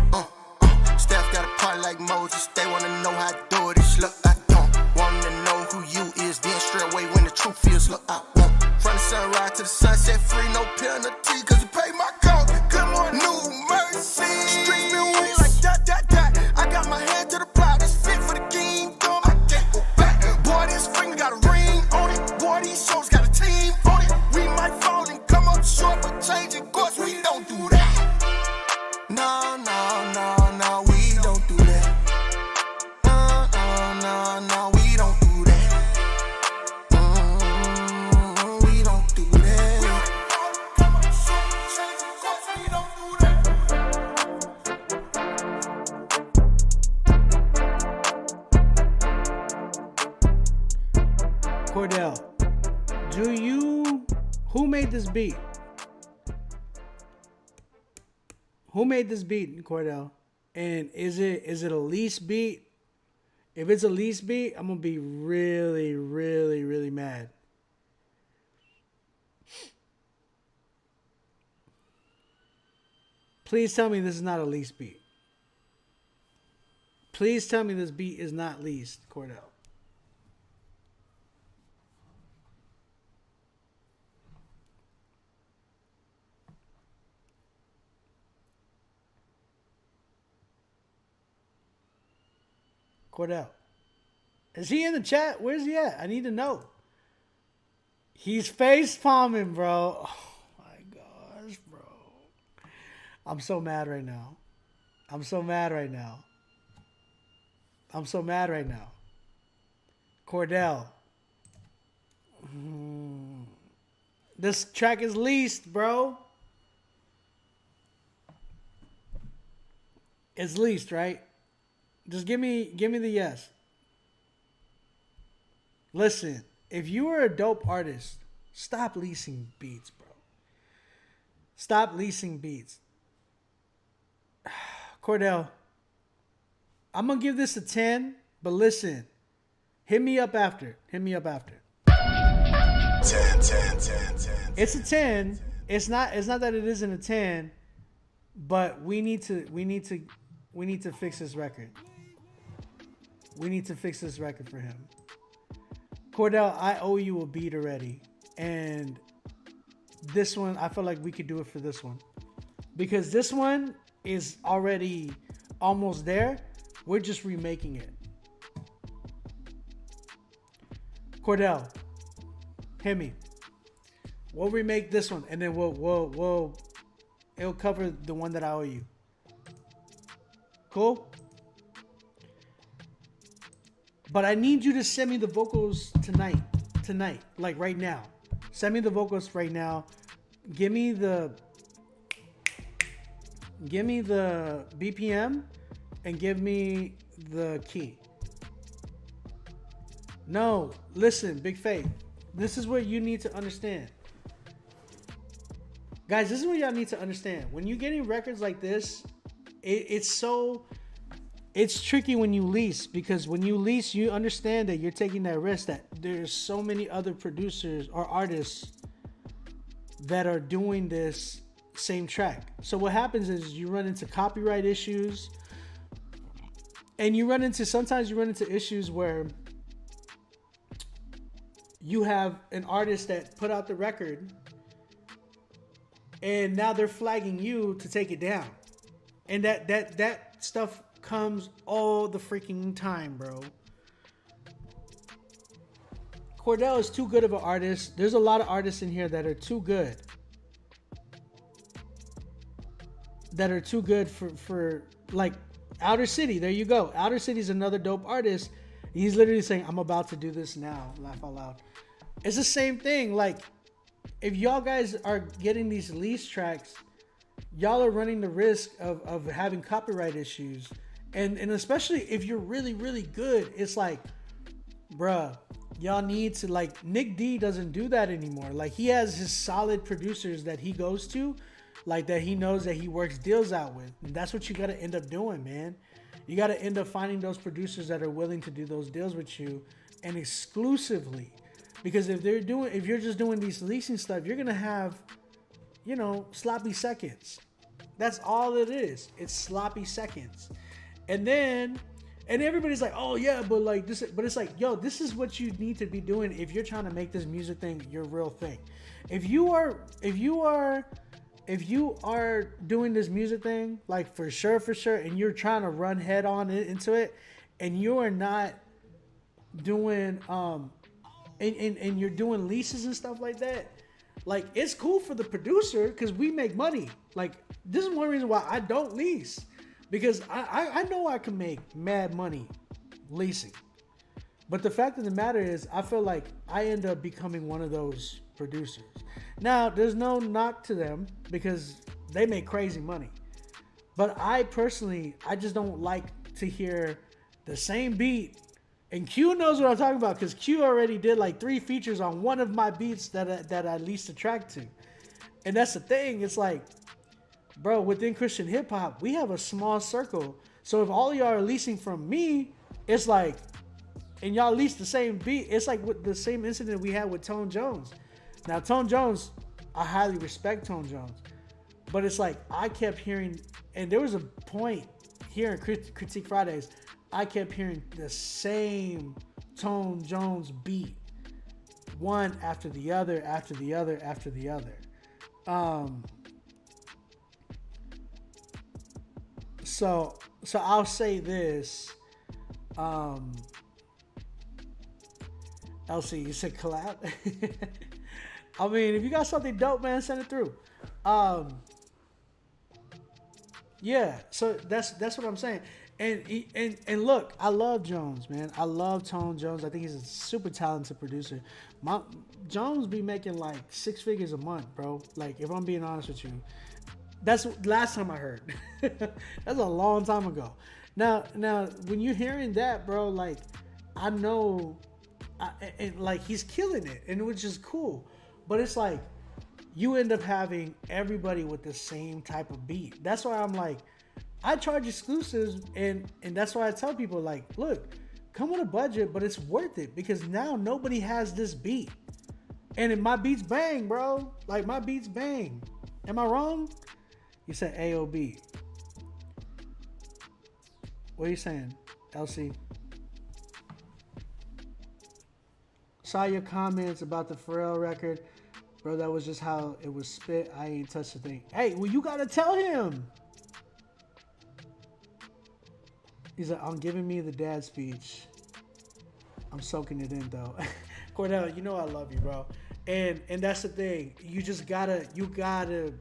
Steph got a part like Moses. They wanna know how I do it. Look, I don't want to know who you is. Then straight away when the truth feels. Look, I want from the sunrise to the sunset, free, no penalty. Cause you paid my cost. Good morning, new mercy. Streets been win like dot, dot, dot. I got my hand to the plow. This fit for the kingdom. I can't go back. Boy, this finger got a ring on it. Boy, these shows got a team on it. We might fall and come up short, but change it course. We don't do that. No, no, no, no, we don't do that. No, no, no, Cordell, who made this beat? Who made this beat, Cordell? And is it a lease beat? If it's a lease beat, I'm gonna be really, really, really mad. Please tell me this is not a lease beat. Please tell me this beat is not leased, Cordell. Cordell. Is he in the chat? Where's he at? I need to know. He's face palming, bro. Oh my gosh, bro. I'm so mad right now. I'm so mad right now. I'm so mad right now. Cordell. This track is leased, bro. It's leased, right? Just give me the yes. Listen, if you are a dope artist, stop leasing beats, bro. Stop leasing beats. Cordell, I'm going to give this a 10, but listen, hit me up after. Hit me up after. 10. It's a 10. It's not that it isn't a 10, but we need to fix this record. We need to fix this record for him. Cordell, I owe you a beat already. And this one, I feel like we could do it for this one. Because this one is already almost there. We're just remaking it. Cordell, hit me. We'll remake this one. And then it'll cover the one that I owe you. Cool? But I need you to send me the vocals tonight, like right now. Send me the vocals right now. Give me the BPM and give me the key. No, listen, Big Faith. This is what you need to understand. Guys, this is what y'all need to understand. When you're getting records like this, it's tricky when you lease, because when you lease, you understand that you're taking that risk, that there's so many other producers or artists that are doing this same track. So what happens is you run into copyright issues, and sometimes you run into issues where you have an artist that put out the record and now they're flagging you to take it down. And that stuff comes all the freaking time, bro. Cordell is too good of an artist. There's a lot of artists in here that are too good. That are too good for like Outer City. There you go. Outer City is another dope artist. He's literally saying, I'm about to do this now. Laugh out loud. It's the same thing. Like, if y'all guys are getting these lease tracks, y'all are running the risk of having copyright issues. And especially if you're really, really good, it's like, bruh, y'all need to, like, Nick D doesn't do that anymore. Like, he has his solid producers that he goes to, like, that he knows that he works deals out with. And that's what you got to end up doing, man. You got to end up finding those producers that are willing to do those deals with you, and exclusively. Because if you're just doing these leasing stuff, you're going to have, sloppy seconds. That's all it is. It's sloppy seconds. And everybody's like, oh yeah, but like this, but it's like, yo, this is what you need to be doing if you're trying to make this music thing your real thing. If you are doing this music thing, like for sure, and you're trying to run head on into it, and you are not doing and you're doing leases and stuff like that, like, it's cool for the producer because we make money. Like, this is one reason why I don't lease. Because I know I can make mad money leasing. But the fact of the matter is, I feel like I end up becoming one of those producers. Now, there's no knock to them because they make crazy money. But I personally, I just don't like to hear the same beat And Q knows what I'm talking about because Q already did like 3 features on one of my beats that I least attract to. And that's the thing. It's like, bro, within Christian hip hop, we have a small circle. So if all y'all are leasing from me, it's like, and y'all lease the same beat, it's like with the same incident we had with Tone Jones. Now, Tone Jones, I highly respect Tone Jones. But it's like, I kept hearing, and there was a point here in Critique Fridays, I kept hearing the same Tone Jones beat, one after the other, after the other, after the other. So I'll say this. LC, you said collab? I mean, if you got something dope, man, send it through. Yeah, so that's what I'm saying. And look, I love Jones, man. I love Tone Jones. I think he's a super talented producer. Jones be making like 6 figures a month, bro. Like, if I'm being honest with you, that's last time I heard. That's a long time ago. Now, when you're hearing that, bro, like, I know, and like, he's killing it, and which is cool. But it's like, you end up having everybody with the same type of beat. That's why I'm like, I charge exclusives, and that's why I tell people, like, look, come with a budget, but it's worth it because now nobody has this beat. And my beats bang, bro. Like, my beats bang. Am I wrong? You said AOB. What are you saying, LC? Saw your comments about the Pharrell record. Bro, that was just how it was spit. I ain't touched the thing. Hey, well, you gotta tell him. He's like, I'm giving me the dad speech. I'm soaking it in, though. Cordell, you know I love you, bro. And that's the thing. You gotta,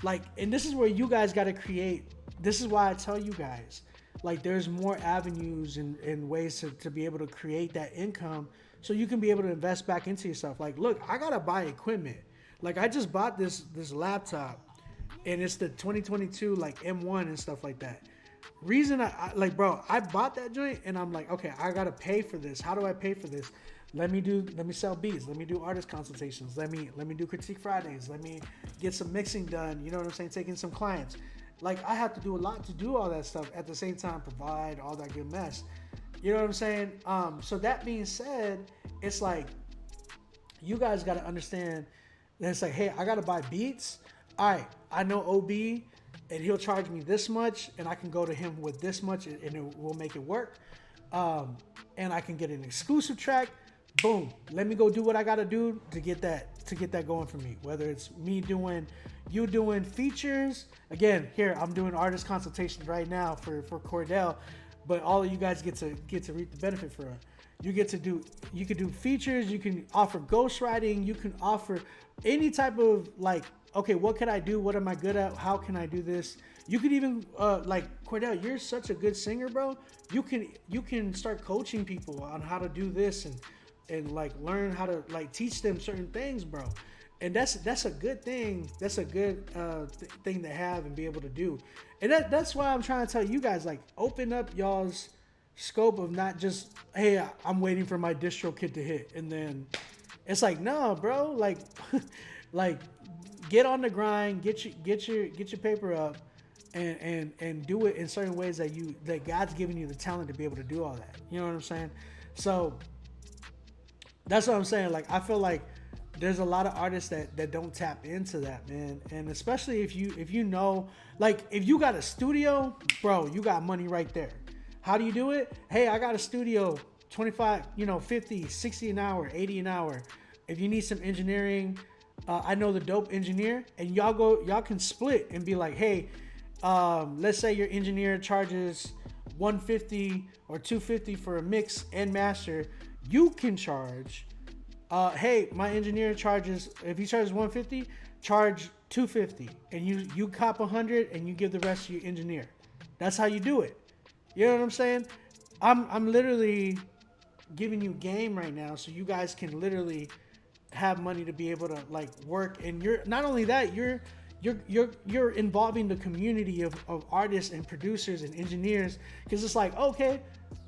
like, and this is where you guys gotta create. This is why I tell you guys, like, there's more avenues and ways to be able to create that income so you can be able to invest back into yourself. Like, look, I gotta buy equipment. Like, I just bought this laptop, and it's the 2022 like M1 and stuff like that. Reason I like, bro, I bought that joint, and I'm like, okay, I gotta pay for this. How do I pay for this? Let me sell beats. Let me do artist consultations. Let me do Critique Fridays. Let me get some mixing done. You know what I'm saying? Taking some clients. Like, I have to do a lot to do all that stuff at the same time, provide all that good mess. You know what I'm saying? So that being said, it's like, you guys got to understand that it's like, hey, I got to buy beats. All right, I know OB, and he'll charge me this much, and I can go to him with this much, and it will make it work. And I can get an exclusive track. Boom. Let me go do what I got to do to get that going for me. Whether it's me doing features. Again, here, I'm doing artist consultations right now for Cordell, but all of you guys get to reap the benefit for it. You could do features, you can offer ghostwriting, you can offer any type of, like, okay, what can I do? What am I good at? How can I do this? You could even, like, Cordell, you're such a good singer, bro. You can start coaching people on how to do this and like learn how to, like, teach them certain things, bro. And that's a good thing. That's a good thing to have and be able to do. And that's why I'm trying to tell you guys, like, open up y'all's scope of not just, hey, I'm waiting for my distro kit to hit, and then it's like, no, bro, like, like, get on the grind, get your paper up, and do it in certain ways that God's given you the talent to be able to do all that. You know what I'm saying? So that's what I'm saying. Like, I feel like there's a lot of artists that don't tap into that, man. And especially if you know, like, if you got a studio, bro, you got money right there. How do you do it? Hey, I got a studio, 25, 50, 60 an hour, 80 an hour. If you need some engineering, I know the dope engineer, and y'all can split and be like, hey, let's say your engineer charges $150 or $250 for a mix and master. You can charge, hey, my engineer charges, if he charges $150, charge $250, and you cop $100 and you give the rest to your engineer. That's how you do it. You know what I'm saying? I'm literally giving you game right now, so you guys can literally have money to be able to, like, work. And you're not only that, you're involving the community of artists and producers and engineers, because it's like, okay,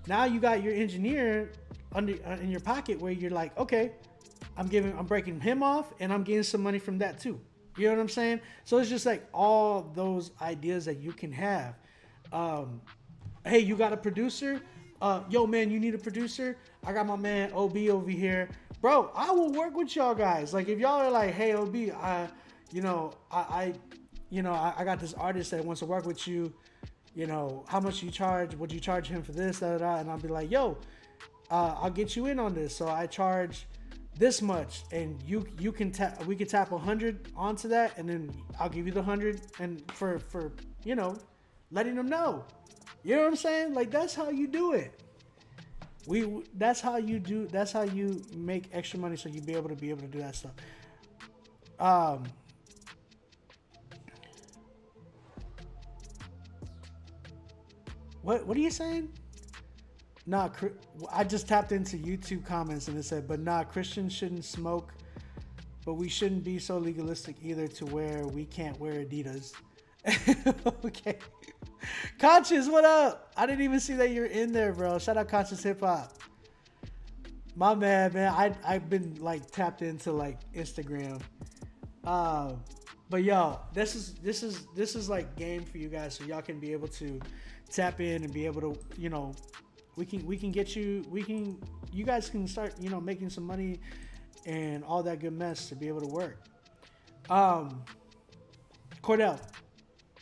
Now you got your engineer under in your pocket where you're like, okay, I'm breaking him off and I'm getting some money from that too. You know what I'm saying? So it's just like all those ideas that you can have. Hey, you got a producer? Yo, man, you need a producer? I got my man OB over here. Bro, I will work with y'all guys. Like, if y'all are like, hey, OB, I got this artist that wants to work with you. You know, how much you charge? Would you charge him for this? And I'll be like, yo, I'll get you in on this. So I charge this much, and we can tap 100 onto that, and then I'll give you the 100, and for letting them know. You know what I'm saying? Like, that's how you do it. That's how you make extra money, so you be able to do that stuff. What are you saying? Nah, I just tapped into YouTube comments and it said, but nah, Christians shouldn't smoke, but we shouldn't be so legalistic either to where we can't wear Adidas. Okay. Conscious, what up? I didn't even see that you're in there, bro. Shout out Conscious Hip Hop. My man. I've been like tapped into like Instagram. But yo, this is like game for you guys, so y'all can be able to tap in and be able to, we can get you, you guys can start, making some money and all that good mess to be able to work. Cordell,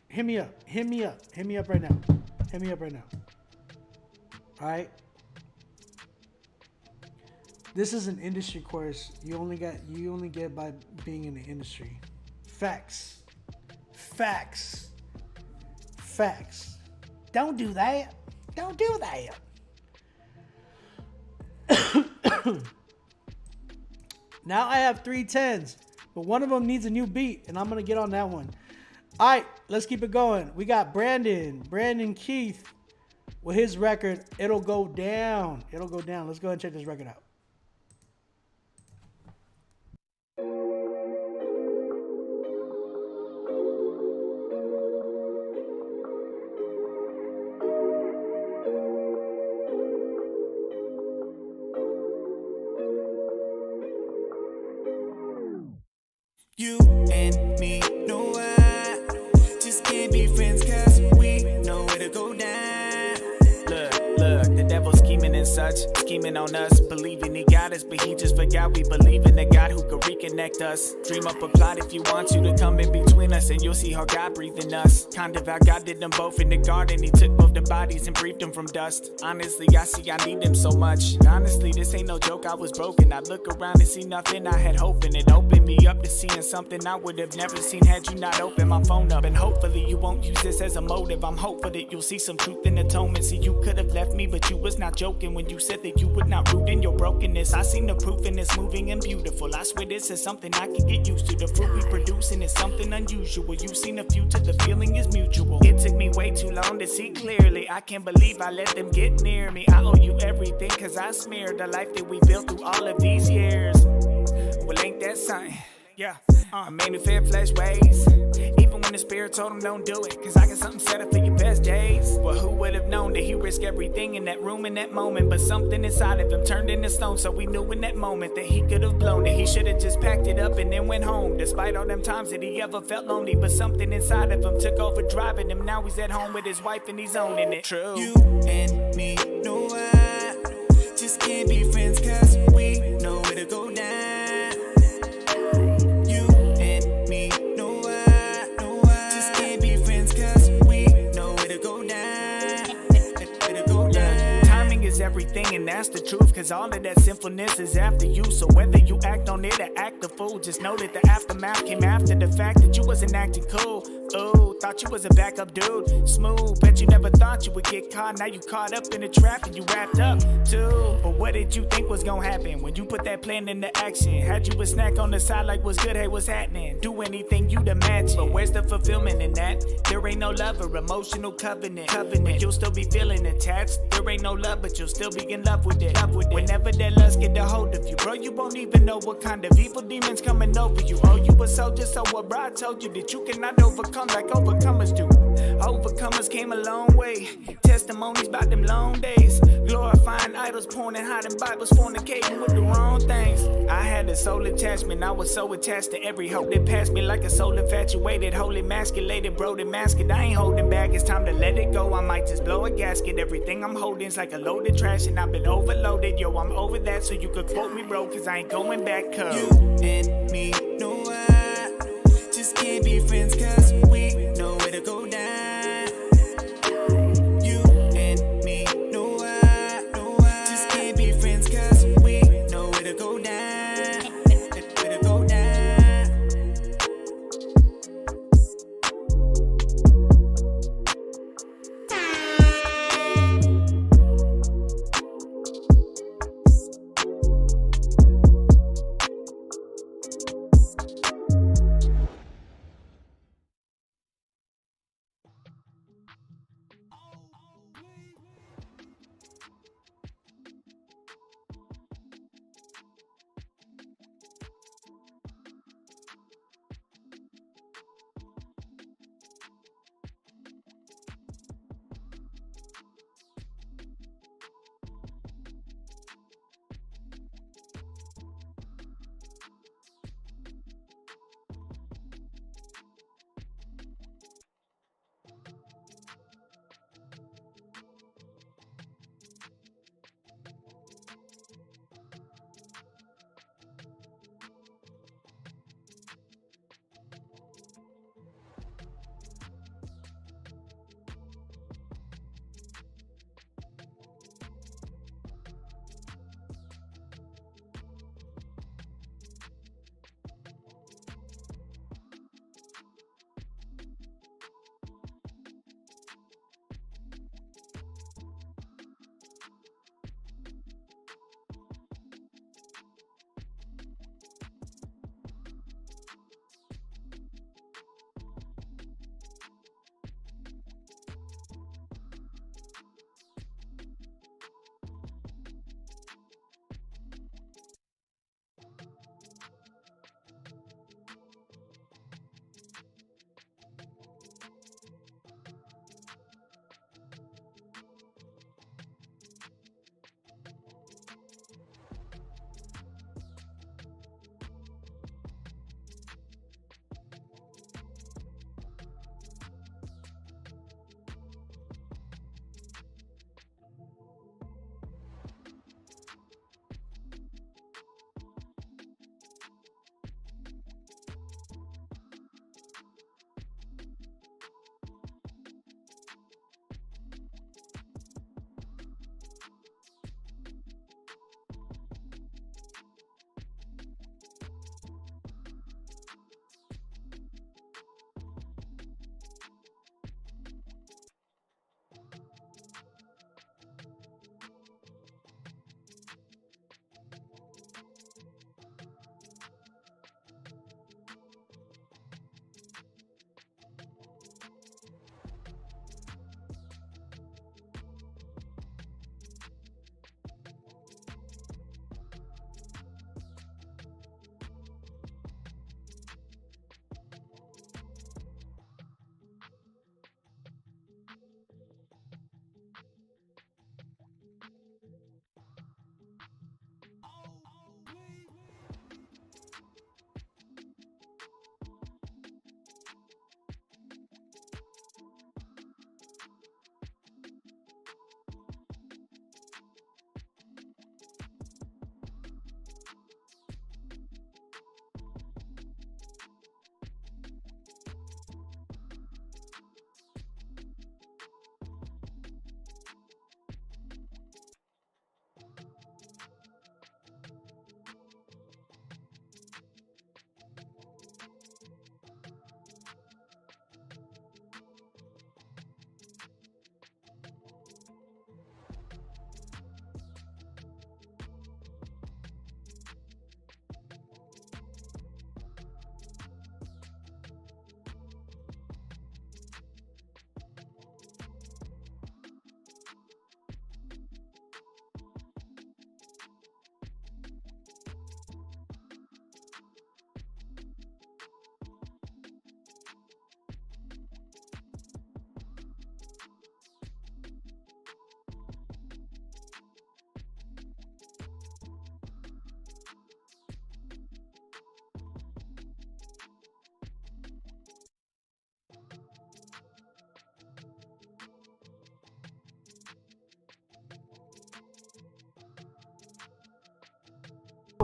hit me up right now. All right. This is an industry course. You only get by being in the industry. Facts. Don't do that. Now I have 3 10s, but one of them needs a new beat, and I'm going to get on that one. All right, let's keep it going. We got Brandon Keith with his record, It'll Go Down. Let's go ahead and check this record out. You and me know I just can't be friends, cause we know where to go down. Look, the devil's scheming and such, scheming on us, believing he got us, but he just forgot we believe in the God who could reconnect us. Dream up a plot if you want you to come in between us, and you'll see how God breathed in us. Kind of how God did them both in the garden. He took both the bodies and breathed them from dust. Honestly, I see I need them so much. Honestly, this ain't no joke, I was broken. I look around and see nothing I had hope in. It opened me up to seeing something I would have never seen had you not opened my phone up. And hopefully you won't use this as a motive. I'm hopeful that you'll see some truth in atonement. See, you could have left me, but you was not joking when you said that you would not root in your brokenness. I seen the proof and it's moving and beautiful. I swear this is something I can get used to. The fruit we producing is something unusual. You've seen a future, the feeling is mutual. It took me way too long to see clearly. I can't believe I let them get near me. I owe you everything, cause I smeared the life that we built through all of these years. Well, ain't that something? Yeah, I made me fear flesh ways. Even when the spirit told him don't do it, cause I got something set up for your best days. Well, who would have known that he risked everything in that room in that moment? But something inside of him turned into stone, so we knew in that moment that he could have blown it. He should have just packed it up and then went home, despite all them times that he ever felt lonely. But something inside of him took over driving him. Now he's at home with his wife and he's owning it. True. You and me know I just can't be friends, cause we know where to go down. Everything, and that's the truth, cause all of that sinfulness is after you. So whether you act on it or act a fool, just know that the aftermath came after the fact that you wasn't acting cool. Ooh, thought you was a backup dude, smooth, bet you never thought you would get caught. Now you caught up in the trap and you wrapped up too. But what did you think was gonna happen when you put that plan into action? Had you a snack on the side like what's good, hey, what's happening? Do anything you'd imagine, but where's the fulfillment in that? There ain't no love or emotional covenant. But you'll still be feeling attached. There ain't no love, but you'll still be in love with it. Whenever that lust get a hold of you, bro, you won't even know what kind of evil demons coming over you. Oh, you a soldier, so what bro told you that you cannot overcome like overcomers do. Overcomers came a long way. Testimonies about them long days. Glory idols, pouring hiding Bibles, fornicating with the wrong things. I had a soul attachment, I was so attached to every hope that passed me like a soul infatuated, holy emasculated, bro, the mask it. I ain't holding back, it's time to let it go. I might just blow a gasket. Everything I'm holding's like a loaded trash, and I've been overloaded. Yo, I'm over that, so you could quote me, bro, cause I ain't going back. Cause you and me know I just can't be friends, cause we know where to go down.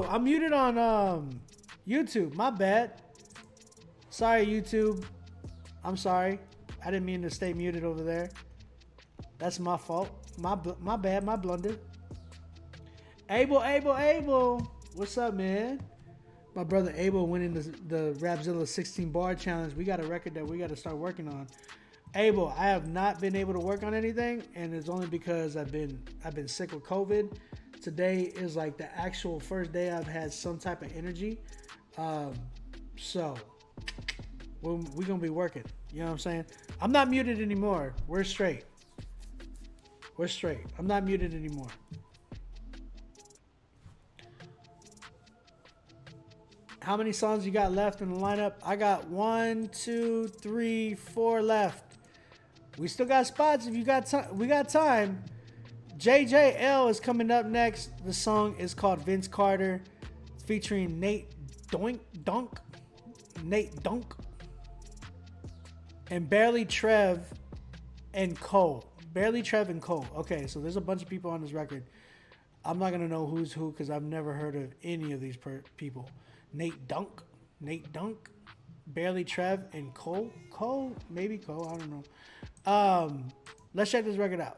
Oh, I'm muted on YouTube. My bad. Sorry, YouTube. I'm sorry. I didn't mean to stay muted over there. That's my fault. My bad. My blunder. Abel. What's up, man? My brother Abel winning the Rapzilla 16 bar challenge. We got a record that we got to start working on. Abel, I have not been able to work on anything, and it's only because I've been sick with COVID. Today is like the actual first day I've had some type of energy. So we're gonna be working. You know what I'm saying? I'm not muted anymore. We're straight. I'm not muted anymore. How many songs you got left in the lineup? I got 1, 2, 3, 4 left. We still got spots if you got time. We got time. JJL is coming up next. The song is called Vince Carter, featuring Nate Dunk, and Barely Trev and Cole. Okay, so there's a bunch of people on this record. I'm not gonna know who's who because I've never heard of any of these people. Nate Dunk, Barely Trev, and Cole, maybe Cole, I don't know. Let's check this record out.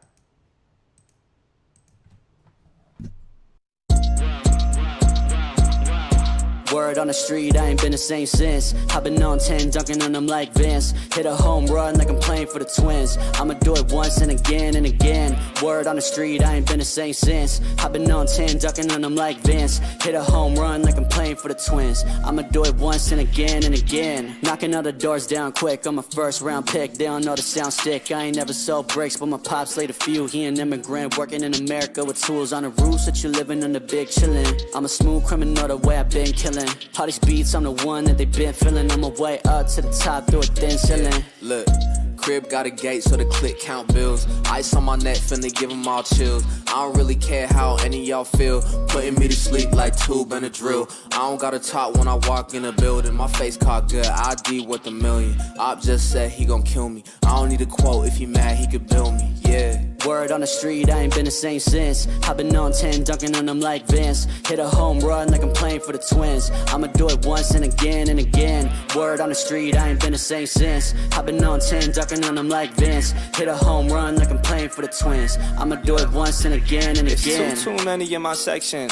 Word on the street, I ain't been the same since. I've been on 10, dunking on them like Vince. Hit a home run like I'm playing for the Twins. I'ma do it once and again and again. Word on the street, I ain't been the same since. I've been on 10, dunking on them like Vince. Hit a home run like I'm playing for the Twins. I'ma do it once and again and again. Knocking all the doors down quick, I'm a first round pick. They don't know the sound stick. I ain't never sold bricks, but my pops laid a few. He an immigrant working in America with tools on the roofs that you living on the big chillin'. I'm a smooth criminal the way I've been killing. All these beats, I'm the one that they been feeling. I'm a way up to the top through a thin ceiling. Look, crib got a gate so the click count bills. Ice on my neck, finna give them all chills. I don't really care how any of y'all feel. Putting me to sleep like tube and a drill. I don't gotta talk when I walk in the building. My face caught good, ID worth $1 million. Op just said he gon' kill me. I don't need a quote, if he mad he could bill me, yeah. Word on the street, I ain't been the same since. I've been on 10, dunking on them like Vince. Hit a home run like I'm playing for the Twins. I'ma do it once and again and again. Word on the street, I ain't been the same since. I've been on 10, dunking on them like Vince. Hit a home run like I'm playing for the Twins. I'ma do it once and again and again. It's too many in my section.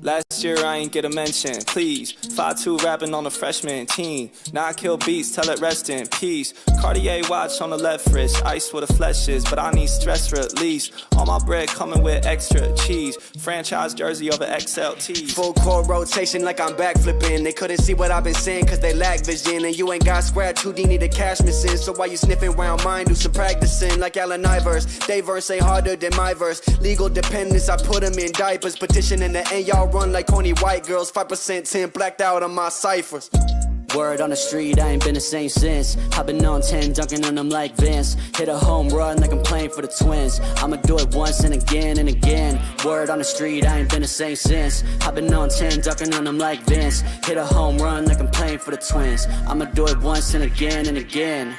Last year I ain't get a mention, please. 5'2" rapping on a freshman team. Now I kill beats, tell it rest in peace. Cartier watch on the left wrist, ice where the flesh is, but I need stress release. All my bread coming with extra cheese. Franchise jersey over XLT. Full court rotation like I'm backflipping. They couldn't see what I've been saying cause they lack vision. And you ain't got scratch, Houdini the cash missing. So while you sniffing around mine, do some practicing. Like Allen Iverson, they verse ain't harder than my verse. Legal dependence, I put them in diapers. Petition in the end, y'all run like corny white girls. 5% 10 blacked out on my ciphers. Word on the street, I ain't been the same since. I've been on 10, dunking on them like Vince. Hit a home run like I'm playing for the Twins. I'ma do it once and again and again. Word on the street, I ain't been the same since. I've been on 10, dunking on them like Vince. Hit a home run like I'm playing for the Twins. I'ma do it once and again and again.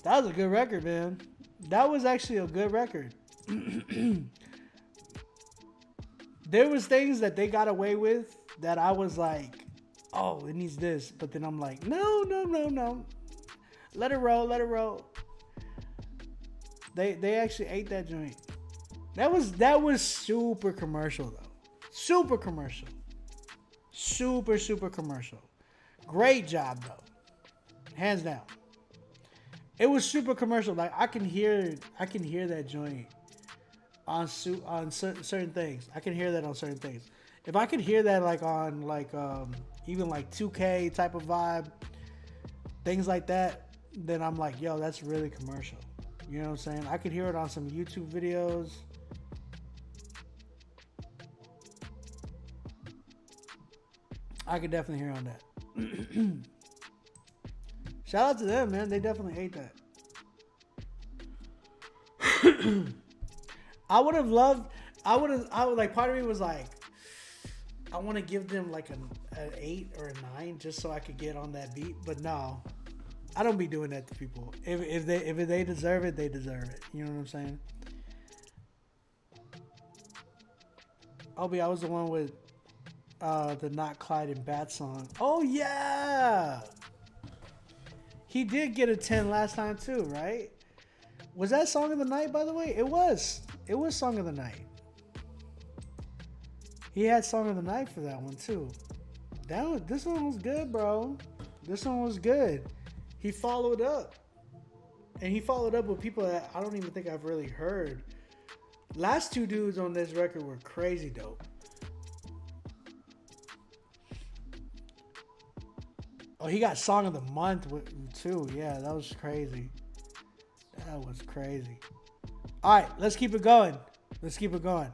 That was a good record, man. That was actually a good record. There was things that they got away with that I was like, oh, it needs this. But then I'm like, no. Let it roll. They actually ate that joint. That was super commercial though. Super commercial. Super commercial. Great job though. Hands down. It was super commercial. Like I can hear that joint on certain things. I can hear that on certain things. If I could hear that like on even like 2K type of vibe, things like that, then I'm like, yo, that's really commercial. You know what I'm saying? I could hear it on some YouTube videos. I could definitely hear on that. Shout out to them, man. They definitely ate that. I would like, part of me was like, I want to give them like an 8 or a 9 just so I could get on that beat. But no, I don't be doing that to people. If they deserve it, they deserve it. You know what I'm saying? Obi, I was the one with the Not Clyde and Bat song. Oh yeah, he did get a 10 last time too, right? Was that Song of the Night, by the way? It was. It was Song of the Night. He had Song of the Night for that one too. This one was good, bro. This one was good. He followed up. And he followed up with people that I don't even think I've really heard. Last two dudes on this record were crazy dope. Oh, he got Song of the Month too. Yeah, that was crazy. That was crazy. All right, let's keep it going. Let's keep it going.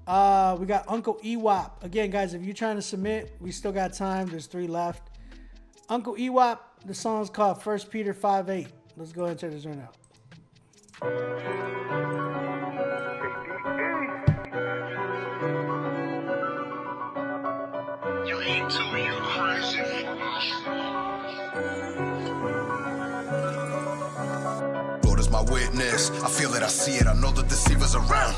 We got Uncle Ewop. Again, guys, if you're trying to submit, we still got time. There's 3 left. Uncle Ewop, the song's called 1 Peter 5:8. Let's go ahead and check this one out. You ain't too, you crazy. Lord is my witness. I feel it, I see it. I know the deceiver's around.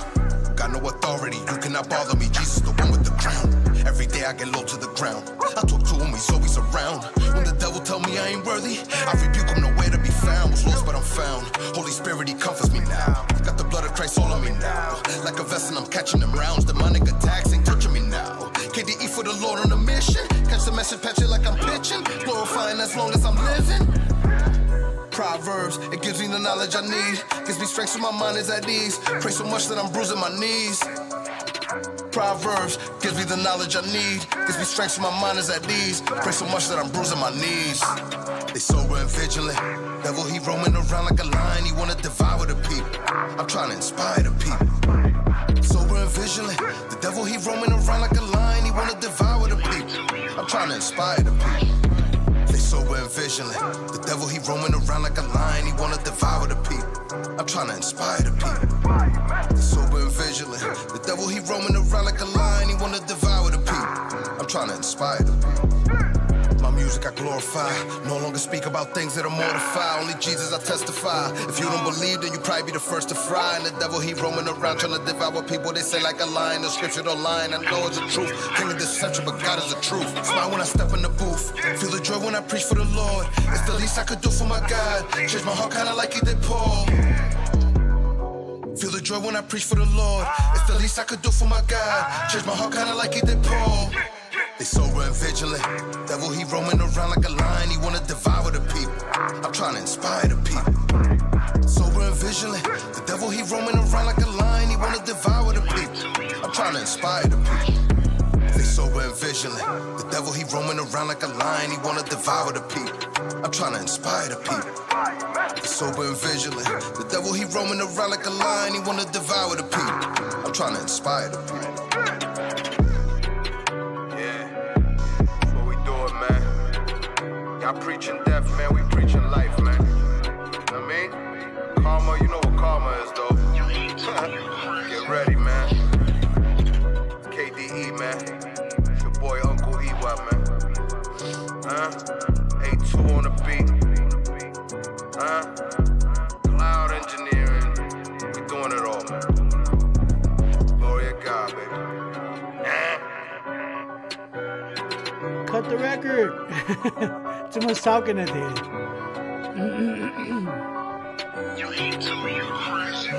Got no authority, you cannot bother me. Jesus, the one with the crown. Every day I get low to the ground. I talk to him, he's always around. When the devil tell me I ain't worthy, I rebuke him, nowhere to be found. Was lost, but I'm found. Holy Spirit, he comforts me now. Got the blood of Christ all on me now. Like a vessel, I'm catching them rounds. Demonic attacks ain't touching me now. KDE for the Lord on a mission. Catch the message, patch it like I'm pitching. Glorifying as long as I'm living. Proverbs, it gives me the knowledge I need. Gives me strength so my mind is at ease. Pray so much that I'm bruising my knees. Proverbs, gives me the knowledge I need. Gives me strength so my mind is at ease. Pray so much that I'm bruising my knees. They sober and vigilant. Devil, he roaming around like a lion. He wanna devour the people. I'm trying to inspire the people. Sober and vigilant. The devil, he roaming around like a lion. He wanna devour the people. I'm trying to inspire the people. Sober and vigilant. The devil, he roaming around like a lion. He wanna devour the people. I'm trying to inspire the people. Sober and vigilant. The devil, he roaming around like a lion. He wanna devour the people. I'm trying to inspire the people. My music I glorify. No longer speak about things that are mortify. Only Jesus I testify. If you don't believe, then you probably be the first to fry. And the devil, he roaming around trying to devour people. They say like a lion. The scripture don't lie. And I know it's the truth. King of deception, but God is the truth. Smile when I step in the booth. Feel the joy when I preach for the Lord. It's the least I could do for my God. Change my heart kinda like he did Paul. Feel the joy when I preach for the Lord. It's the least I could do for my God. Change my heart kinda like he did Paul. They sober and vigilant. Devil, he roaming around like a lion. He wanna devour the people. I'm trying to inspire the people. Sober and vigilant. The devil, he roaming around like a lion. He wanna devour the people. I'm trying to inspire the people. They sober and vigilant. The devil, he roaming around like a lion. He wanna devour the people. I'm trying to inspire the people. They sober and vigilant. The devil, he roaming around like a lion. He wanna devour the people. I'm trying to inspire the people. Y'all preaching death, man, we preaching life, man. You know what I mean? Karma, you know what karma is, though. Get ready, man. KDE, man. It's your boy Uncle Ewop, man. A2 on the beat. Cloud engineering. We doing it all, man. Glory to God, baby. Cut the record. Too much talking at the end. You ain't too, you crazy.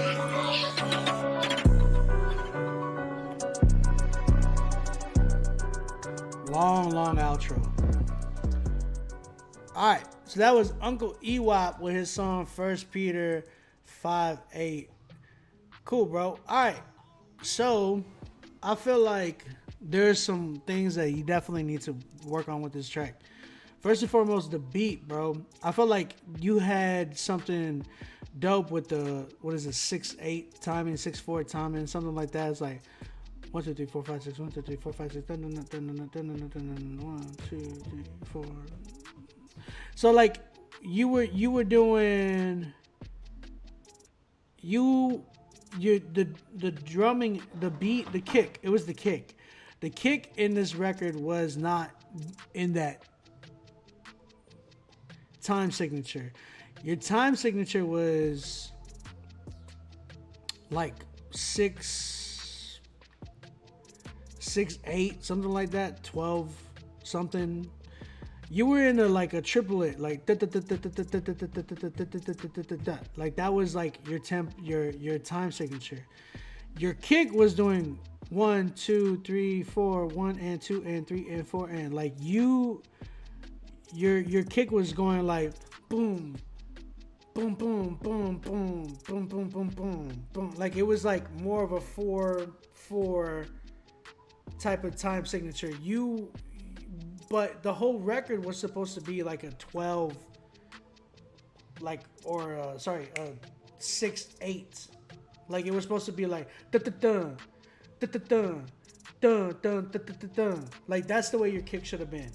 Long outro. Alright, so that was Uncle Ewop with his song 1 Peter 5:8. Cool, bro. Alright, so I feel like there's some things that you definitely need to work on with this track. First and foremost, the beat, bro. I feel like you had something dope with the, 6/8 timing, 6/4 timing, something like that. It's like 1 2 3 4 5 6 1 2 3 4 5 6 1 2 3 4. So like you were doing the drumming, the beat, the kick. It was the kick. The kick in this record was not in that time signature. Your time signature was like 6/8, something like that, 12 something. You were in like a triplet, like like that was like your time signature. Your kick was doing 1, 2, 3, 4, 1 and 2 and 3 and 4 and like your kick was going like boom, boom, boom, boom, boom, boom, boom, boom, boom, boom. Like it was like more of a 4/4 type of time signature. But the whole record was supposed to be like a 12, like a 6/8. Like it was supposed to be like dun dun dun dun dun dun dun dun dun. Like that's the way your kick should have been.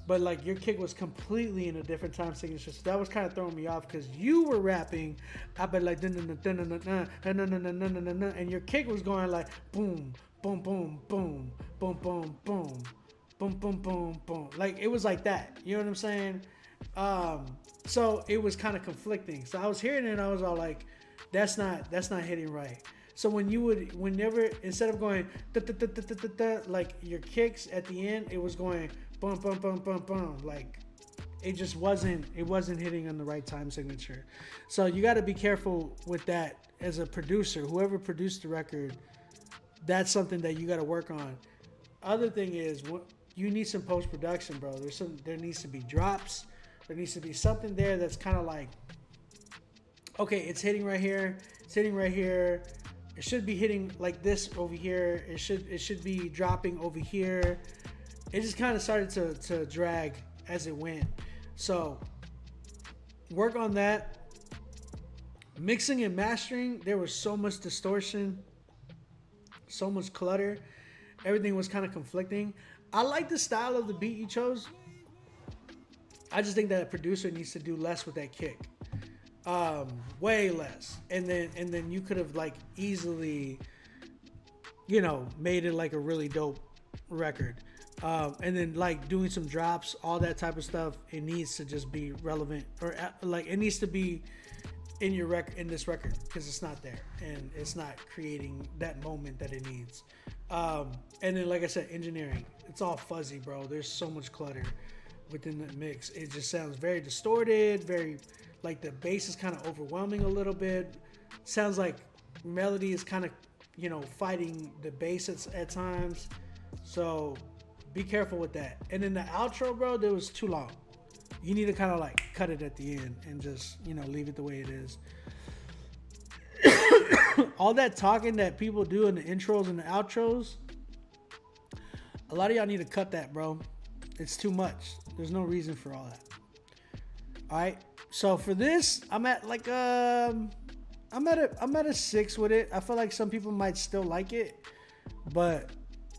But like your kick was completely in a different time signature, so that was kind of throwing me off because you were rapping, I've been like dun dun dun dun dun dun dun dun dun dun, and your kick was going like boom, boom, boom, boom, boom, boom, boom, boom, boom, boom, boom. Like it was like that. You know what I'm saying? So it was kind of conflicting. So I was hearing it and I was all like, that's not hitting right. So whenever instead of going like your kicks at the end, it was going boom, boom, boom, boom, boom. Like it just wasn't hitting on the right time signature. So you got to be careful with that as a producer. Whoever produced the record, that's something that you got to work on. Other thing is, you need some post-production, bro. There needs to be drops. There needs to be something there that's kind of like, okay, it's hitting right here. It's hitting right here. It should be hitting like this over here. It should be dropping over here. It just kind of started to drag as it went. So work on that. Mixing and mastering, there was so much distortion, so much clutter. Everything was kind of conflicting. I like the style of the beat you chose. I just think that a producer needs to do less with that kick. Way less. And then you could have like easily, made it like a really dope record. And then like doing some drops, all that type of stuff, it needs to just be relevant, or like it needs to be in your record, in this record, because it's not there and it's not creating that moment that it needs. And then like I said, engineering, it's all fuzzy, bro. There's so much clutter within the mix. It just sounds very distorted, very like the bass is kind of overwhelming a little bit. Sounds like melody is kind of fighting the bass at times. So be careful with that. And then the outro, bro, there was too long. You need to kind of like cut it at the end and just leave it the way it is. All that talking that people do in the intros and the outros, a lot of y'all need to cut that, bro. It's too much. There's no reason for all that. All right. So for this, I'm at like I'm at a 6 with it. I feel like some people might still like it, but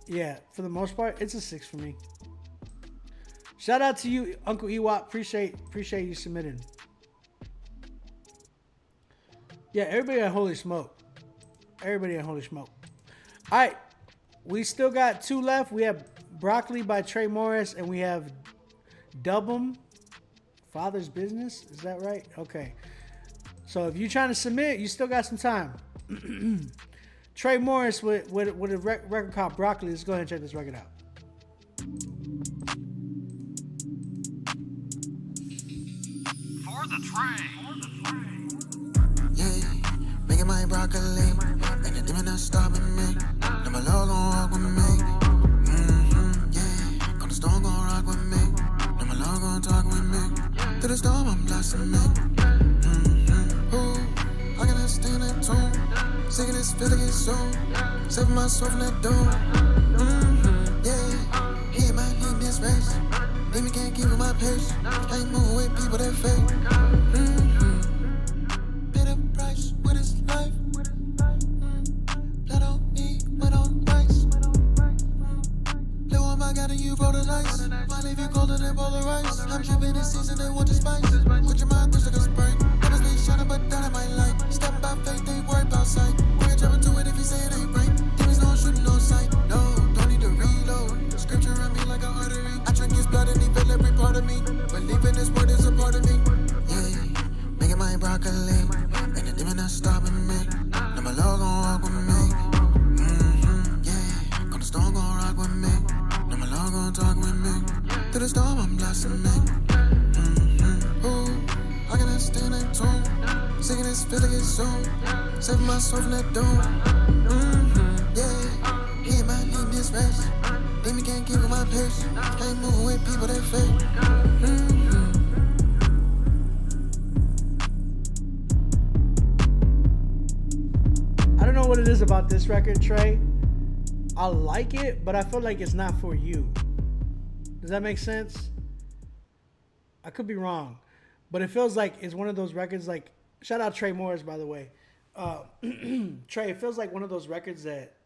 yeah, for the most part, it's a 6 for me. Shout out to you, Uncle Ewop. Appreciate you submitting. Yeah, everybody at Holy Smoke. Everybody at Holy Smoke. All right, we still got 2 left. We have Broccoli by Trey Morris, and we have Dub'em, Father's Business. Is that right? Okay. So if you're trying to submit, you still got some time. Trey Morris with a record called Broccoli. Let's go ahead and check this record out. For the Trey. Yeah, making my broccoli. Ain't the demon not stopping me. Now my Lord gon' walk with me. Yeah, gonna storm gon' rock with me. Now my Lord gon' talk with me. Through the storm I'm blessing me. Ooh, I can stand that tune. Singing this feeling it soon. Saving my soul from that doom. Yeah, he might need this race. Demon can't keep with my pace. Ain't moving with people that fake. Pay the price with his life. Blood on me, wet on rice. Live on my God and you brought the lights. Might leave you colder than bowl of rice. I'm tripping this season, they want the spice. Put your mind through like a spring. Never stay shining, but down in my light. Stepping by faith, they worry about sight. We're jumping to it if you say it ain't right. Demons don't shoot no sight. No, don't need to read. blossoming. Ooh, I cannot stand that tune. Singing this feeling is soon. Saving my soul from that doom. Yeah, he ain't my name this rest. Demon can't keep with my pace. I ain't moving with people that fake. I don't know what it is about this record, Trey. I like it, but I feel like it's not for you. Does that make sense? I could be wrong, but it feels like it's one of those records like, shout out Trey Morris, by the way. Trey, it feels like one of those records that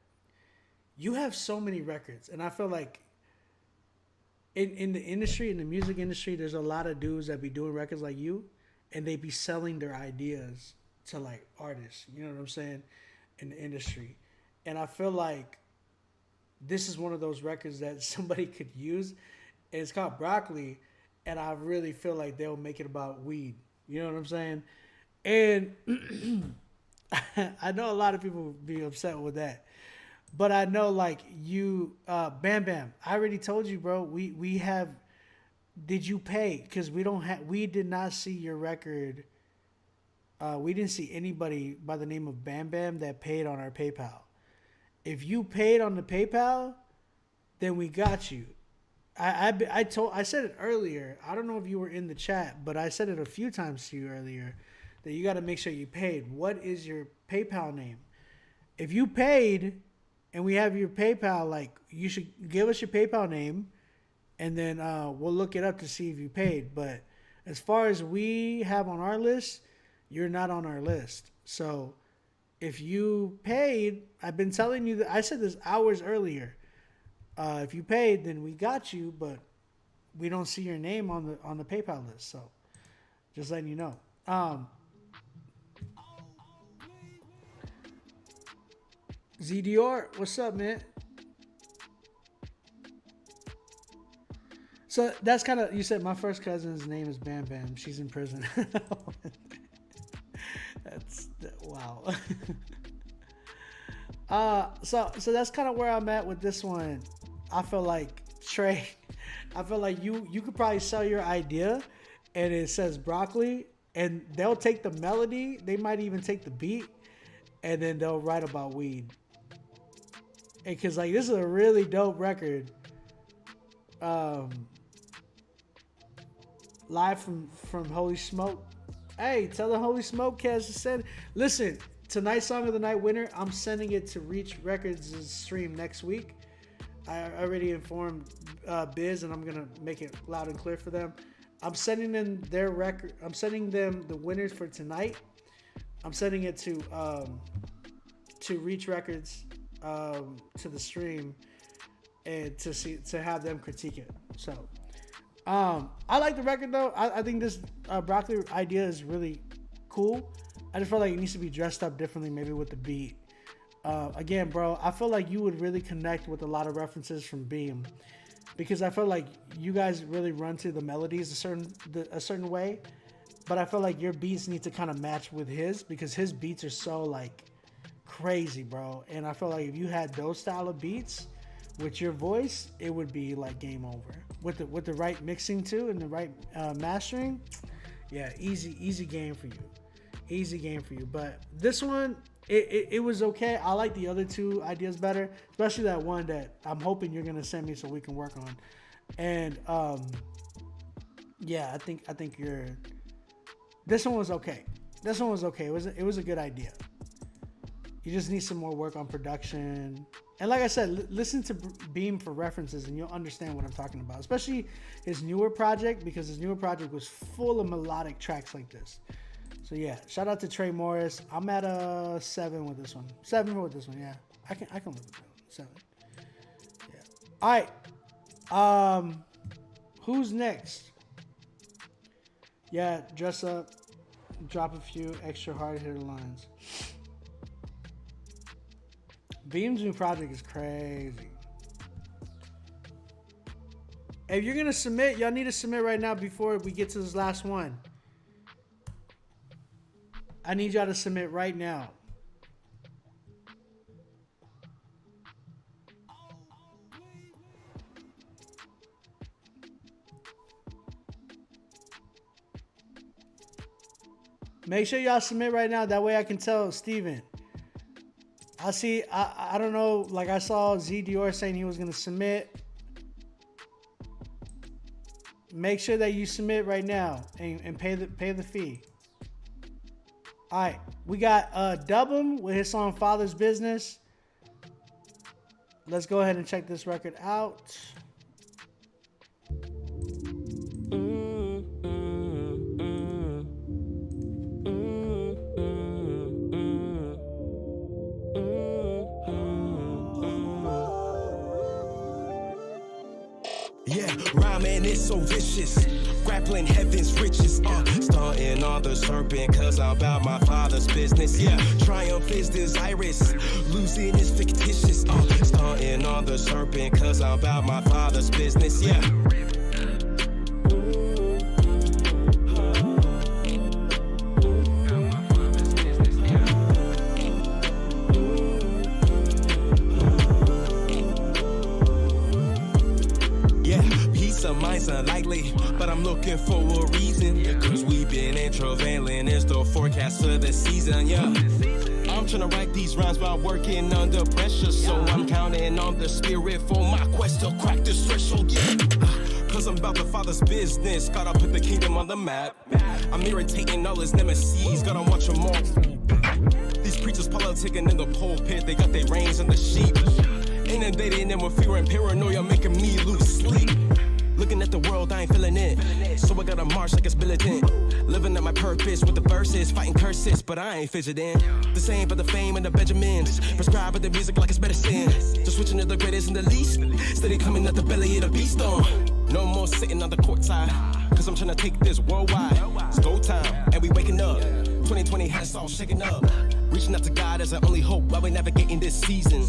you have so many records, and I feel like in the industry, in the music industry, there's a lot of dudes that be doing records like you, and they be selling their ideas to like artists, you know what I'm saying, in the industry. And I feel like this is one of those records that somebody could use, and it's called Broccoli, and I really feel like they'll make it about weed, you know what I'm saying? And I know a lot of people would be upset with that, but I know like you, Bam Bam, I already told you, bro, we have, did you pay? Because we did not see your record. We didn't see anybody by the name of Bam Bam that paid on our PayPal. If you paid on the PayPal, then we got you. I said it earlier. I don't know if you were in the chat, but I said it a few times to you earlier that you got to make sure you paid. What is your PayPal name? If you paid and we have your PayPal, like, you should give us your PayPal name, and then we'll look it up to see if you paid. But as far as we have on our list, you're not on our list. So if you paid, I've been telling you that, I said this hours earlier. If you paid, then we got you, but we don't see your name on the PayPal list. So just letting you know. ZDR, what's up, man? So that's kind of, you said my first cousin's name is Bam Bam. She's in prison. Wow. So that's kind of where I'm at with this one. I feel like, Trey, I feel like you could probably sell your idea and it says Broccoli, and they'll take the melody, they might even take the beat, and then they'll write about weed. And cause like, this is a really dope record. Live from Holy Smoke. Hey, tell the Holy Smoke cast to send. Listen, tonight's Song of the Night winner, I'm sending it to Reach Records' stream next week. I already informed Biz, and I'm gonna make it loud and clear for them. I'm sending them their record. I'm sending them the winners for tonight. I'm sending it to Reach Records, to the stream, and to have them critique it. So I like the record though. I think this Broccoli idea is really cool. I just feel like it needs to be dressed up differently, maybe with the beat. Again, bro, I feel like you would really connect with a lot of references from Beam, because I feel like you guys really run to the melodies a certain way, but I feel like your beats need to kind of match with his, because his beats are so like crazy, bro. And I feel like if you had those style of beats with your voice, it would be like game over. With the right mixing too and the right mastering, yeah, easy game for you. Easy game for you. But this one, it was okay. I like the other two ideas better, especially that one that I'm hoping you're gonna send me so we can work on. And yeah, I think this one was okay. This one was okay. It was a good idea. You just need some more work on production. And like I said, listen to Beam for references and you'll understand what I'm talking about. Especially his newer project, because his newer project was full of melodic tracks like this. So yeah, shout out to Trey Morris. I'm at a 7 with this one. 7 with this one, yeah. I can live with that. 7. Yeah. Alright. Who's next? Yeah, dress up. Drop a few extra hard hitter lines. Beam's new project is crazy. If you're gonna submit, y'all need to submit right now before we get to this last one. I need y'all to submit right now. Make sure y'all submit right now. That way I can tell Steven. I don't know. Like I saw Z Dior saying he was going to submit. Make sure that you submit right now and pay the fee. All right. We got Dubb'em with his song Father's Business. Let's go ahead and check this record out. Yeah, rhyming is so vicious. Grappling heaven's riches. Starting on the serpent, cause I'm about my father's business. Yeah, triumph is desirous. Losing is fictitious. Starting on the serpent, cause I'm about my father's business. Yeah. Mine's unlikely, but I'm looking for a reason. Cause we've been introverting, it's the forecast for the season, yeah. I'm trying to write these rhymes while working under pressure. So I'm counting on the spirit for my quest to crack this threshold, yeah. Cause I'm about the father's business, gotta put the kingdom on the map. I'm irritating all his nemesis, gotta watch them all. These preachers politicking in the pulpit, they got their reins on the sheep. Inundating them with fear and paranoia, making me lose sleep. Looking at the world, I ain't feeling it. So I gotta march like it's militant. Living at my purpose with the verses, fighting curses, but I ain't fidgeting. The same but the fame and the Benjamins. Prescribing the music like it's medicine. Just switching to the greatest and the least. Steady coming at the belly of the beast on. No more sitting on the courtside. Cause I'm trying to take this worldwide. It's go time, and we waking up. 2020 has all shaking up. Reaching out to God as our only hope while we navigating this season.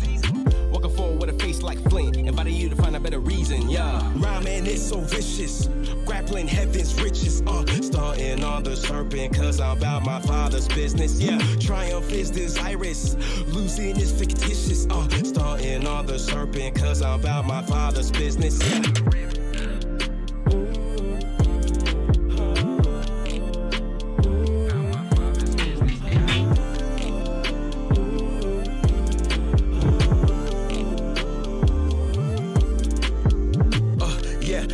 Walking forward with a face like Flint, inviting you to find a better reason, yeah. Rhyming is so vicious, grappling heaven's riches. Starting on the serpent, cause I'm about my father's business, yeah. Triumph is desirous, losing is fictitious. Starting on the serpent, cause I'm about my father's business, yeah.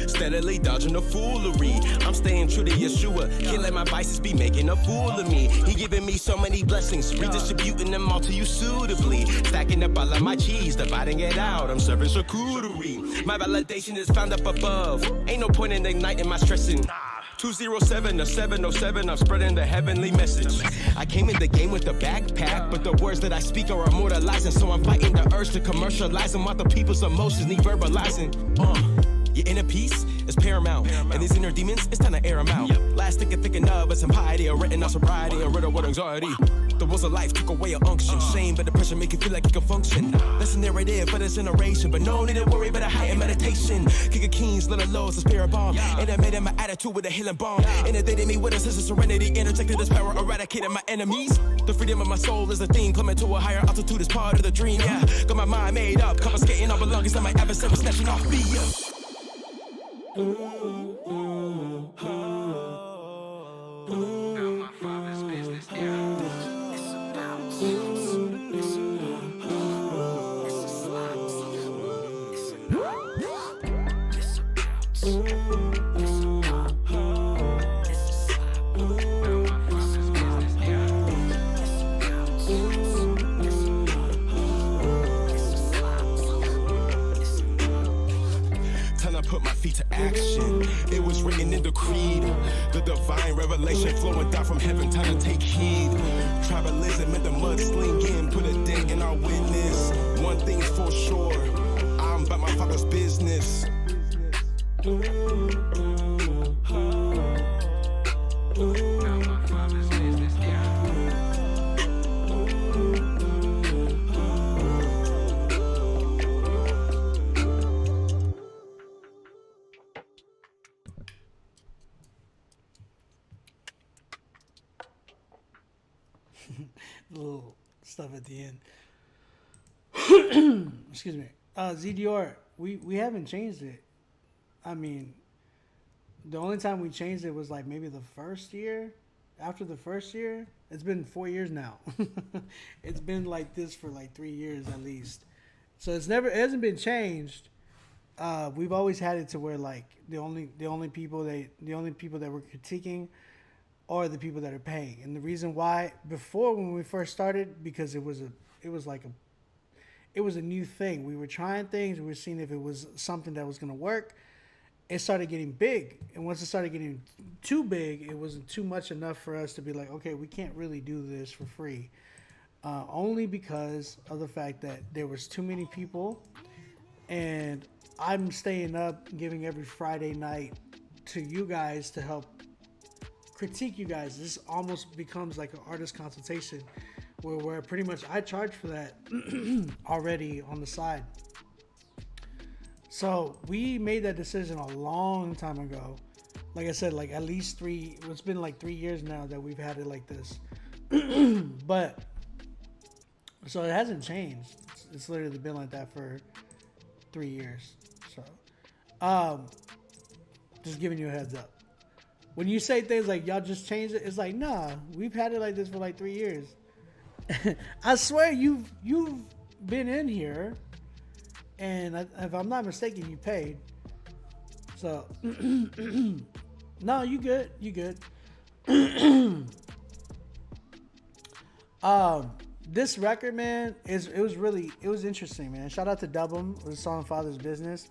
Steadily dodging the foolery. I'm staying true to Yeshua. Can't let my vices be making a fool of me. He giving me so many blessings, redistributing them all to you suitably. Stacking up all of my cheese, dividing it out. I'm serving charcuterie. My validation is found up above. Ain't no point in igniting my stressing. 207 to 707, I'm spreading the heavenly message. I came in the game with a backpack, but the words that I speak are immortalizing. So I'm fighting the urge to commercialize them while the people's emotions need verbalizing. Your inner peace is paramount. And these inner demons, it's time to air them out. Last thing I'm thinking of is some piety, or written on sobriety, and rid of what anxiety. The walls of life took away your unction. Shame, but the pressure make you feel like you can function. That's a narrative for this generation, but no need to worry about a high in meditation. King of kings, little lows, a spirit bomb. And I made it my attitude with a healing bomb. Inundated me with a sense of serenity, interjected this power, eradicating my enemies. The freedom of my soul is a thing, climbing to a higher altitude is part of the dream, yeah. Got my mind made up, confiscating all belongings that my adversary snatching off me, yeah. Put my feet to action. It was written in the creed. The divine revelation flowing down from heaven. Time to take heed. Tribalism and the mudslinging put a dent in our witness. One thing's for sure, I'm about my father's business. Little stuff at the end. Excuse me. Z Dior, we haven't changed it. I mean, the only time we changed it was like maybe the first year, after the first year, it's been 4 years now. It's been like this for like 3 years at least. So it hasn't been changed. We've always had it to where like the only people that we're critiquing are the people that are paying. And the reason why, before when we first started, because it was a new thing. We were trying things. We were seeing if it was something that was going to work. It started getting big. And once it started getting too big, it wasn't too much enough for us to be like, okay, we can't really do this for free. Only because of the fact that there was too many people. And I'm staying up, giving every Friday night to you guys to help critique you guys. This almost becomes like an artist consultation where pretty much I charge for that already on the side. So we made that decision a long time ago. Like I said, like at least it's been like 3 years now that we've had it like this. But so it hasn't changed. It's literally been like that for 3 years. So just giving you a heads up. When you say things like y'all just changed it, it's like, nah, we've had it like this for like 3 years. I swear you've been in here, and if I'm not mistaken, you paid. So no, you good. This record, man, it was interesting, man. Shout out to Dubbum with the song Father's Business.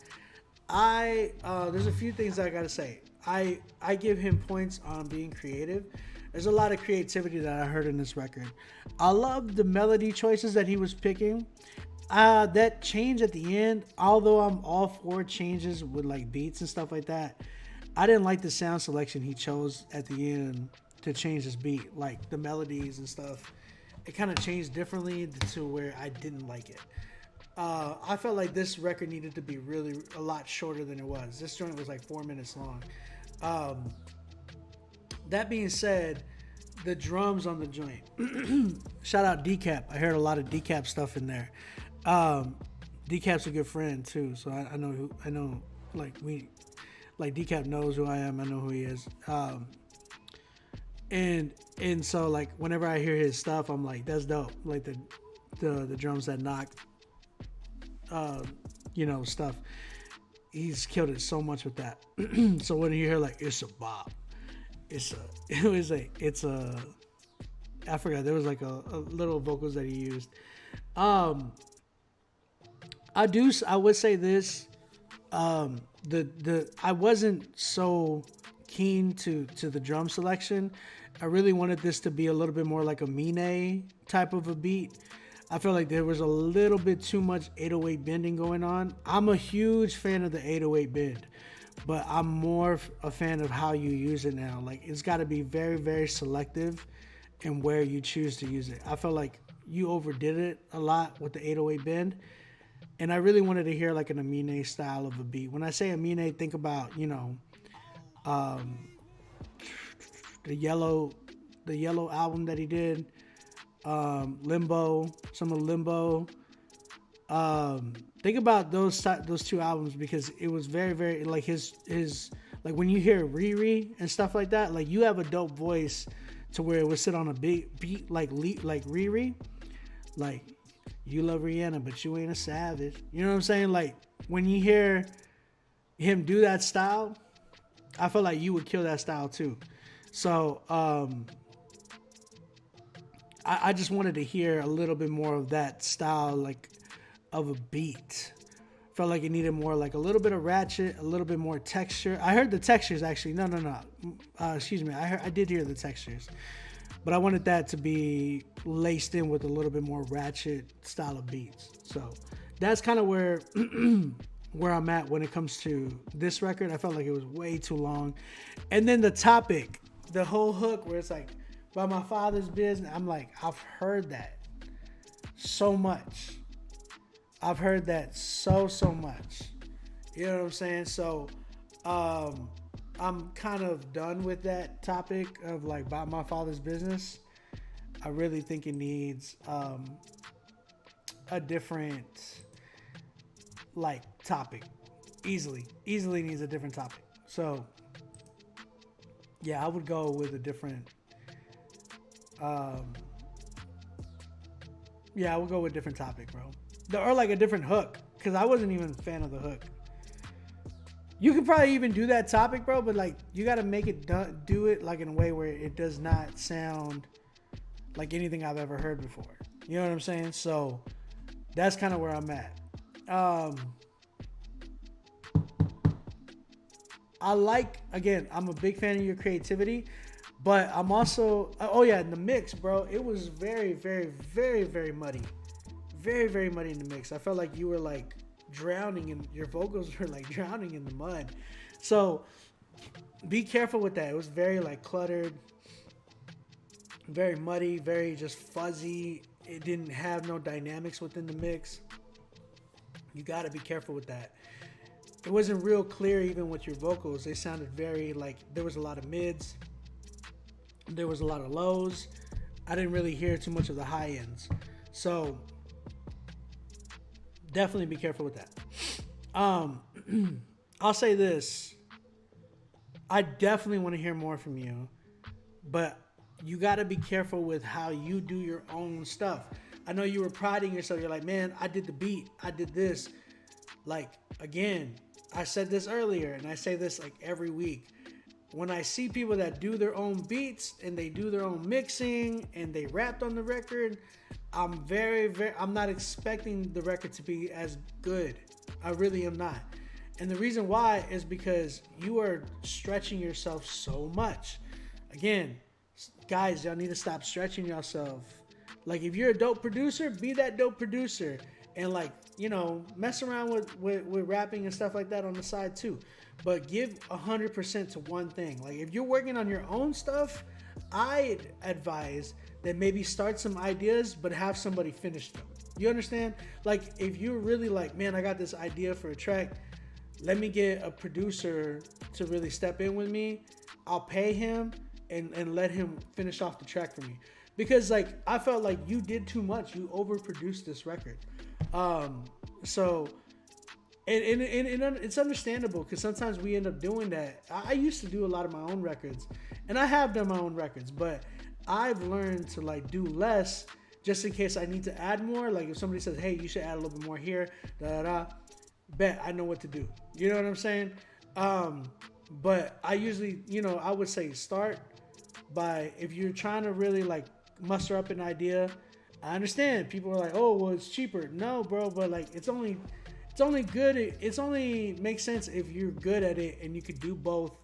There's a few things I gotta say. I give him points on being creative. There's a lot of creativity that I heard in this record. I love the melody choices that he was picking. That change at the end, although I'm all for changes with like beats and stuff like that, I didn't like the sound selection he chose at the end to change his beat, like the melodies and stuff. It kind of changed differently to where I didn't like it. I felt like this record needed to be really a lot shorter than it was. This joint was like 4 minutes long. That being said, the drums on the joint. Shout out Decap. I heard a lot of Decap stuff in there. Decap's a good friend too, so I know Decap knows who I am. I know who he is. And so like whenever I hear his stuff, I'm like, that's dope. Like the drums that knock, stuff. He's killed it so much with that. So when you hear like it's a bop, I forgot, there was like a little vocals that he used. I would say this, I wasn't so keen to the drum selection. I really wanted this to be a little bit more like a Mine type of a beat. I feel like there was a little bit too much 808 bending going on. I'm a huge fan of the 808 bend, but I'm more a fan of how you use it now. Like it's got to be very, very selective in where you choose to use it. I felt like you overdid it a lot with the 808 bend, and I really wanted to hear like an Amine style of a beat. When I say Amine, think about the yellow album that he did. Limbo, some of Limbo. Think about those two albums, because it was very, very like his like when you hear Riri and stuff like that, like you have a dope voice to where it would sit on a big beat like Riri, like you love Rihanna but you ain't a savage. You know what I'm saying? Like when you hear him do that style, I feel like you would kill that style too. So I just wanted to hear a little bit more of that style, like of a beat. Felt like it needed more, like a little bit of ratchet, a little bit more texture. I heard the textures actually. No. Excuse me. I did hear the textures, but I wanted that to be laced in with a little bit more ratchet style of beats. So that's kind of where I'm at when it comes to this record. I felt like it was way too long, and then the topic, the whole hook where it's like, by my father's business. I'm like, I've heard that so much. I've heard that so much. You know what I'm saying? So I'm kind of done with that topic of like by my father's business. I really think it needs a different like topic. Easily needs a different topic. So yeah, I would go with a different Yeah, we'll go with a different topic, bro. Or like a different hook, because I wasn't even a fan of the hook. You can probably even do that topic, bro, but like you got to make it do it like in a way where it does not sound like anything I've ever heard before. You know what I'm saying? So that's kind of where I'm at. I like, again, I'm a big fan of your creativity, but I'm also, oh yeah, in the mix, bro, it was very, very, very, very muddy. Very, very muddy in the mix. I felt like you were like drowning and your vocals were like drowning in the mud. So be careful with that. It was very like cluttered, very muddy, very just fuzzy. It didn't have no dynamics within the mix. You got to be careful with that. It wasn't real clear even with your vocals. They sounded very like there was a lot of mids. There was a lot of lows. I didn't really hear too much of the high ends. So definitely be careful with that. I'll say this. I definitely want to hear more from you, but you got to be careful with how you do your own stuff. I know you were priding yourself. You're like, man, I did the beat. I did this. Like, again, I said this earlier, and I say this like every week. When I see people that do their own beats and they do their own mixing and they rapped on the record, I'm I'm not expecting the record to be as good. I really am not. And the reason why is because you are stretching yourself so much. Again, guys, y'all need to stop stretching yourself. Like, if you're a dope producer, be that dope producer. And like, you know, mess around with rapping and stuff like that on the side too. But give 100% to one thing. Like, if you're working on your own stuff, I'd advise that maybe start some ideas, but have somebody finish them. You understand? Like, if you're really like, man, I got this idea for a track, let me get a producer to really step in with me. I'll pay him and let him finish off the track for me. Because like, I felt like you did too much. You overproduced this record. So it's understandable because sometimes we end up doing that. I used to do a lot of my own records, and I have done my own records, but I've learned to like do less just in case I need to add more. Like if somebody says, hey, you should add a little bit more here, bet I know what to do. You know what I'm saying? But I usually, you know, I would say start by, if you're trying to really like muster up an idea. I understand people are like, oh, well, it's cheaper. No, bro, but like it's only good. It's only makes sense if you're good at it and you could do both,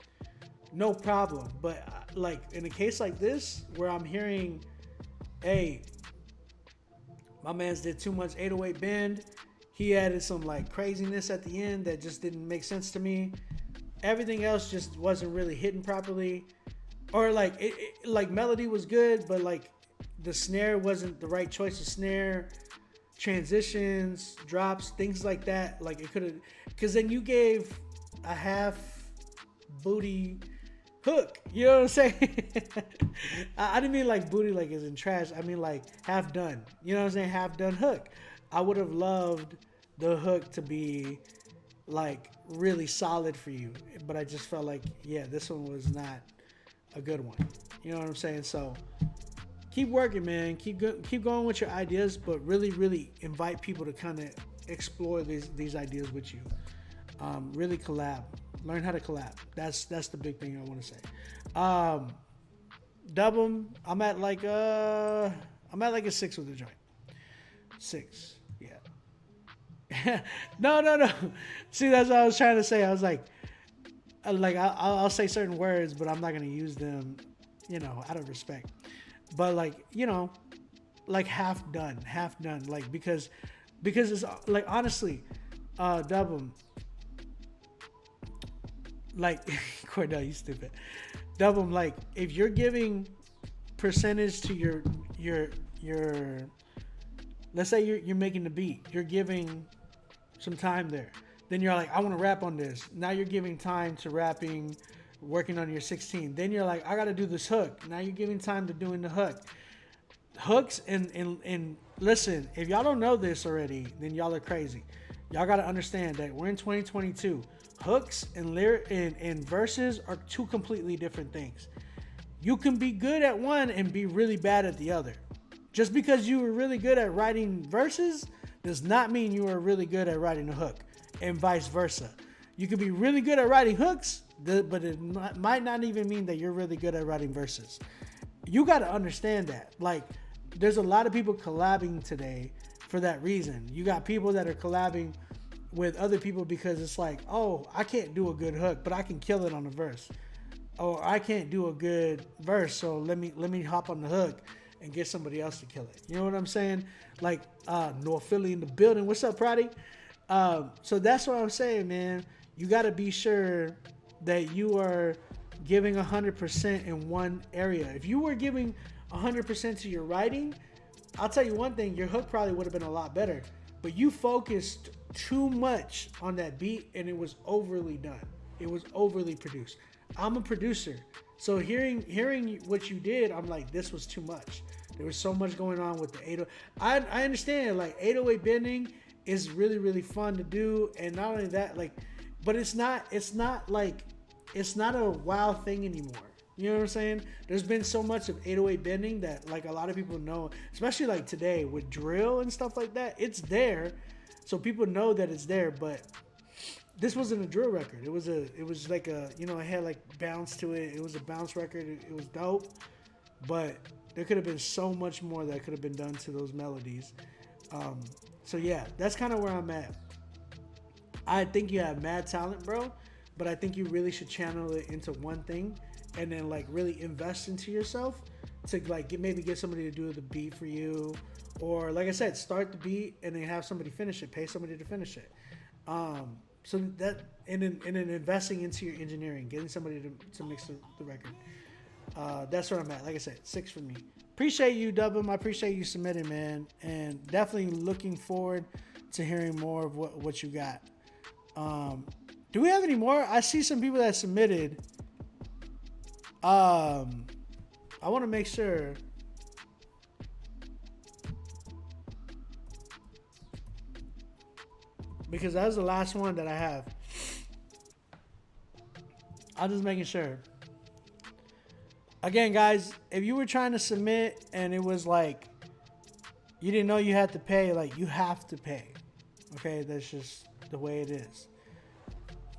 no problem. But like in a case like this where I'm hearing, hey, my man's did too much 808 bend. He added some like craziness at the end that just didn't make sense to me. Everything else just wasn't really hitting properly, or like it like melody was good, but like the snare wasn't the right choice of snare, transitions, drops, things like that. Like it could have, because then you gave a half booty hook. You know what I'm saying? I didn't mean like booty like is in trash. I mean like half done. You know what I'm saying? Half done hook. I would have loved the hook to be like really solid for you, but I just felt like, yeah, this one was not a good one. You know what I'm saying? So keep working, man. Keep going with your ideas, but really, really invite people to kind of explore these ideas with you. Really collab. Learn how to collab. That's the big thing I want to say. Dub 'em. I'm at like a 6 with the joint. 6. Yeah. No. See, that's what I was trying to say. I was like I'll say certain words, but I'm not gonna use them, you know, out of respect. But like, you know, like half done, like because it's like, honestly, Dub 'em. Like Cordell, you stupid. Dub 'em, like if you're giving percentage to your let's say you're making the beat, you're giving some time there. Then you're like, I want to rap on this. Now you're giving time to rapping, working on your 16. Then you're like, I got to do this hook. Now you're giving time to doing the hook. Hooks and listen, if y'all don't know this already, then y'all are crazy. Y'all got to understand that we're in 2022. Hooks and verses are two completely different things. you can be good at one and be really bad at the other. Just because you were really good at writing verses does not mean you are really good at writing a hook, and vice versa. You could be really good at writing hooks, but it might not even mean that you're really good at writing verses. You got to understand that. Like, there's a lot of people collabing today for that reason. You got people that are collabing with other people because it's like, oh, I can't do a good hook, but I can kill it on the verse. Or I can't do a good verse, so let me hop on the hook and get somebody else to kill it. You know what I'm saying? Like, North Philly in the building. What's up, Proddy? So that's what I'm saying, man. You got to be sure that you are giving 100% in one area. If you were giving 100% to your writing, I'll tell you one thing, your hook probably would have been a lot better. But you focused too much on that beat, and it was overly done. It was overly produced. I'm a producer, so hearing what you did, I'm like, this was too much. There was so much going on with the 808. I understand, like, 808 bending is really, really fun to do, and not only that, like, but it's not a wow thing anymore. You know what I'm saying? There's been so much of 808 bending that, like, a lot of people know, especially like today with drill and stuff like that. It's there, so people know that it's there. But this wasn't a drill record. It was like a, you know, it had like bounce to it. It was a bounce record. It was dope, but there could have been so much more that could have been done to those melodies. So yeah, that's kind of where I'm at. I think you have mad talent, bro, but I think you really should channel it into one thing and then, like, really invest into yourself to, like, maybe get somebody to do the beat for you, or, like I said, start the beat and then have somebody finish it, pay somebody to finish it. So that, and then investing into your engineering, getting somebody to mix the record. That's where I'm at. Like I said, 6 for me. Appreciate you, Dubbin. I appreciate you submitting, man, and definitely looking forward to hearing more of what you got. Do we have any more? I see some people that submitted. I want to make sure. Because that was the last one that I have. I'm just making sure. Again, guys, if you were trying to submit and it was like you didn't know you had to pay, like, you have to pay. Okay, that's just the way it is.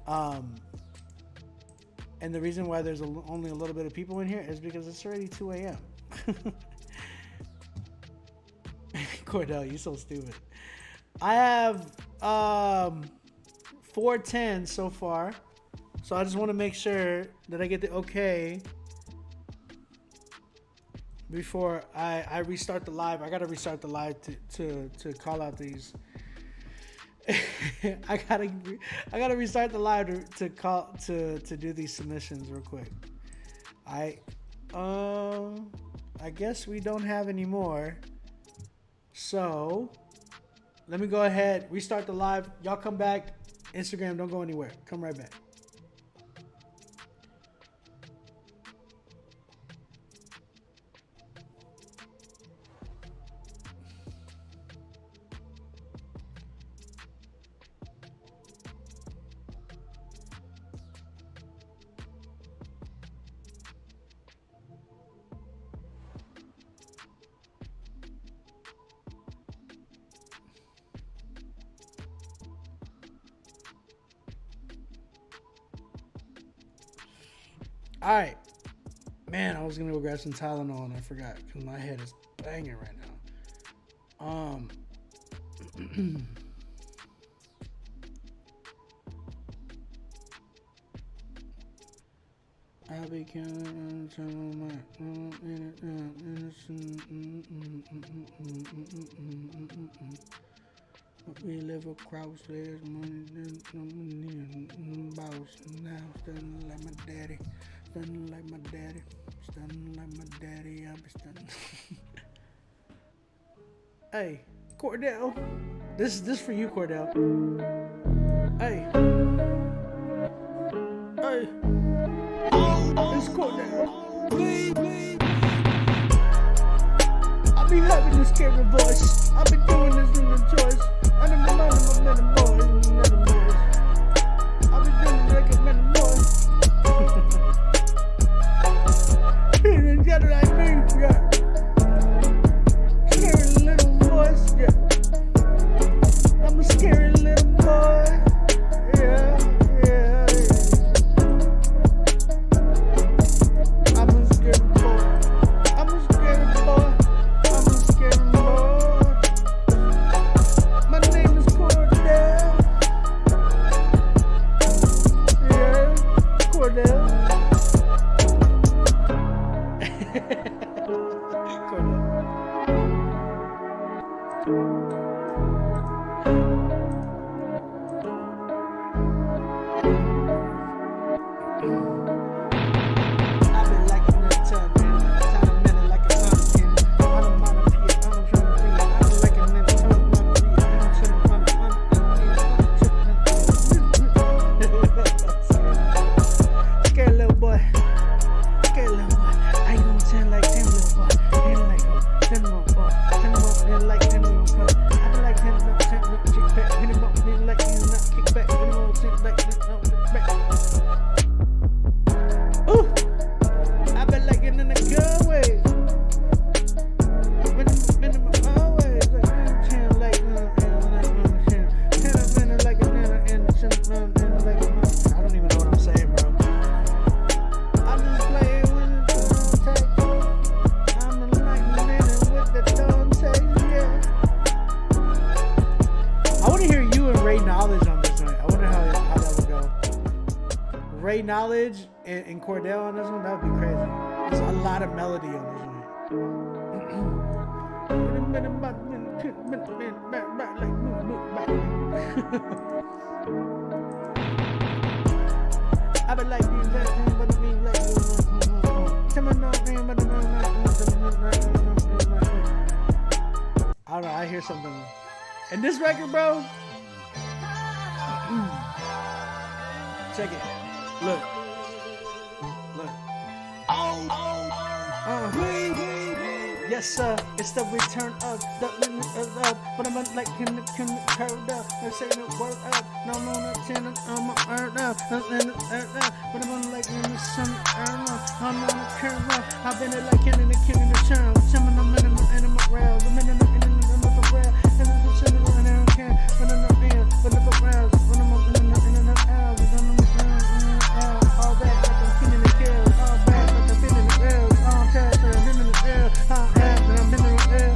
And the reason why there's only a little bit of people in here is because it's already 2 a.m. Cordell, you so stupid. I have 410 so far, so I just want to make sure that I get the okay before I restart the live. I gotta restart the live to call out these. I gotta restart the live to do these submissions real quick. I guess we don't have any more. So let me go ahead, restart the live. Y'all come back. Instagram, don't go anywhere. Come right back. All right, man, I was gonna go grab some Tylenol and I forgot because my head is banging right now. I'll be counting we live across, there's money, boss. Now I'm stunning like my daddy. Stunning like my daddy. Stunning like my daddy. I'll be stunning. Hey, Cordell. This for you, Cordell. Hey. Hey. It's Cordell. I be having this scary voice. I be doing this in the choice. I done been on my men and boys. I be doing like a men and boys. Ray Knowledge and Cordell on this one, that would be crazy. There's a lot of melody on this one. I be like I don't know, I hear something. And this record, bro. Check it. Look. Yes, sir. It's the return of the limit of love. But I'm like him, curved up. I say the word up. No, I'm on a 10, I'm on earth up. But I'm like him, the sun, I'm on a curve up. I've been like him in the king in the town. Some of them in the rail. The men in the rail. And I'm just sitting around, I don't care. But I'm not here. But look around. When I'm in the out. All back like I'm king in the kill. All back like I've been in the rail. All back like I've been in the rail. All back like I've been in the rail.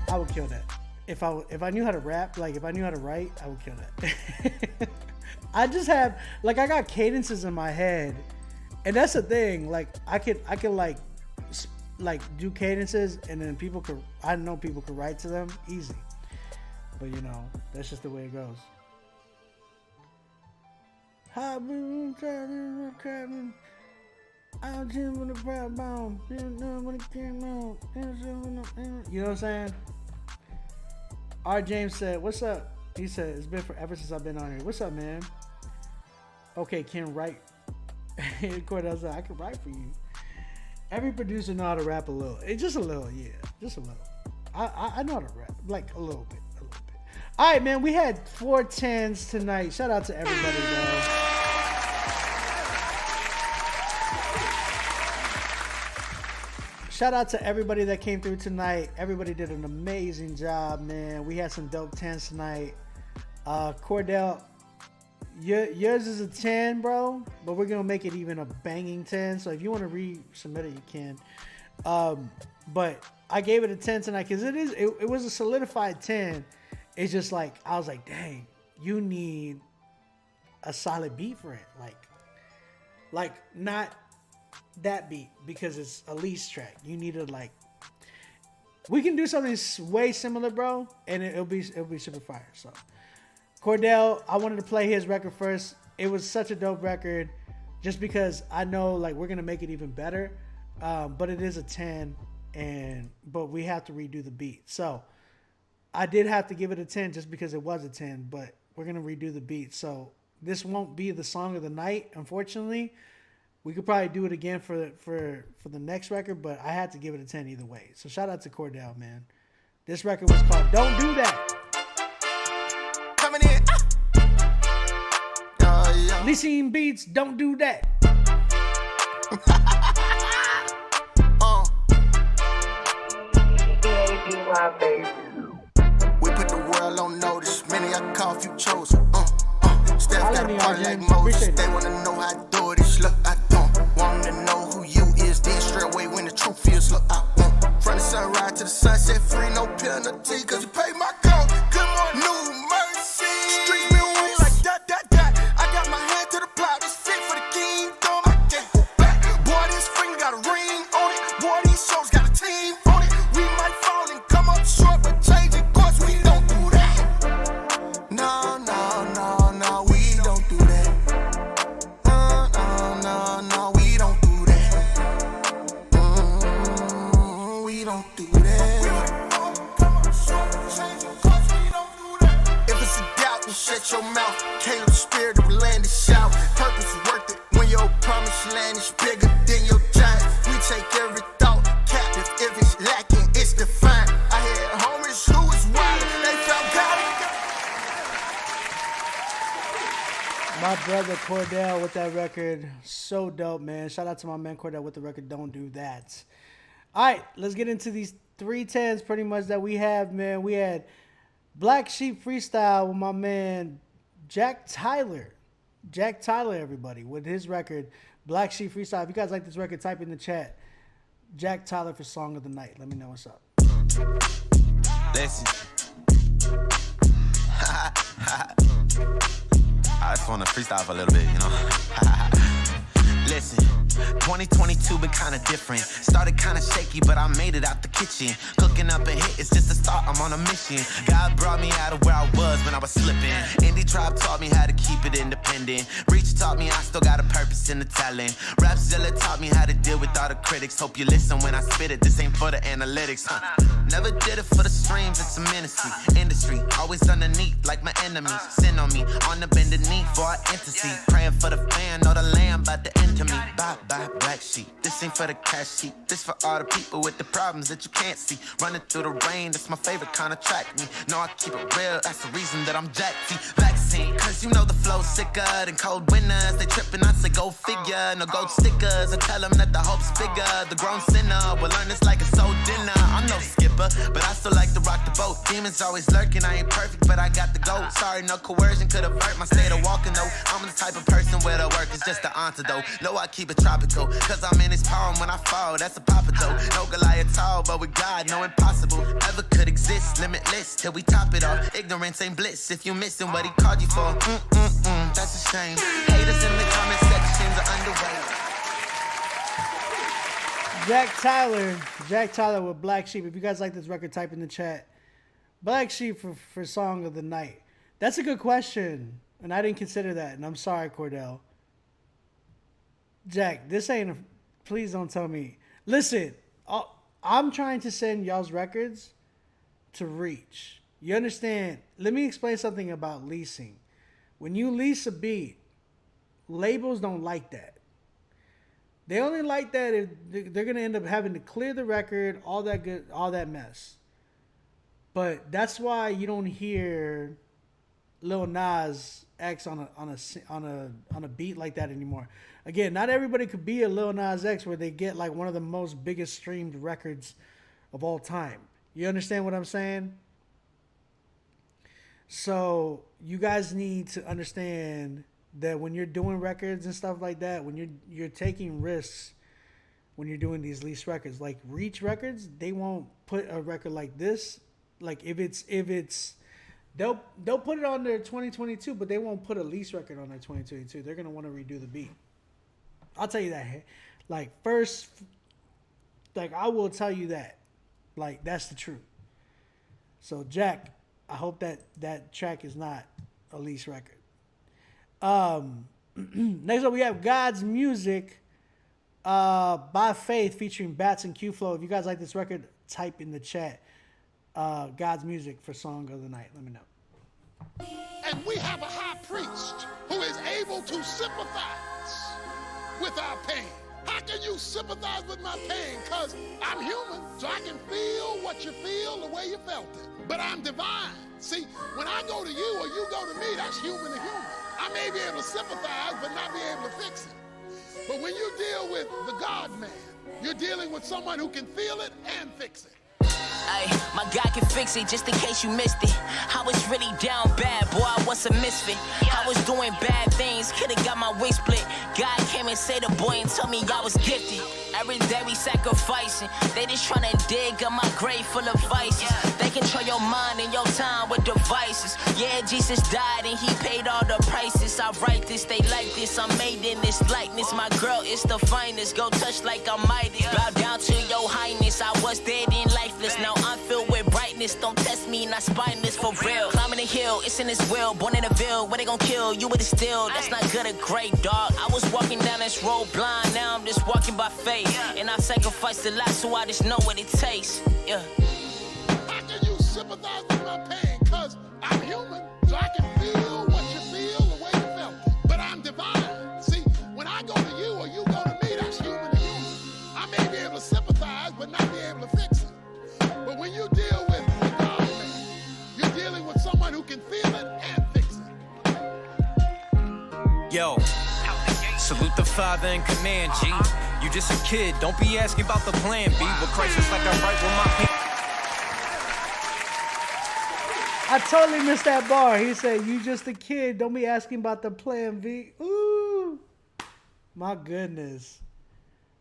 I would kill that. If I knew how to rap, like if I knew how to write, I would kill that. I just have, like, I got cadences in my head. And that's the thing. Like, I could like do cadences, and then I know people could write to them easy. But you know, that's just the way it goes. You know what I'm saying? R. James said, "What's up?" He said, "It's been forever since I've been on here. What's up, man?" Okay, can write. Cordell said, "I can write for you." Every producer know how to rap a little. It's just a little, yeah, just a little. I know how to rap, like a little bit. All right, man. We had 4 10s tonight. Shout out to everybody, bro. Shout out to everybody that came through tonight. Everybody did an amazing job, man. We had some dope 10s tonight. Cordell, yours is a 10, bro, but we're gonna make it even a banging 10. So if you want to resubmit it, you can. But I gave it a 10 tonight because it was a solidified 10. It's just like I was like, dang, you need a solid beat for it, like not that beat because it's a lease track. You need to we can do something way similar, bro, and it'll be super fire. So. Cordell, I wanted to play his record first. It was such a dope record just because I know we're going to make it even better. But it is a 10 but we have to redo the beat. So I did have to give it a 10 just because it was a 10, but we're going to redo the beat. So this won't be the song of the night, unfortunately. We could probably do it again for the next record, but I had to give it a 10 either way. So shout out to Cordell, man. This record was called Don't Do That. Coming in. Listen Beats, Don't Do That. We put the world on notice. Many I call, few chosen. Steph got a party like Moses. They wanna know how I do it. Look, I don't want to know who you is. Then straight away when the truth feels. Look, I want from the sunrise to the sunset, free, no penalty. Cause you pay my call. Good morning, new mercy. Streets been win like that. I got my hand to the plow. This fit for the kingdom. I can't go back. Boy, this finger got a ring on it. Boy, these shows got a team on it. We might fall and come up short, but change it. Cause we don't do that. No, we don't do that. No, we don't do that. We don't do that. If it's a doubt, then shut your mouth. Caleb spirit of land is shout. Purpose is worth it when your promised land is bigger than your giant. We take every thought captive. If it's lacking, it's defined. I had homies who was wild. They felt God. My brother Cordell with that record. So dope, man. Shout out to my man Cordell with the record Don't Do That. All right, let's get into these 3 10s pretty much that we have, man. We had Black Sheep Freestyle with my man Jack Tyler. Jack Tyler, everybody, with his record Black Sheep Freestyle. If you guys like this record, type in the chat Jack Tyler for Song of the Night. Let me know what's up. Listen. I just wanna freestyle for a little bit, you know. Listen, 2022 been kinda different. Started kinda shaky, but I made it out the kitchen. Cooking up a hit, it's just a start, I'm on a mission. God brought me out of where I was when I was slipping. Indie Tribe taught me how to keep it independent. Reach taught me I still got a purpose in the talent. Rapzilla taught me how to deal with all the critics. Hope you listen when I spit it, this ain't for the analytics, huh? Never did it for the streams, it's a ministry. Industry, always underneath, like my enemies. Sin on me, on the bended knee for our entity. Praying for the fan, know the lamb about to enter me. Bye bye, black sheep. This ain't for the cash sheet. This for all the people with the problems that you can't see. Running through the rain, that's my favorite kind of track. Me, know I keep it real, that's the reason that I'm Jack T. Vaccine, cause you know the flow's sicker than cold winners. They tripping, I say go figure. No gold stickers, I tell them that the hope's bigger. The grown sinner will learn this like a soul dinner. I'm no skipper, but I still like to rock the boat. Demons always lurking, I ain't perfect, but I got the gold. Sorry, no coercion could avert my state of walking though. I'm the type of person where the work is just the antidote. Know I keep it tropical, cause I'm in his palm when I fall, that's a Papa Joe. No Goliath tall, but with God, no impossible ever could exist, limitless, till we top it off. Ignorance ain't bliss, if you missing what he called you for, that's a shame. Haters in the comment sections are underway. Jack Tyler with Black Sheep. If you guys like this record, type in the chat. Black Sheep for Song of the Night. That's a good question, and I didn't consider that, and I'm sorry, Cordell. Jack, this ain't please don't tell me. Listen, I'm trying to send y'all's records to Reach. You understand? Let me explain something about leasing. When you lease a beat, labels don't like that. They only like that if they're gonna end up having to clear the record, all that mess. But that's why you don't hear Lil Nas X on a beat like that anymore. Again, not everybody could be a Lil Nas X where they get like one of the most biggest streamed records of all time. You understand what I'm saying? So you guys need to understand that when you're doing records and stuff like that, when you're taking risks, when you're doing these lease records, like Reach Records, they won't put a record like this. Like if it's they'll put it on their 2022, but they won't put a lease record on their 2022. They're gonna want to redo the beat. I'll tell you that. Like first, like I will tell you that. Like that's the truth. So Jack, I hope that track is not a lease record. Next up we have God's Music by Faith featuring Bats and Q-Flow. If you guys like this record, type in the chat God's Music for Song of the Night. Let me know. And we have a high priest who is able to sympathize with our pain. How can you sympathize with my pain? Because I'm human, so I can feel what you feel the way you felt it. But I'm divine. See, when I go to you or you go to me, that's human to human. I may be able to sympathize, but not be able to fix it. But when you deal with the God-man, you're dealing with someone who can feel it and fix it. Ay, my God can fix it, just in case you missed it. I was really down bad, boy, I was a misfit. I was doing bad things, coulda got my wig split. God came and saved the boy and told me I was gifted. Every day we sacrificing, they just tryna dig up my grave full of vices. They control your mind and your time with devices. Yeah, Jesus died and he paid all the prices. I write this, they like this, I'm made in this likeness. My girl is the finest, go touch like I'm Midas. Bow down to your highness, I was dead and lifeless. Now I'm filled with brightness, don't test me, not spineless for real. Climbing the hill, it's in his will, born in a ville, where they gon' kill you with it still. That's not good or great, dog. I was walking down this road blind, now I'm just walking by faith. And I sacrificed a lot, so I just know what it takes. Yeah. How can you sympathize with my pain? Cause I'm human, so I can feel what you feel the way you felt it. But I'm divine. See, when I go to you or you go to me, that's human to human. I may be able to sympathize, but not be able to fix it. But when you deal with the God-man, you're dealing with someone who can feel it and fix it. Yo, salute the father in command, G. You just a kid, don't be asking about the plan B. With crisis like I write with my pen. I totally missed that bar. He said, you just a kid, don't be asking about the plan B. Ooh, my goodness.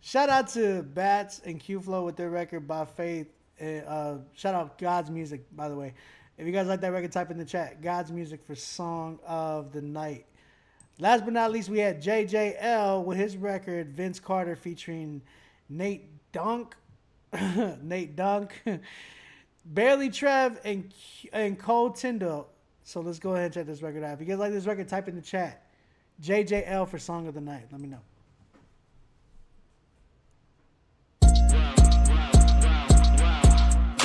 Shout out to Bats and Q-Flow with their record By Faith. Shout out God's Music, by the way. If you guys like that record, type in the chat. God's Music for Song of the Night. Last but not least, we had JJL with his record Vince Carter featuring Nate Dunk, Nate Dunk, Barely Trev, and Cole Tyndall. So let's go ahead and check this record out. If you guys like this record, type in the chat JJL for Song of the Night. Let me know.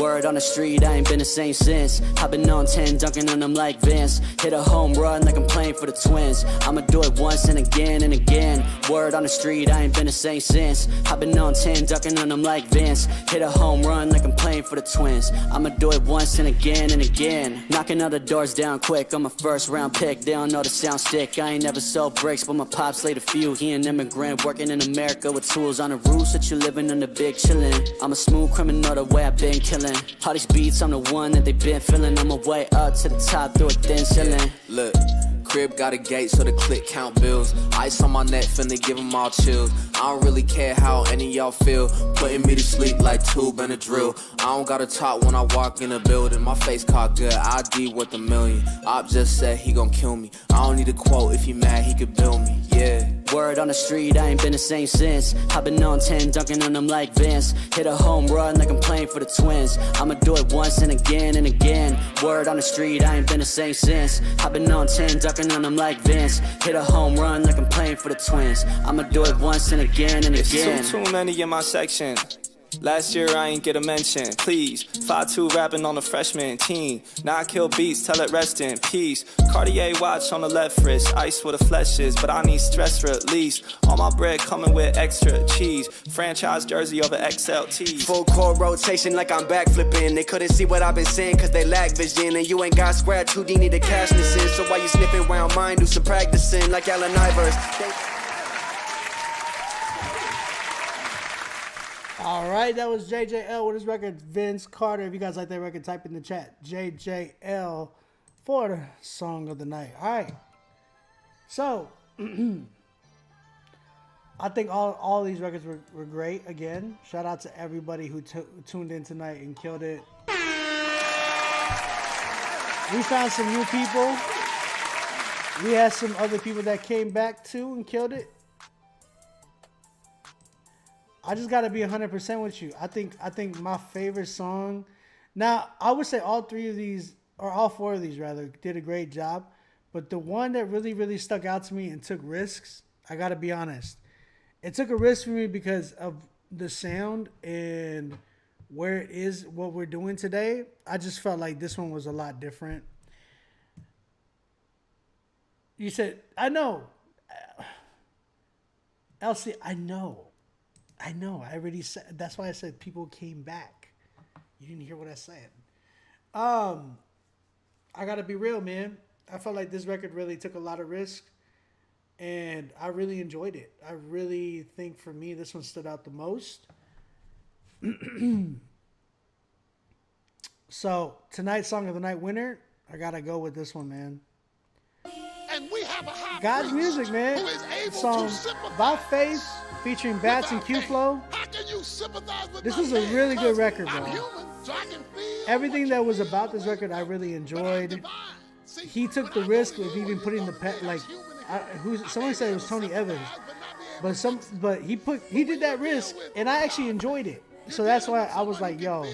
Word on the street, I ain't been the same since. I've been on 10, dunking on them like Vince. Hit a home run like I'm playing for the Twins. I'ma do it once and again and again. Word on the street, I ain't been the same since. I've been on 10, dunking on them like Vince. Hit a home run like I'm playing for the Twins. I'ma do it once and again and again. Knocking all the doors down quick, I'm a first round pick. They don't know the sound stick. I ain't never sold bricks, but my pops laid a few. He an immigrant working in America with tools on the roofs that you living on the big chillin'. I'm a smooth criminal the way I've been killing. All these beats, I'm the one that they been feeling. On my way up to the top through a thin ceiling. Look, crib got a gate so the click count bills. Ice on my neck, finna give them all chills. I don't really care how any of y'all feel. Putting me to sleep like tube and a drill. I don't gotta talk when I walk in the building. My face caught good, ID worth $1 million. Op just said he gon' kill me. I don't need a quote, if he mad he could bill me, yeah. Word on the street, I ain't been the same since. I've been on 10, dunking on them like Vince. Hit a home run like I'm playing for the Twins. I'ma do it once and again and again. Word on the street, I ain't been the same since. I've been on 10, dunking on them like Vince. Hit a home run like I'm playing for the Twins. I'ma do it once and again and again. It's too many in my section. Last year I ain't get a mention, please. 5'2" rapping on a freshman team. Now I kill beats, tell it rest in peace. Cartier watch on the left wrist, ice where the flesh is, but I need stress release. All my bread coming with extra cheese. Franchise jersey over XLT. Full court rotation like I'm backflipping. They couldn't see what I've been saying cause they lack vision. And you ain't got scratch, Houdini the cash missing. So why you sniffing around mine, do some practicing like Allen Iverson. All right, that was JJL with his record Vince Carter. If you guys like that record, type in the chat JJL for the Song of the Night. All right, so I think all these records were great. Again, shout out to everybody who tuned in tonight and killed it. We found some new people. We had some other people that came back too and killed it. I just gotta be 100% with you. I think my favorite song. Now I would say all four of these rather did a great job, but the one that really stuck out to me and took risks. I gotta be honest. It took a risk for me because of the sound and where it is, what we're doing today. I just felt like this one was a lot different. You said, I know. Elsie, I know. I already said. That's why I said people came back. You didn't hear what I said. I gotta be real, man. I felt like this record really took a lot of risk, and I really enjoyed it. I really think for me, this one stood out the most. So tonight's Song of the Night winner, I gotta go with this one, man. And we have a high God's music, man. Song About Faith featuring Bats and Q-Flow. This was a really good record, bro. Everything that was about this record, I really enjoyed. He took the risk of even putting the someone said it was Tony Evans, but he did that risk, and I actually enjoyed it. So that's why I was like, yo,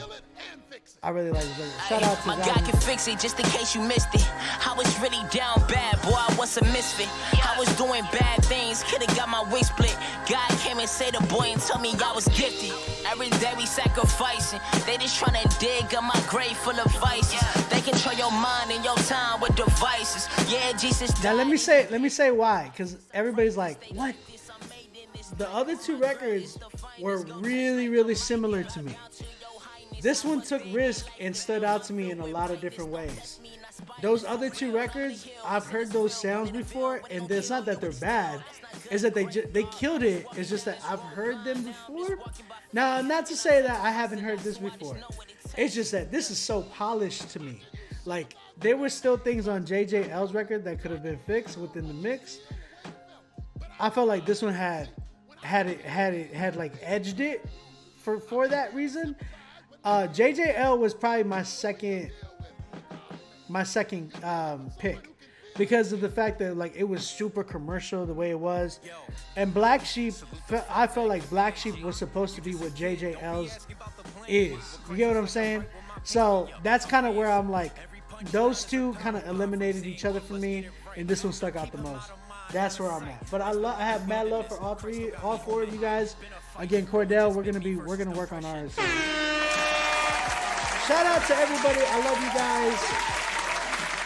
I really like this record. Shout out to my guy can fix it just in case you missed it. I was really down bad, boy, I was a misfit. I was doing bad things, coulda got my wig split. God came and saved the boy and told me I was gifted. Every day we sacrificing, they just tryna dig up my grave full of vices. They control your mind and your time with devices. Yeah, Jesus. Now let me say why, because everybody's like, what? The other two records were really similar to me. This one took risk and stood out to me in a lot of different ways. Those other two records, I've heard those sounds before, and it's not that they're bad. It's that they killed it. It's just that I've heard them before. Now, not to say that I haven't heard this before. It's just that this is so polished to me. Like, there were still things on JJL's record that could have been fixed within the mix. I felt like this one had like edged it for that reason. JJL was probably my second pick. because of the fact that like it was super commercial the way it was. And Black Sheep, I felt like Black Sheep was supposed to be what JJL's is. You get what I'm saying? So that's kind of where I'm like, those two kind of eliminated each other for me, and this one stuck out the most. That's where I'm at. But I have mad love for all four of you guys. Again, Cordell, we're gonna work on ours. So. Shout out to everybody. I love you guys.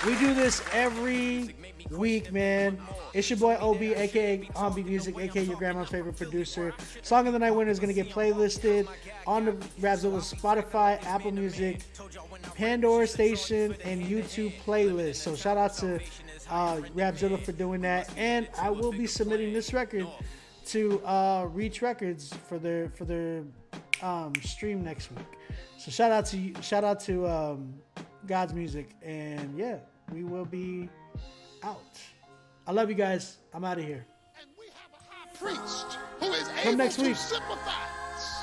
We do this every week, man. It's your boy OB, aka Ombi Music, aka your grandma's favorite producer. Song of the Night winner is gonna get playlisted on the Rapzilla Spotify, Apple Music, Pandora Station, and YouTube playlist. So shout out to Rapzilla for doing that. And I will be submitting this record to Reach Records for their stream next week. So shout out to God's Music, and yeah, we will be out. I love you guys. I'm out of here. And we have a high priest who is Come able next to week. sympathize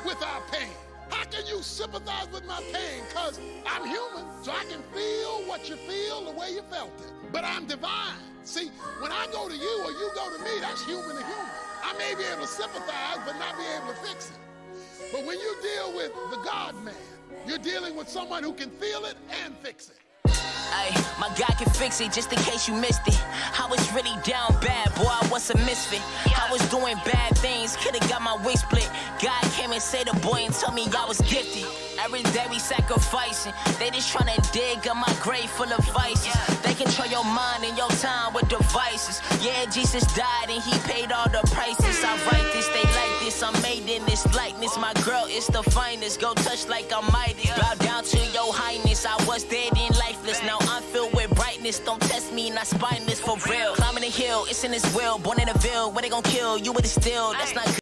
with our pain. How can you sympathize with my pain? Because I'm human, so I can feel what you feel the way you felt it. But I'm divine. See, when I go to you or you go to me, that's human to human. I may be able to sympathize, but not be able to fix it. But when you deal with the God-man, you're dealing with someone who can feel it and fix it. Ay, my guy can fix it just in case you missed it. I was really down bad, boy, I was a misfit. I was doing bad things, could've got my wig split. God came and saved the boy and told me I was gifted. Every day we sacrificing, they just tryna dig up my grave full of vices. They control your mind and your time with devices. Yeah, Jesus died and he paid all the prices. I write this, they like this, I'm made in this likeness. My girl is the finest, go touch like I'm Midas. Bow down to your highness, I was dead and lifeless. Now I'm filled with brightness, don't test me, not spineless for real. Climbing the hill, it's in his will, born in a ville, where they gon' kill you with a steel. That's not good.